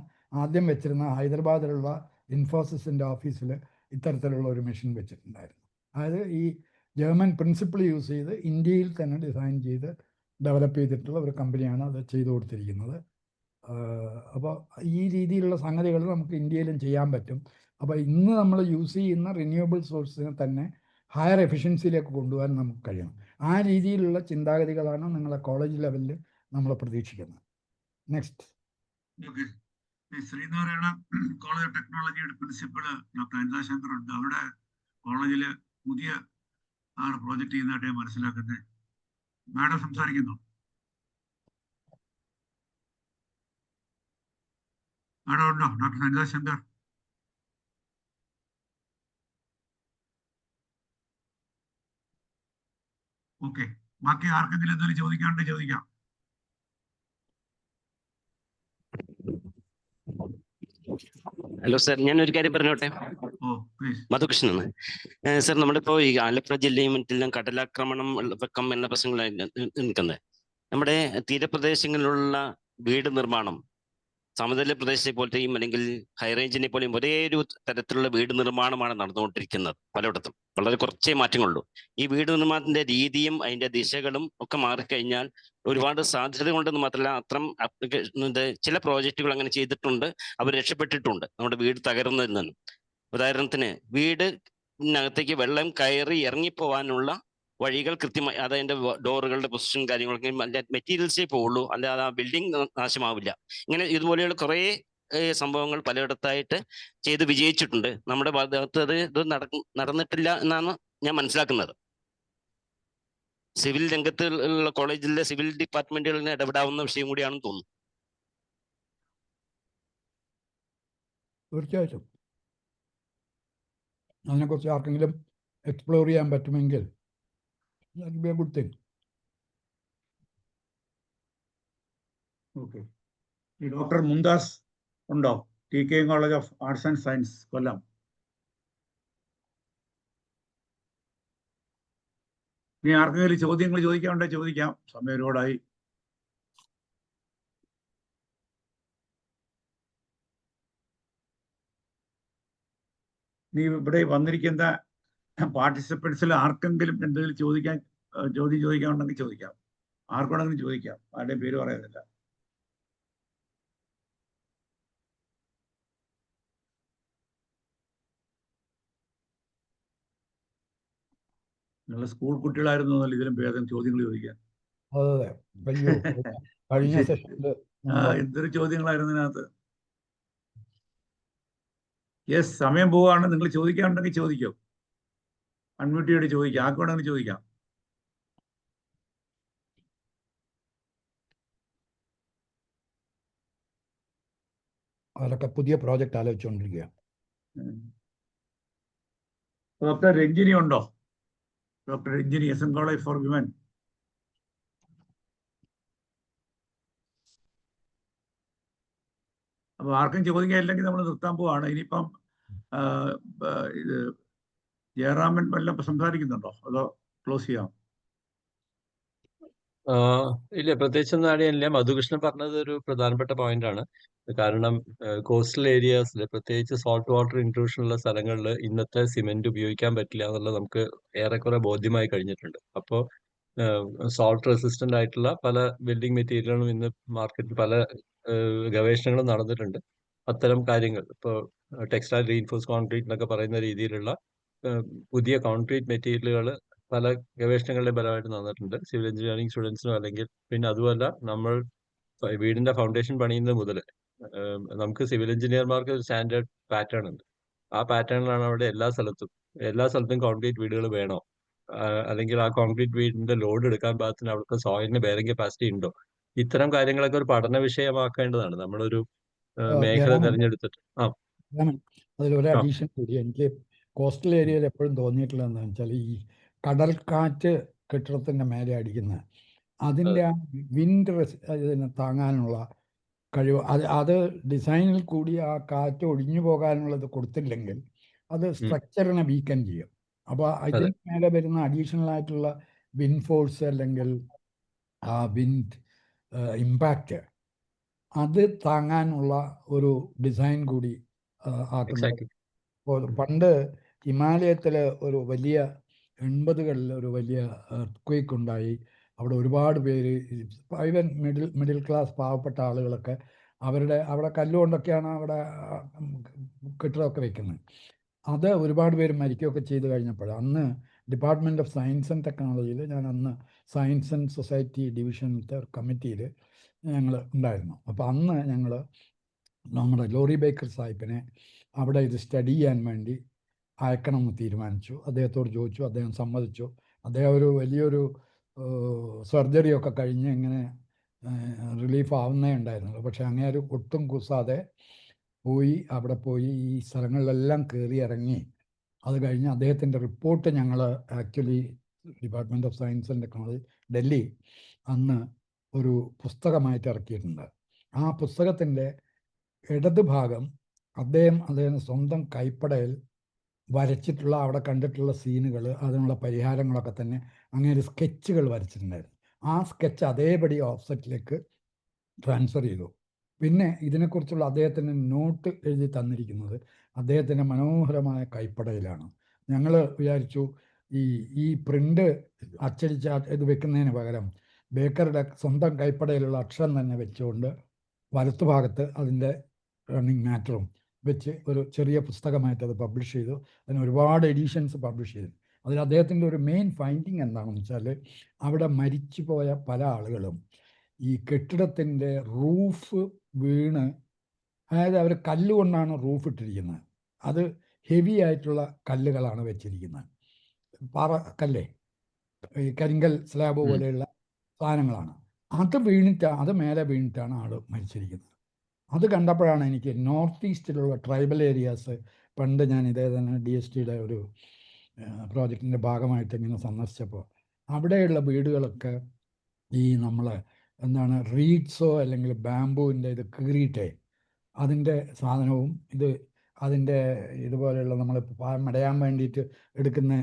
ആദ്യം വെച്ചിരുന്ന ഹൈദരാബാദിലുള്ള ഇൻഫോസിസിൻ്റെ ഓഫീസിൽ ഇത്തരത്തിലുള്ള ഒരു മെഷീൻ വെച്ചിട്ടുണ്ടായിരുന്നു. അതായത് ഈ ജർമ്മൻ പ്രിൻസിപ്പിൾ യൂസ് ചെയ്ത് ഇന്ത്യയിൽ തന്നെ ഡിസൈൻ ചെയ്ത് ഡെവലപ്പ് ചെയ്തിട്ടുള്ള ഒരു കമ്പനിയാണ് അത് ചെയ്തു കൊടുത്തിരിക്കുന്നത്. അപ്പോൾ ഈ രീതിയിലുള്ള സംഗതികൾ നമുക്ക് ഇന്ത്യയിലും ചെയ്യാൻ പറ്റും. അപ്പോൾ ഇന്ന് നമ്മൾ യൂസ് ചെയ്യുന്ന റിന്യൂവബിൾ സോഴ്സിനെ തന്നെ ഹയർ എഫിഷ്യൻസിയിലേക്ക് കൊണ്ടുപോകാൻ നമുക്ക് കഴിയണം. ആ രീതിയിലുള്ള ചിന്താഗതികളാണ് നിങ്ങളെ കോളേജ് ലെവലിൽ നമ്മൾ പ്രതീക്ഷിക്കുന്നത്. Next. Okay, Sreenarayana College of ടെക്നോളജിയുടെ പ്രിൻസിപ്പൾ ഡോക്ടർ അനിത ശങ്കർ ഉണ്ട്. അവിടെ കോളേജിൽ പുതിയ പ്രോജക്റ്റ് ചെയ്യുന്നതായിട്ട് ഞാൻ മനസ്സിലാക്കുന്നത്. മാഡം സംസാരിക്കുന്നു. മാഡം ഉണ്ടോ? ഡോക്ടർ അനിത ശങ്കർ. ഓക്കെ, ബാക്കി ആർക്കെങ്കിലും എന്തെങ്കിലും ചോദിക്കാണ്ട് ചോദിക്കാം. ഹലോ സാർ, ഞാൻ ഒരു കാര്യം പറഞ്ഞോട്ടെ. മധുകൃഷ്ണൻ സാർ, നമ്മളിപ്പോ ഈ ആലപ്പുഴ ജില്ലയും മറ്റെല്ലാം കടലാക്രമണം, വെള്ളം എന്ന പ്രശ്നങ്ങളായി നിൽക്കുന്നത്. നമ്മുടെ തീരപ്രദേശങ്ങളിലുള്ള വീട് നിർമ്മാണം സമതല പ്രദേശത്തെ പോലത്തെയും അല്ലെങ്കിൽ ഹൈറേഞ്ചിനെ പോലെയും ഒരേ ഒരു തരത്തിലുള്ള വീട് നിർമ്മാണമാണ് നടന്നുകൊണ്ടിരിക്കുന്നത്. പലയിടത്തും വളരെ കുറച്ചേ മാറ്റങ്ങളുള്ളൂ. ഈ വീട് നിർമ്മാണത്തിന്റെ രീതിയും അതിന്റെ ദിശകളും ഒക്കെ മാറിക്കഴിഞ്ഞാൽ ഒരുപാട് സാധ്യതകളുണ്ടെന്ന് മാത്രമല്ല, അത്തരം ചില പ്രോജക്റ്റുകൾ അങ്ങനെ ചെയ്തിട്ടുണ്ട്, അവർ രക്ഷപ്പെട്ടിട്ടുണ്ട് നമ്മുടെ വീട് തകരുന്നതിൽ നിന്നും. ഉദാഹരണത്തിന്, വീടിനകത്തേക്ക് വെള്ളം കയറി ഇറങ്ങിപ്പോവാനുള്ള വഴികൾ കൃത്യമായി, അതായത് ഡോറുകളുടെ പൊസിഷൻ കാര്യങ്ങളൊക്കെ മെറ്റീരിയൽസേ പോവുള്ളൂ, അല്ലാതെ ആ ബിൽഡിംഗ് നാശമാവില്ല. ഇങ്ങനെ ഇതുപോലെയുള്ള കുറേ സംഭവങ്ങൾ പലയിടത്തായിട്ട് ചെയ്ത് വിജയിച്ചിട്ടുണ്ട്. നമ്മുടെ ഭാഗത്ത് ഇത് നടന്നിട്ടില്ല എന്നാണ് ഞാൻ മനസ്സിലാക്കുന്നത്. സിവിൽ രംഗത്ത് ഉള്ള കോളേജിലെ സിവിൽ ഡിപ്പാർട്ട്മെന്റുകളിന് ഇടപെടാവുന്ന വിഷയം കൂടിയാണെന്ന് തോന്നുന്നു. തീർച്ചയായിട്ടും അതിനെക്കുറിച്ച് ആർക്കെങ്കിലും എക്സ്പ്ലോർ ചെയ്യാൻ പറ്റുമെങ്കിൽ that will be a good thing. Okay, ഈ ഡോക്ടർ മുംതാസ് ഉണ്ടോ? TK college of arts and science, Kollam. ഇനി ആർക്കെങ്കിലും ചോദ്യങ്ങൾ ചോദിക്കാനുണ്ടോ? ചോദിക്കാം, സമയം ഒരുപാടായി. നീ ഇവിടെ വന്നിരിക്കുന്ന പാർട്ടിസിപ്പൻസിൽ ആർക്കെങ്കിലും എന്തെങ്കിലും ചോദിക്കാനുണ്ടെങ്കിൽ ചോദിക്കാം. ആർക്കാണെങ്കിലും ചോദിക്കാം, ആരുടെയും പേര് പറയുന്നില്ല. നിങ്ങൾ സ്കൂൾ കുട്ടികളായിരുന്നു, ഇതിലും ഭേദം ചോദ്യങ്ങൾ ചോദിക്കാൻ. എന്തൊരു ചോദ്യങ്ങളായിരുന്നു ഇതിനകത്ത്. യെസ്, സമയം പോവാണ്. നിങ്ങൾ ചോദിക്കാനുണ്ടെങ്കിൽ ചോദിക്കും, അൺമ്യൂട്ട് ചെയ്ത് ചോദിക്കാം, ആർക്കാണെങ്കിൽ ചോദിക്കാം. അവരൊക്കെ പുതിയ പ്രോജക്റ്റ് ആലോചിച്ചുകൊണ്ടിരിക്കുക. ഡോക്ടർ രഞ്ജിനി ഉണ്ടോ? Doctor Ranjini, SM college for women. അപ്പോൾ ആർക്കും ചോദിക്കാനില്ലെങ്കിൽ നമ്മൾ നിർത്താൻ പോവാണ്. ഇനിയിപ്പം ഇത് ജയറാമൻ വല്ലതും സംസാരിക്കുന്നുണ്ടോ അതോ ക്ലോസ് ചെയ്യാം? ഇല്ല, പ്രത്യേകിച്ചൊന്നും ആഡ് ചെയ്യാനില്ല. മധുകൃഷ്ണൻ പറഞ്ഞത് ഒരു പ്രധാനപ്പെട്ട പോയിന്റ് ആണ്. കാരണം കോസ്റ്റൽ ഏരിയാസിൽ, പ്രത്യേകിച്ച് സോൾട്ട് വാട്ടർ ഇൻട്രൂഷൻ ഉള്ള സ്ഥലങ്ങളിൽ ഇന്നത്തെ സിമെന്റ് ഉപയോഗിക്കാൻ പറ്റില്ല എന്നുള്ളത് നമുക്ക് ഏറെക്കുറെ ബോധ്യമായി കഴിഞ്ഞിട്ടുണ്ട്. അപ്പോൾ സോൾട്ട് റെസിസ്റ്റന്റ് ആയിട്ടുള്ള പല ബിൽഡിംഗ് മെറ്റീരിയലുകളും ഇന്ന് മാർക്കറ്റിൽ പല ഗവേഷണങ്ങളും നടന്നിട്ടുണ്ട്. അത്തരം കാര്യങ്ങൾ ഇപ്പോൾ ടെക്സ്റ്റൈൽ റീഇൻഫോഴ്സ് കോൺക്രീറ്റ് എന്നൊക്കെ പറയുന്ന രീതിയിലുള്ള പുതിയ കോൺക്രീറ്റ് മെറ്റീരിയലുകൾ പല ഗവേഷണങ്ങളുടെ ഫലമായിട്ട് നടന്നിട്ടുണ്ട് സിവിൽ എഞ്ചിനീയറിംഗ് സ്റ്റുഡൻസിനോ. അല്ലെങ്കിൽ പിന്നെ അതുമല്ല, നമ്മൾ വീടിന്റെ ഫൗണ്ടേഷൻ പണിയുന്നത് മുതൽ നമുക്ക് സിവിൽ എഞ്ചിനീയർമാർക്ക് ഒരു സ്റ്റാൻഡേർഡ് പാറ്റേൺ ഉണ്ട്. ആ പാറ്റേണിലാണ് അവിടെ എല്ലാ സ്ഥലത്തും കോൺക്രീറ്റ് വീടുകൾ വേണോ, അല്ലെങ്കിൽ ആ കോൺക്രീറ്റ് വീടിന്റെ ലോഡ് എടുക്കാൻ പാകത്തിന് അവിടുത്തെ സോയിലിന് ബെയറിംഗ് കപ്പാസിറ്റി ഉണ്ടോ, ഇത്തരം കാര്യങ്ങളൊക്കെ ഒരു പഠന വിഷയമാക്കേണ്ടതാണ് നമ്മളൊരു മേഖല തിരഞ്ഞെടുത്തിട്ട്. അതിലൊരു ആ. അഡീഷൻ കൂടി എനിക്ക് കോസ്റ്റൽ ഏരിയയിൽ എപ്പോഴും തോന്നിയിട്ടുള്ളത് എന്താണെന്ന് വെച്ചാൽ, ഈ കടൽക്കാറ്റ് കെട്ടിടത്തിന്റെ മേലെ അടിക്കുന്ന അതിൻ്റെ ആ വിൻഡ് ഇതിനെ താങ്ങാനുള്ള കഴിവ്, അത് ഡിസൈനിൽ കൂടി ആ കാറ്റ് ഒഴിഞ്ഞു പോകാനുള്ളത് കൊടുത്തില്ലെങ്കിൽ അത് സ്ട്രക്ചറിനെ വീക്കൻ ചെയ്യും. അപ്പോൾ ഇതിന് മേലെ വരുന്ന അഡീഷണൽ ആയിട്ടുള്ള വിൻഡ് ഫോഴ്സ് അല്ലെങ്കിൽ ആ വിൻഡ് ഇമ്പാക്റ്റ് അത് താങ്ങാനുള്ള ഒരു ഡിസൈൻ കൂടി ആക്കുന്നത്. പണ്ട് ഹിമാലയത്തിൽ ഒരു വലിയ 80കളിൽ ഒരു വലിയ എർത്ത്ക്വേക്ക് ഉണ്ടായി. അവിടെ ഒരുപാട് പേര്, ഈവൻ മിഡിൽ ക്ലാസ് പാവപ്പെട്ട ആളുകളൊക്കെ അവിടെ കല്ലുകൊണ്ടൊക്കെയാണ് അവിടെ കെട്ടിടമൊക്കെ വെക്കുന്നത്. അത് ഒരുപാട് പേര് മരിക്കുകയൊക്കെ ചെയ്ത് കഴിഞ്ഞപ്പോൾ അന്ന് ഡിപ്പാർട്ട്മെൻറ്റ് ഓഫ് സയൻസ് ആൻഡ് ടെക്നോളജിയിൽ ഞാൻ അന്ന് സയൻസ് ആൻഡ് സൊസൈറ്റി ഡിവിഷനത്തെ കമ്മിറ്റിയിൽ ഞങ്ങൾ ഉണ്ടായിരുന്നു. അപ്പോൾ അന്ന് ഞങ്ങൾ നമ്മുടെ ലോറി ബേക്കർ സാഹിബിനെ അവിടെ ഇത് സ്റ്റഡി ചെയ്യാൻ വേണ്ടി അയക്കണമെന്ന് തീരുമാനിച്ചു. അദ്ദേഹത്തോട് ചോദിച്ചു, അദ്ദേഹം സമ്മതിച്ചു. അദ്ദേഹം ഒരു വലിയൊരു സർജറിയൊക്കെ കഴിഞ്ഞ് ഇങ്ങനെ റിലീഫ് ആവുന്നേ ഉണ്ടായിരുന്നുള്ളൂ. പക്ഷെ അങ്ങേര് ഒട്ടും കൂസാതെ അവിടെ പോയി ഈ സ്ഥലങ്ങളിലെല്ലാം കയറി ഇറങ്ങി. അത് കഴിഞ്ഞ് അദ്ദേഹത്തിൻ്റെ റിപ്പോർട്ട് ഞങ്ങൾ actually department of science and technology Delhi അന്ന് ഒരു പുസ്തകമായിട്ട് ഇറക്കിയിട്ടുണ്ട്. ആ പുസ്തകത്തിൻ്റെ ഇടത് ഭാഗം അദ്ദേഹം സ്വന്തം കൈപ്പടയിൽ വരച്ചിട്ടുള്ള, അവിടെ കണ്ടിട്ടുള്ള സീനുകൾ, അതിനുള്ള പരിഹാരങ്ങളൊക്കെ തന്നെ അങ്ങനെ സ്കെച്ചുകൾ വരച്ചിട്ടുണ്ടായിരുന്നു. ആ സ്കെച്ച് അതേപടി ഓഫ്സെറ്റിലേക്ക് ട്രാൻസ്ഫർ ചെയ്തു. പിന്നെ ഇതിനെക്കുറിച്ചുള്ള അദ്ദേഹത്തിൻ്റെ നോട്ട് എഴുതി തന്നിരിക്കുന്നത് അദ്ദേഹത്തിൻ്റെ മനോഹരമായ കൈപ്പടയിലാണ്. ഞങ്ങൾ വിചാരിച്ചു ഈ പ്രിൻ്റ് അച്ചടിച്ച ഇത് വെക്കുന്നതിന് പകരം ബേക്കറുടെ സ്വന്തം കൈപ്പടയിലുള്ള അക്ഷരം തന്നെ വെച്ചുകൊണ്ട് വലത്തുഭാഗത്ത് അതിൻ്റെ റണ്ണിങ് മാറ്ററും വെച്ച് ഒരു ചെറിയ പുസ്തകമായിട്ട് അത് പബ്ലിഷ് ചെയ്തു. അതിന് ഒരുപാട് എഡിഷൻസ് പബ്ലിഷ് ചെയ്തു. അതിൽ അദ്ദേഹത്തിൻ്റെ ഒരു മെയിൻ ഫൈൻഡിങ് എന്താണെന്ന് വെച്ചാൽ, അവിടെ മരിച്ചു പോയ പല ആളുകളും ഈ കെട്ടിടത്തിൻ്റെ റൂഫ് വീണ്, അതായത് അവർ കല്ലുകൊണ്ടാണ് റൂഫ് ഇട്ടിരിക്കുന്നത്. അത് ഹെവി ആയിട്ടുള്ള കല്ലുകളാണ് വെച്ചിരിക്കുന്നത്, പാറ കല്ലേ, ഈ കരിങ്കൽ സ്ലാബ് പോലെയുള്ള സാധനങ്ങളാണ്. അത് മേലെ വീണിട്ടാണ് ആൾ മരിച്ചിരിക്കുന്നത്. അത് കണ്ടപ്പോഴാണ് എനിക്ക് നോർത്ത് ഈസ്റ്റിലുള്ള ട്രൈബൽ ഏരിയാസ്, പണ്ട് ഞാൻ ഇതേ തന്നെ DSTയുടെ ഒരു പ്രോജക്റ്റിൻ്റെ ഭാഗമായിട്ട് ഇങ്ങനെ സന്ദർശിച്ചപ്പോൾ അവിടെയുള്ള വീടുകളൊക്കെ ഈ റീഡ്സോ അല്ലെങ്കിൽ ബാംബുവിൻ്റെ ഇത് കീറിയിട്ടേ അതിൻ്റെ സാധനവും അതിൻ്റെ ഇതുപോലെയുള്ള നമ്മൾ മെടയാൻ വേണ്ടിയിട്ട് എടുക്കുന്ന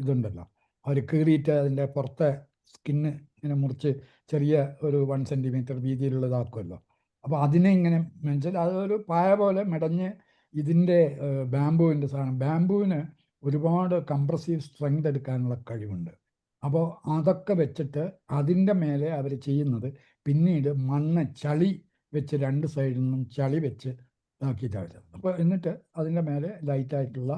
ഇതുണ്ടല്ലോ, അവർ കീറിയിട്ട് അതിൻ്റെ പുറത്തെ സ്കിന്ന് ഇങ്ങനെ മുറിച്ച് ചെറിയ ഒരു 1 സെൻറ്റിമീറ്റർ വീതിയിലുള്ളതാക്കുമല്ലോ. അപ്പോൾ അതിനെ ഇങ്ങനെ വെച്ചാൽ അതൊരു പായ പോലെ മെടഞ്ഞ് ഇതിൻ്റെ ബാംബുവിൻ്റെ സാധനം, ബാംബുവിന് ഒരുപാട് കംപ്രസീവ് സ്ട്രെങ്ത് എടുക്കാനുള്ള കഴിവുണ്ട്. അപ്പോൾ അതൊക്കെ വെച്ചിട്ട് അതിൻ്റെ മേലെ അവർ ചെയ്യുന്നത് പിന്നീട് ചളി വെച്ച് 2 സൈഡിൽ നിന്നും ചളി വെച്ച് ഇതാക്കിയിട്ടാണ്. അപ്പോൾ എന്നിട്ട് അതിൻ്റെ മേലെ ലൈറ്റായിട്ടുള്ള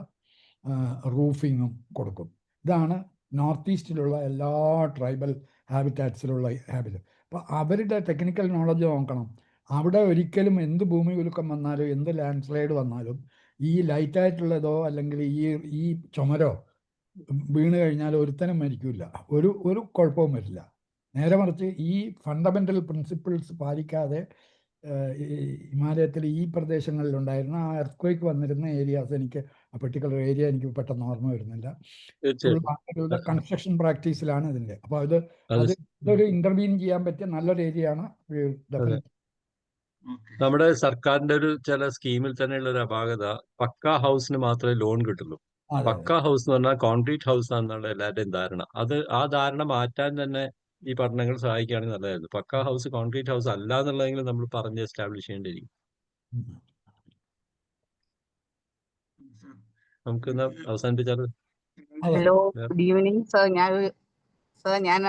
റൂഫിങ്ങും കൊടുക്കും. ഇതാണ് നോർത്ത് ഈസ്റ്റിലുള്ള എല്ലാ ട്രൈബൽ ഹാബിറ്റാറ്റ്സിലുള്ള ഹാബിറ്റ്. അപ്പോൾ അവരുടെ ടെക്നിക്കൽ നോളജ് നോക്കണം. അവിടെ ഒരിക്കലും എന്ത് ഭൂമി കുലുക്കം വന്നാലും എന്ത് ലാൻഡ് സ്ലൈഡ് വന്നാലും ഈ ലൈറ്റായിട്ടുള്ളതോ അല്ലെങ്കിൽ ഈ ചുമരോ വീണ് കഴിഞ്ഞാൽ ഒരുത്തനും മരിക്കില്ല, ഒരു കുഴപ്പവും വരില്ല. നേരെ മറിച്ച് ഈ ഫണ്ടമെൻ്റൽ പ്രിൻസിപ്പിൾസ് പാലിക്കാതെ ഹിമാലയത്തിൽ ഈ പ്രദേശങ്ങളിലുണ്ടായിരുന്ന ആ എർത്ത്ക്വേക്ക് വന്നിരുന്ന ഏരിയാസ്, എനിക്ക് ആ പെർട്ടിക്കുലർ ഏരിയ എനിക്ക് പെട്ടെന്ന് ഓർമ്മ വരുന്നില്ല, കൺസ്ട്രക്ഷൻ പ്രാക്ടീസിലാണ് ഇതിൻ്റെ. അപ്പോൾ ഇതൊരു ഇന്റർവീൻ ചെയ്യാൻ പറ്റിയ നല്ലൊരു ഏരിയ ആണ്. ഓക്കെ. നമ്മുടെ സർക്കാരിന്റെ ഒരു ചില സ്കീമിൽ തന്നെയുള്ള ഒരു അപാകത, പക്കാ ഹൗസിന് മാത്രമേ ലോൺ കിട്ടുള്ളൂ. അതെ പക്കാ ഹൗസ് എന്ന് പറഞ്ഞാൽ കോൺക്രീറ്റ് ഹൗസ് ആണെന്നുള്ള എല്ലാവരുടെയും ധാരണ. ആ ധാരണ മാറ്റാൻ തന്നെ ഈ പഠനങ്ങൾ സഹായിക്കുകയാണെങ്കിൽ നല്ലതായിരുന്നു. പക്കാ ഹൗസ് കോൺക്രീറ്റ് ഹൗസ് അല്ല എന്നുള്ളതെങ്കിലും നമ്മൾ പറഞ്ഞ് എസ്റ്റാബ്ലിഷ് ചെയ്യേണ്ടിയിരിക്കും. സർ, നമുക്ക് ഇന്ന് അവസാനിപ്പിച്ചാൽ അതെ ഹലോ, വേറെ ഗുഡ് ഈവനിങ് സർ. ഞാൻ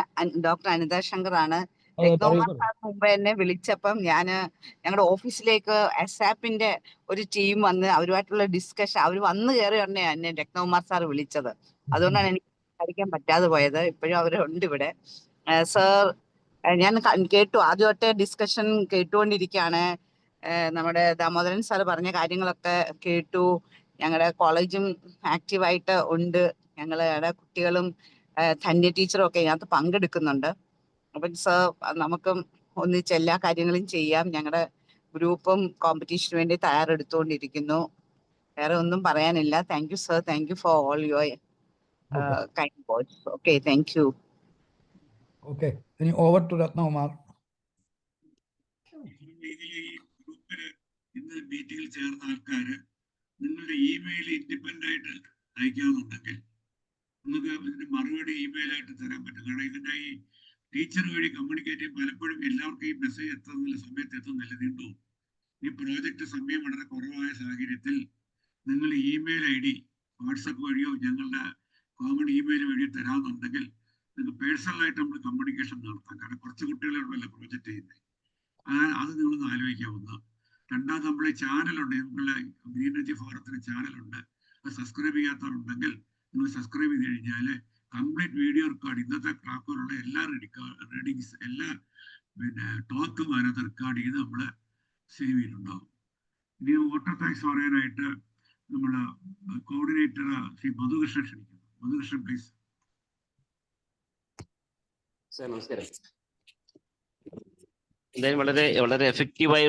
ഡോക്ടർ അനിത ശങ്കറാണ്. അതെ പറയൂ രത്നകുമാർ പറയൂ. സാർ മുമ്പ് എന്നെ വിളിച്ചപ്പം ഞങ്ങളുടെ ഓഫീസിലേക്ക് അസാപ്പിന്റെ ഒരു ടീം വന്ന് അവരുമായിട്ടുള്ള ഡിസ്കഷൻ, അവർ വന്നു കയറി ഉടനെ എന്നെ രത്നകുമാർ സാർ വിളിച്ചത്. അതുകൊണ്ടാണ് എനിക്ക് സംസാരിക്കാൻ പറ്റാതെ പോയത്. ഇപ്പോഴും അവരുണ്ട് ഇവിടെ. സർ, ഞാൻ കേട്ടു, ആദ്യമായിട്ട് ഡിസ്കഷൻ കേട്ടുകൊണ്ടിരിക്കുകയാണ്. നമ്മുടെ ദാമോദരൻ സാർ പറഞ്ഞ കാര്യങ്ങളൊക്കെ കേട്ടു. ഞങ്ങളുടെ കോളേജും ആക്റ്റീവായിട്ട് ഉണ്ട്. ഞങ്ങളുടെ കുട്ടികളും ധന്യ ടീച്ചറും ഒക്കെ ഇതിനകത്ത് പങ്കെടുക്കുന്നുണ്ട്. അപ്പം സർ, നമുക്കും ഒന്നിച്ച് എല്ലാ കാര്യങ്ങളും ചെയ്യാം. ഞങ്ങളുടെ ഗ്രൂപ്പും കോമ്പറ്റീഷന് വേണ്ടി തയ്യാറെടുത്തുകൊണ്ടിരിക്കുന്നു. വേറെ ഒന്നും പറയാനില്ല. Thank you sir. Thank you for all your okay kind words. Okay, thank you. Okay, ഇനി ഓവർ ടു രത്നകുമാർ. ഇതിൽ ഈ ഗ്രൂപ്പില് ഇന്ന് മീറ്റിംഗിൽ ചേർന്ന ആൾക്കാര് നിങ്ങളുടെ ഇമെയിൽ ഇൻഡിപെൻഡന്റ് ആയിട്ട് അയക്കാന്നുണ്ടെങ്കിൽ നമുക്ക് ഇതിന്റെ മറുപടി ഇമെയിലായിട്ട് തരാൻ പറ്റും. കാരണം ഇതിന്റെ ഈ ടീച്ചർ വഴി കമ്മ്യൂണിക്കേറ്റ് ചെയ്യും പലപ്പോഴും എല്ലാവർക്കും ഈ മെസ്സേജ് എത്തുന്നില്ല, സമയത്ത് എത്തുന്നില്ല, നീണ്ടു. ഈ പ്രോജക്റ്റ് സമയം വളരെ കുറവായ സാഹചര്യത്തിൽ നിങ്ങൾ ഇമെയിൽ ID വാട്സപ്പ് വഴിയോ ഞങ്ങളുടെ കോമൺ ഇമെയിൽ വഴിയോ തരാമെന്നുണ്ടെങ്കിൽ നിങ്ങൾക്ക് പേഴ്സണലായിട്ട് നമ്മൾ കമ്മ്യൂണിക്കേഷൻ നടത്താം. കാരണം കുറച്ച് കുട്ടികളുണ്ടല്ലോ പ്രോജക്റ്റ് ചെയ്യുന്നത്. അത് നിങ്ങളൊന്ന് ആലോചിക്കാവുന്ന. രണ്ടാമത് നമ്മളെ ചാനലുണ്ട്, നിങ്ങളുടെ ഗ്രീൻ എനർജി ഫോറത്തിന് ചാനലുണ്ട്. അത് സബ്സ്ക്രൈബ് ചെയ്യാത്തവരുണ്ടെങ്കിൽ നിങ്ങൾ സബ്സ്ക്രൈബ് ചെയ്ത് കഴിഞ്ഞാൽ കംപ്ലീറ്റ് വീഡിയോ റെക്കോർഡ്, ഇന്നത്തെ ക്ലാസ്സുകളുള്ള എല്ലാ റീഡിങ്സ്, എല്ലാ ടോക്കും അതിനകത്ത് റെക്കോർഡ് ചെയ്ത് നമ്മൾ സേവ് ചെയ്തിട്ടുണ്ടാവും. ഇനി വോട്ടർ താങ്ക്സ് പറയാനായിട്ട് നമ്മൾ കോർഡിനേറ്റർ ശ്രീ മധുകൃഷ്ണൻ ക്ഷണിക്കുന്നു. മധുകൃഷ്ണൻ പ്ലീസ്. സാർ നമസ്കാരം. എന്തായാലും വളരെ വളരെ എഫക്റ്റീവായ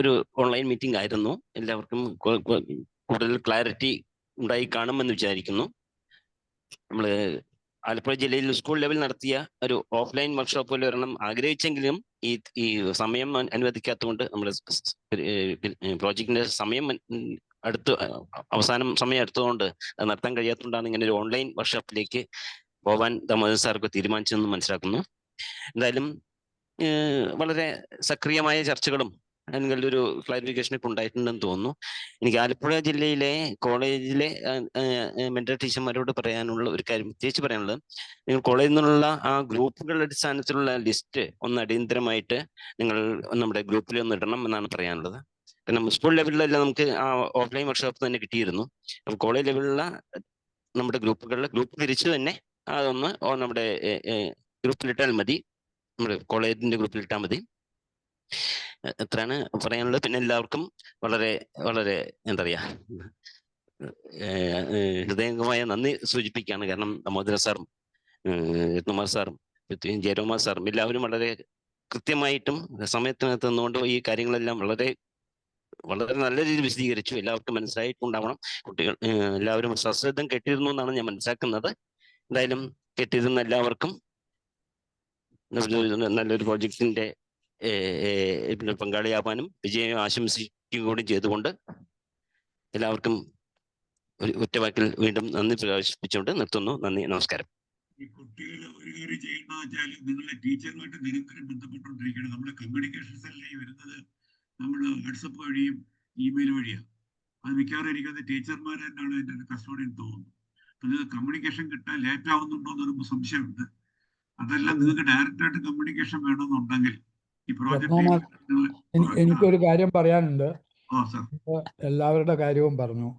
ഒരു ഓൺലൈൻ മീറ്റിംഗ് ആയിരുന്നു. എല്ലാവർക്കും കൂടുതൽ ക്ലാരിറ്റി ഉണ്ടായി കാണുമെന്ന് വിചാരിക്കുന്നു. നമ്മൾ ആലപ്പുഴ ജില്ലയിൽ സ്കൂൾ ലെവൽ നടത്തിയ ഒരു ഓഫ്ലൈൻ വർക്ക്ഷോപ്പ് പോലെ ഒരെണ്ണം ആഗ്രഹിച്ചെങ്കിലും ഈ സമയം അനുവദിക്കാത്തതുകൊണ്ട് നമ്മുടെ പ്രോജക്റ്റിന്റെ സമയം അവസാനം സമയം എടുത്തതുകൊണ്ട് അത് നടത്താൻ കഴിയാത്തതുകൊണ്ടാണ് ഇങ്ങനെ ഒരു ഓൺലൈൻ വർക്ക്ഷോപ്പിലേക്ക് പോവാൻ ദാമോദരൻ സാർക്ക് തീരുമാനിച്ചതെന്ന് മനസ്സിലാക്കുന്നു. എന്തായാലും വളരെ സക്രിയമായ ചർച്ചകളും അല്ലെങ്കിൽ ഒരു ക്ലാരിഫിക്കേഷനൊക്കെ ഉണ്ടായിട്ടുണ്ടെന്ന് തോന്നുന്നു. എനിക്ക് ആലപ്പുഴ ജില്ലയിലെ കോളേജിലെ മെന്റർ ടീച്ചർമാരോട് പറയാനുള്ള ഒരു കാര്യം, പ്രത്യേകിച്ച് പറയാനുള്ളത്, നിങ്ങൾ കോളേജിൽ നിന്നുള്ള ആ ഗ്രൂപ്പുകളുടെ അടിസ്ഥാനത്തിലുള്ള ലിസ്റ്റ് ഒന്ന് അടിയന്തരമായിട്ട് നിങ്ങൾ നമ്മുടെ ഗ്രൂപ്പിൽ ഒന്ന് ഇടണം എന്നാണ് പറയാനുള്ളത്. കാരണം സ്കൂൾ ലെവലിലെല്ലാം നമുക്ക് ആ ഓഫ്ലൈൻ വർക്ക്ഷോപ്പ് തന്നെ കിട്ടിയിരുന്നു. അപ്പോൾ കോളേജ് ലെവലിലുള്ള നമ്മുടെ ഗ്രൂപ്പ് തിരിച്ച് തന്നെ അതൊന്ന് നമ്മുടെ ഗ്രൂപ്പിലിട്ടാൽ മതി, നമ്മുടെ കോളേജിന്റെ ഗ്രൂപ്പിലിട്ടാൽ മതി. എത്രയാണ് പറയാനുള്ളത്. പിന്നെ എല്ലാവർക്കും വളരെ വളരെ എന്താ പറയാ ഹൃദയംഗമായ നന്ദി സൂചിപ്പിക്കുകയാണ്. കാരണം ദാമോദരൻ സാറും രത്നകുമാർ സാറും ജയരാമ സാറും എല്ലാവരും വളരെ കൃത്യമായിട്ടും സമയത്തിനകത്ത് നിന്നുകൊണ്ട് ഈ കാര്യങ്ങളെല്ലാം വളരെ വളരെ നല്ല രീതിയിൽ വിശദീകരിച്ചു. എല്ലാവർക്കും മനസ്സിലായിട്ടുണ്ടാവണം. കുട്ടികൾ എല്ലാവരും സശ്രദ്ധം കേട്ടിരുന്നു എന്നാണ് ഞാൻ മനസ്സിലാക്കുന്നത്. എന്തായാലും കേട്ടിരുന്ന എല്ലാവർക്കും നല്ലൊരു പ്രോജക്റ്റിന്റെ പങ്കാളിയാവാനും വിജയം ആശംസിക്കുകയും കൂടി ചെയ്തുകൊണ്ട് എല്ലാവർക്കും ഒരു ഒറ്റവാക്കിൽ വീണ്ടും നന്ദി പ്രകാശിപ്പിച്ചുകൊണ്ട് നിർത്തുന്നു. നന്ദി, നമസ്കാരം. ഈ കുട്ടികൾ ഒരു കാര്യം ചെയ്യുന്ന വെച്ചാൽ നിങ്ങളുടെ ടീച്ചറുമായിട്ട് നിരന്തരം ബന്ധപ്പെട്ടുകൊണ്ടിരിക്കുകയാണ്. നമ്മുടെ കമ്മ്യൂണിക്കേഷൻ സെല്ലിൽ വരുന്നത് നമ്മൾ വാട്സപ്പ് വഴിയും ഇമെയിൽ വഴിയാണ്. അത് മിക്കവാറും എനിക്കത് ടീച്ചർമാർ തന്നെയാണ് എൻ്റെ ഒരു കസ്റ്റോഡിയൻ തോന്നുന്നു. അപ്പൊ നിങ്ങൾക്ക് കമ്മ്യൂണിക്കേഷൻ കിട്ടാൻ ലേറ്റ് ആവുന്നുണ്ടോ എന്നൊരു സംശയമുണ്ട്. അതല്ല, നിങ്ങൾക്ക് ഡയറക്റ്റായിട്ട് കമ്മ്യൂണിക്കേഷൻ വേണമെന്നുണ്ടെങ്കിൽ ഈ പ്രോജക്റ്റ് എനിക്കൊരു കാര്യം പറയാനുണ്ട്. സർ, എല്ലാവരുടെ കാര്യവും പറഞ്ഞു.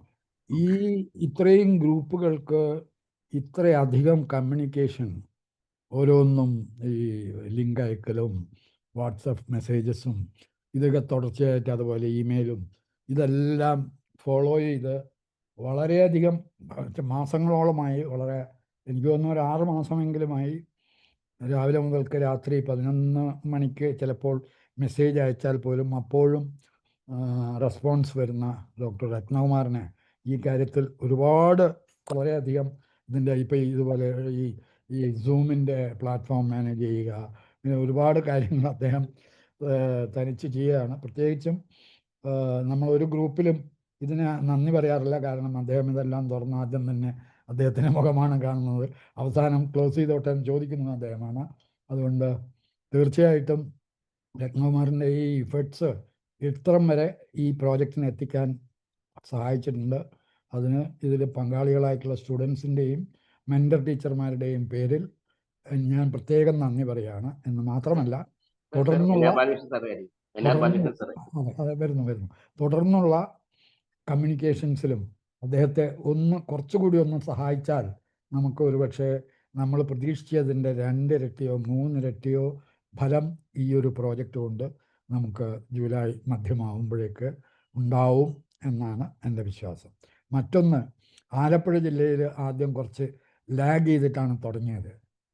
ഇത്രയും ഗ്രൂപ്പുകൾക്ക് ഇത്രയധികം കമ്മ്യൂണിക്കേഷൻ, ഓരോന്നും ഈ ലിങ്ക് അയക്കലും വാട്സപ്പ് മെസ്സേജസും ഇതൊക്കെ തുടർച്ചയായിട്ട്, അതുപോലെ ഇമെയിലും ഇതെല്ലാം ഫോളോ ചെയ്ത് വളരെയധികം മാസങ്ങളോളമായി, വളരെ എനിക്ക് തോന്നുന്നു ഒരു 6 മാസമെങ്കിലുമായി രാവിലെ മുതൽക്ക് രാത്രി 11 മണിക്ക് ചിലപ്പോൾ മെസ്സേജ് അയച്ചാൽ പോലും അപ്പോഴും റെസ്പോൺസ് വരുന്ന ഡോക്ടർ രത്നകുമാറിനെ ഈ കാര്യത്തിൽ ഒരുപാട് വളരെയധികം ഇതിൻ്റെ ഇപ്പോൾ ഇതുപോലെ ഈ സൂമിൻ്റെ പ്ലാറ്റ്ഫോം മാനേജ് ചെയ്യുക, പിന്നെ ഒരുപാട് കാര്യങ്ങൾ അദ്ദേഹം തനിച്ച് ചെയ്യുകയാണ്. പ്രത്യേകിച്ചും നമ്മൾ ഒരു ഗ്രൂപ്പിലും ഇതിന് നന്ദി പറയാറില്ല. കാരണം അദ്ദേഹം ഇതെല്ലാം തുറന്ന് ആദ്യം തന്നെ അദ്ദേഹത്തിൻ്റെ മുഖമാണ് കാണുന്നത്, അവസാനം ക്ലോസ് ചെയ്തോട്ടെ എന്ന് ചോദിക്കുന്നത് അദ്ദേഹമാണ്. അതുകൊണ്ട് തീർച്ചയായിട്ടും രത്നകുമാറിൻ്റെ ഈ ഇഫർട്ട്സ് ഇത്രം വരെ ഈ പ്രോജക്റ്റിനെ എത്തിക്കാൻ സഹായിച്ചിട്ടുണ്ട്. അതിന് ഇതിൽ പങ്കാളികളായിട്ടുള്ള സ്റ്റുഡൻസിൻ്റെയും മെൻ്റർ ടീച്ചർമാരുടെയും പേരിൽ ഞാൻ പ്രത്യേകം നന്ദി പറയുകയാണ്. എന്ന് മാത്രമല്ല തുടർന്നുള്ള കമ്മ്യൂണിക്കേഷൻസിലും അദ്ദേഹത്തെ കുറച്ചുകൂടി ഒന്ന് സഹായിച്ചാൽ നമുക്ക് ഒരുപക്ഷെ നമ്മൾ പ്രതീക്ഷിച്ചതിൻ്റെ 2 ഇരട്ടിയോ 3 ഇരട്ടിയോ ഫലം ഈ ഒരു പ്രോജക്റ്റ് കൊണ്ട് നമുക്ക് ജൂലൈ മധ്യമാവുമ്പോഴേക്ക് ഉണ്ടാവും എന്നാണ് എൻ്റെ വിശ്വാസം. മറ്റൊന്ന്, ആലപ്പുഴ ജില്ലയിൽ ആദ്യം കുറച്ച് ലാഗ് ചെയ്തിട്ടാണ് തുടങ്ങിയത്.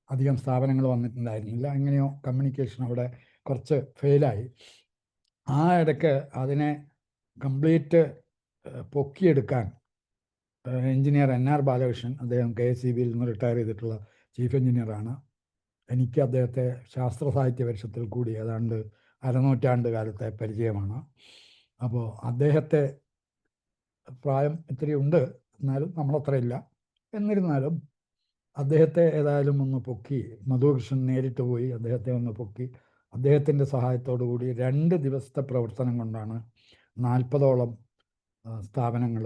അധികം സ്ഥാപനങ്ങൾ വന്നിട്ടുണ്ടായിരുന്നില്ല. എങ്ങനെയോ കമ്മ്യൂണിക്കേഷൻ അവിടെ കുറച്ച് ഫെയിലായി. ആ ഇടയ്ക്ക് അതിനെ കംപ്ലീറ്റ് പൊക്കിയെടുക്കാൻ എഞ്ചിനീയർ NR ബാലകൃഷ്ണൻ, അദ്ദേഹം KSEBയിൽ നിന്ന് റിട്ടയർ ചെയ്തിട്ടുള്ള ചീഫ് എഞ്ചിനീയറാണ്. എനിക്ക് അദ്ദേഹത്തെ ശാസ്ത്ര സാഹിത്യ പരിഷത്തിൽ കൂടി ഏതാണ്ട് അരനൂറ്റാണ്ട് കാലത്തെ പരിചയമാണ്. അപ്പോൾ അദ്ദേഹത്തെ പ്രായം ഇത്തിരി ഉണ്ട്, എന്നാലും നമ്മളത്രയില്ല. എന്നിരുന്നാലും അദ്ദേഹത്തെ ഏതായാലും ഒന്ന് പൊക്കി, മധുകൃഷ്ണൻ നേരിട്ട് പോയി അദ്ദേഹത്തെ ഒന്ന് പൊക്കി, അദ്ദേഹത്തിൻ്റെ സഹായത്തോടു കൂടി 2 ദിവസത്തെ പ്രവർത്തനം കൊണ്ടാണ് 40ഓളം സ്ഥാപനങ്ങൾ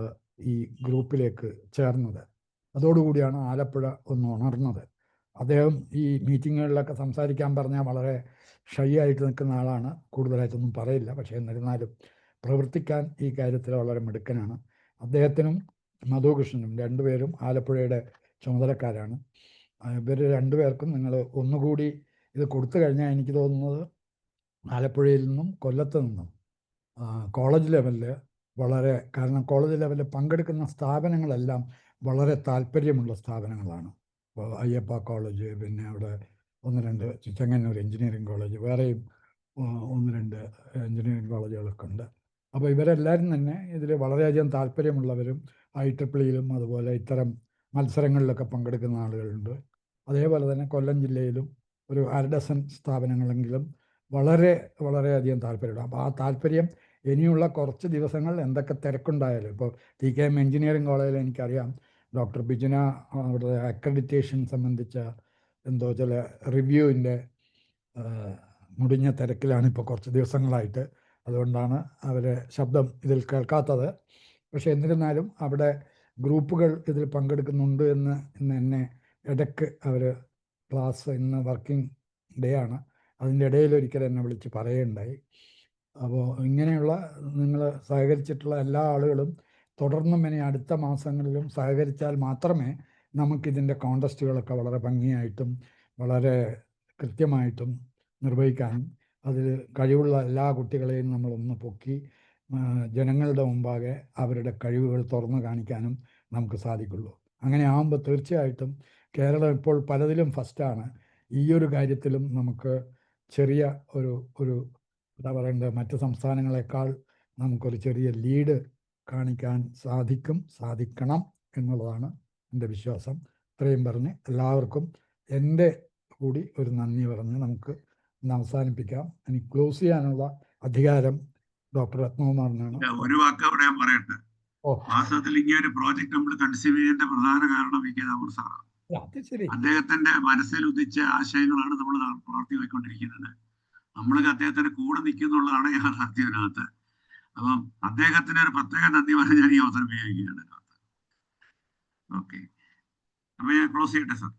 ഈ ഗ്രൂപ്പിലേക്ക് ചേർന്നത്. അതോടുകൂടിയാണ് ആലപ്പുഴ ഒന്ന് ഉണർന്നത്. അദ്ദേഹം ഈ മീറ്റിങ്ങുകളിലൊക്കെ സംസാരിക്കാൻ പറഞ്ഞാൽ വളരെ ഷൈ ആയിട്ട് നിൽക്കുന്ന ആളാണ്, കൂടുതലായിട്ടൊന്നും പറയില്ല. പക്ഷേ എന്നിരുന്നാലും പ്രവർത്തിക്കാൻ ഈ കാര്യത്തിൽ വളരെ മിടുക്കനാണ്. അദ്ദേഹത്തിനും മധുകൃഷ്ണനും രണ്ടുപേരും ആലപ്പുഴയുടെ ചുമതലക്കാരാണ്. ഇവർ രണ്ടുപേർക്കും നിങ്ങൾ ഒന്നുകൂടി ഇത് കൊടുത്തു കഴിഞ്ഞാൽ എനിക്ക് തോന്നുന്നത് ആലപ്പുഴയിൽ നിന്നും കൊല്ലത്ത് നിന്നും കോളേജ് ലെവലിൽ കാരണം കോളേജ് ലെവലിൽ പങ്കെടുക്കുന്ന സ്ഥാപനങ്ങളെല്ലാം വളരെ താല്പര്യമുള്ള സ്ഥാപനങ്ങളാണ്. ഇപ്പോൾ അയ്യപ്പ കോളേജ്, പിന്നെ അവിടെ 1-2 ചെങ്ങന്നൂർ എഞ്ചിനീയറിംഗ് കോളേജ്, വേറെയും 1-2 എഞ്ചിനീയറിംഗ് കോളേജുകളൊക്കെ ഉണ്ട്. അപ്പോൾ ഇവരെല്ലാവരും തന്നെ ഇതിൽ വളരെയധികം താല്പര്യമുള്ളവരും IEEEയിലും അതുപോലെ ഇത്തരം മത്സരങ്ങളിലൊക്കെ പങ്കെടുക്കുന്ന ആളുകളുണ്ട്. അതേപോലെ തന്നെ കൊല്ലം ജില്ലയിലും ഒരു 1/2 ഡസൻ സ്ഥാപനങ്ങളെങ്കിലും വളരെയധികം താല്പര്യമുണ്ട്. അപ്പോൾ ആ താല്പര്യം ഇനിയുള്ള കുറച്ച് ദിവസങ്ങൾ എന്തൊക്കെ തിരക്കുണ്ടായാലും, ഇപ്പോൾ TKM എഞ്ചിനീയറിംഗ് കോളേജിൽ എനിക്കറിയാം ഡോക്ടർ ബിജുന അവിടെ അക്രഡിറ്റേഷൻ സംബന്ധിച്ച എന്തോ ചില റിവ്യൂവിൻ്റെ മുടിഞ്ഞ തിരക്കിലാണ് ഇപ്പോൾ കുറച്ച് ദിവസങ്ങളായിട്ട്. അതുകൊണ്ടാണ് അവരെ ശബ്ദം ഇതിൽ കേൾക്കാത്തത്. പക്ഷേ എന്നിരുന്നാലും അവിടെ ഗ്രൂപ്പുകൾ ഇതിൽ പങ്കെടുക്കുന്നുണ്ട് എന്ന് എന്നെ ഇടയ്ക്ക് അവർ ഇന്ന് വർക്കിംഗ് ഡേ ആണ്, അതിൻ്റെ ഇടയിൽ ഒരിക്കൽ എന്നെ വിളിച്ച് പറയുകയുണ്ടായി. അപ്പോൾ ഇങ്ങനെയുള്ള നിങ്ങൾ സഹകരിച്ചിട്ടുള്ള എല്ലാ ആളുകളും തുടർന്നും ഇനി അടുത്ത മാസങ്ങളിലും സഹകരിച്ചാൽ മാത്രമേ നമുക്കിതിൻ്റെ കോൺടെസ്റ്റുകളൊക്കെ വളരെ ഭംഗിയായിട്ടും വളരെ കൃത്യമായിട്ടും നിർവഹിക്കാനും അതിൽ കഴിവുള്ള എല്ലാ കുട്ടികളെയും നമ്മളൊന്ന് പൊക്കി ജനങ്ങളുടെ മുമ്പാകെ അവരുടെ കഴിവുകൾ തുറന്നു കാണിക്കാനും നമുക്ക് സാധിക്കുള്ളൂ. അങ്ങനെ ആകുമ്പോൾ തീർച്ചയായിട്ടും കേരളം ഇപ്പോൾ പലതിലും ഫസ്റ്റാണ്. ഈ ഒരു കാര്യത്തിലും നമുക്ക് ചെറിയ ഒരു എന്താ പറയേണ്ടത്, മറ്റ് സംസ്ഥാനങ്ങളെക്കാൾ നമുക്കൊരു ചെറിയ ലീഡ് കാണിക്കാൻ സാധിക്കണം എന്നുള്ളതാണ് എൻ്റെ വിശ്വാസം. ഇത്രയും പറഞ്ഞ് എല്ലാവർക്കും എൻ്റെ കൂടി ഒരു നന്ദി പറഞ്ഞ് നമുക്ക് ഇന്ന് അവസാനിപ്പിക്കാം. എനിക്ക് ക്ലോസ് ചെയ്യാനുള്ള അധികാരം ഡോക്ടർ രത്നകുമാറിനാണ്. ഒരു വാക്ക് അവിടെ ഞാൻ പറയട്ടെ. വാസ്തവത്തിൽ ഇങ്ങനെ ഒരു പ്രോജക്റ്റ് നമ്മൾ കൺസീവ് ചെയ്തതിന്റെ പ്രധാന കാരണം VK താമർ സാറാണ്. അദ്ദേഹത്തിന്റെ മനസ്സിൽ ഉദിച്ച ആശയങ്ങളാണ് നമ്മൾ പ്രവർത്തിക്കൊണ്ടിരിക്കുന്നത്. നമ്മളൊക്കെ അദ്ദേഹത്തിന്റെ കൂടെ നിൽക്കുന്നുള്ളതാണ് യാഥാർത്ഥ്യത്തിനകത്ത്. അപ്പം അദ്ദേഹത്തിന് ഒരു പ്രത്യേക നന്ദി പറഞ്ഞ് ഞാൻ ഈ അവസരം ഉപയോഗിക്കുകയാണ്. ഓക്കെ, അപ്പൊ ഞാൻ ക്ലോസ് ചെയ്യട്ടെ സാർ.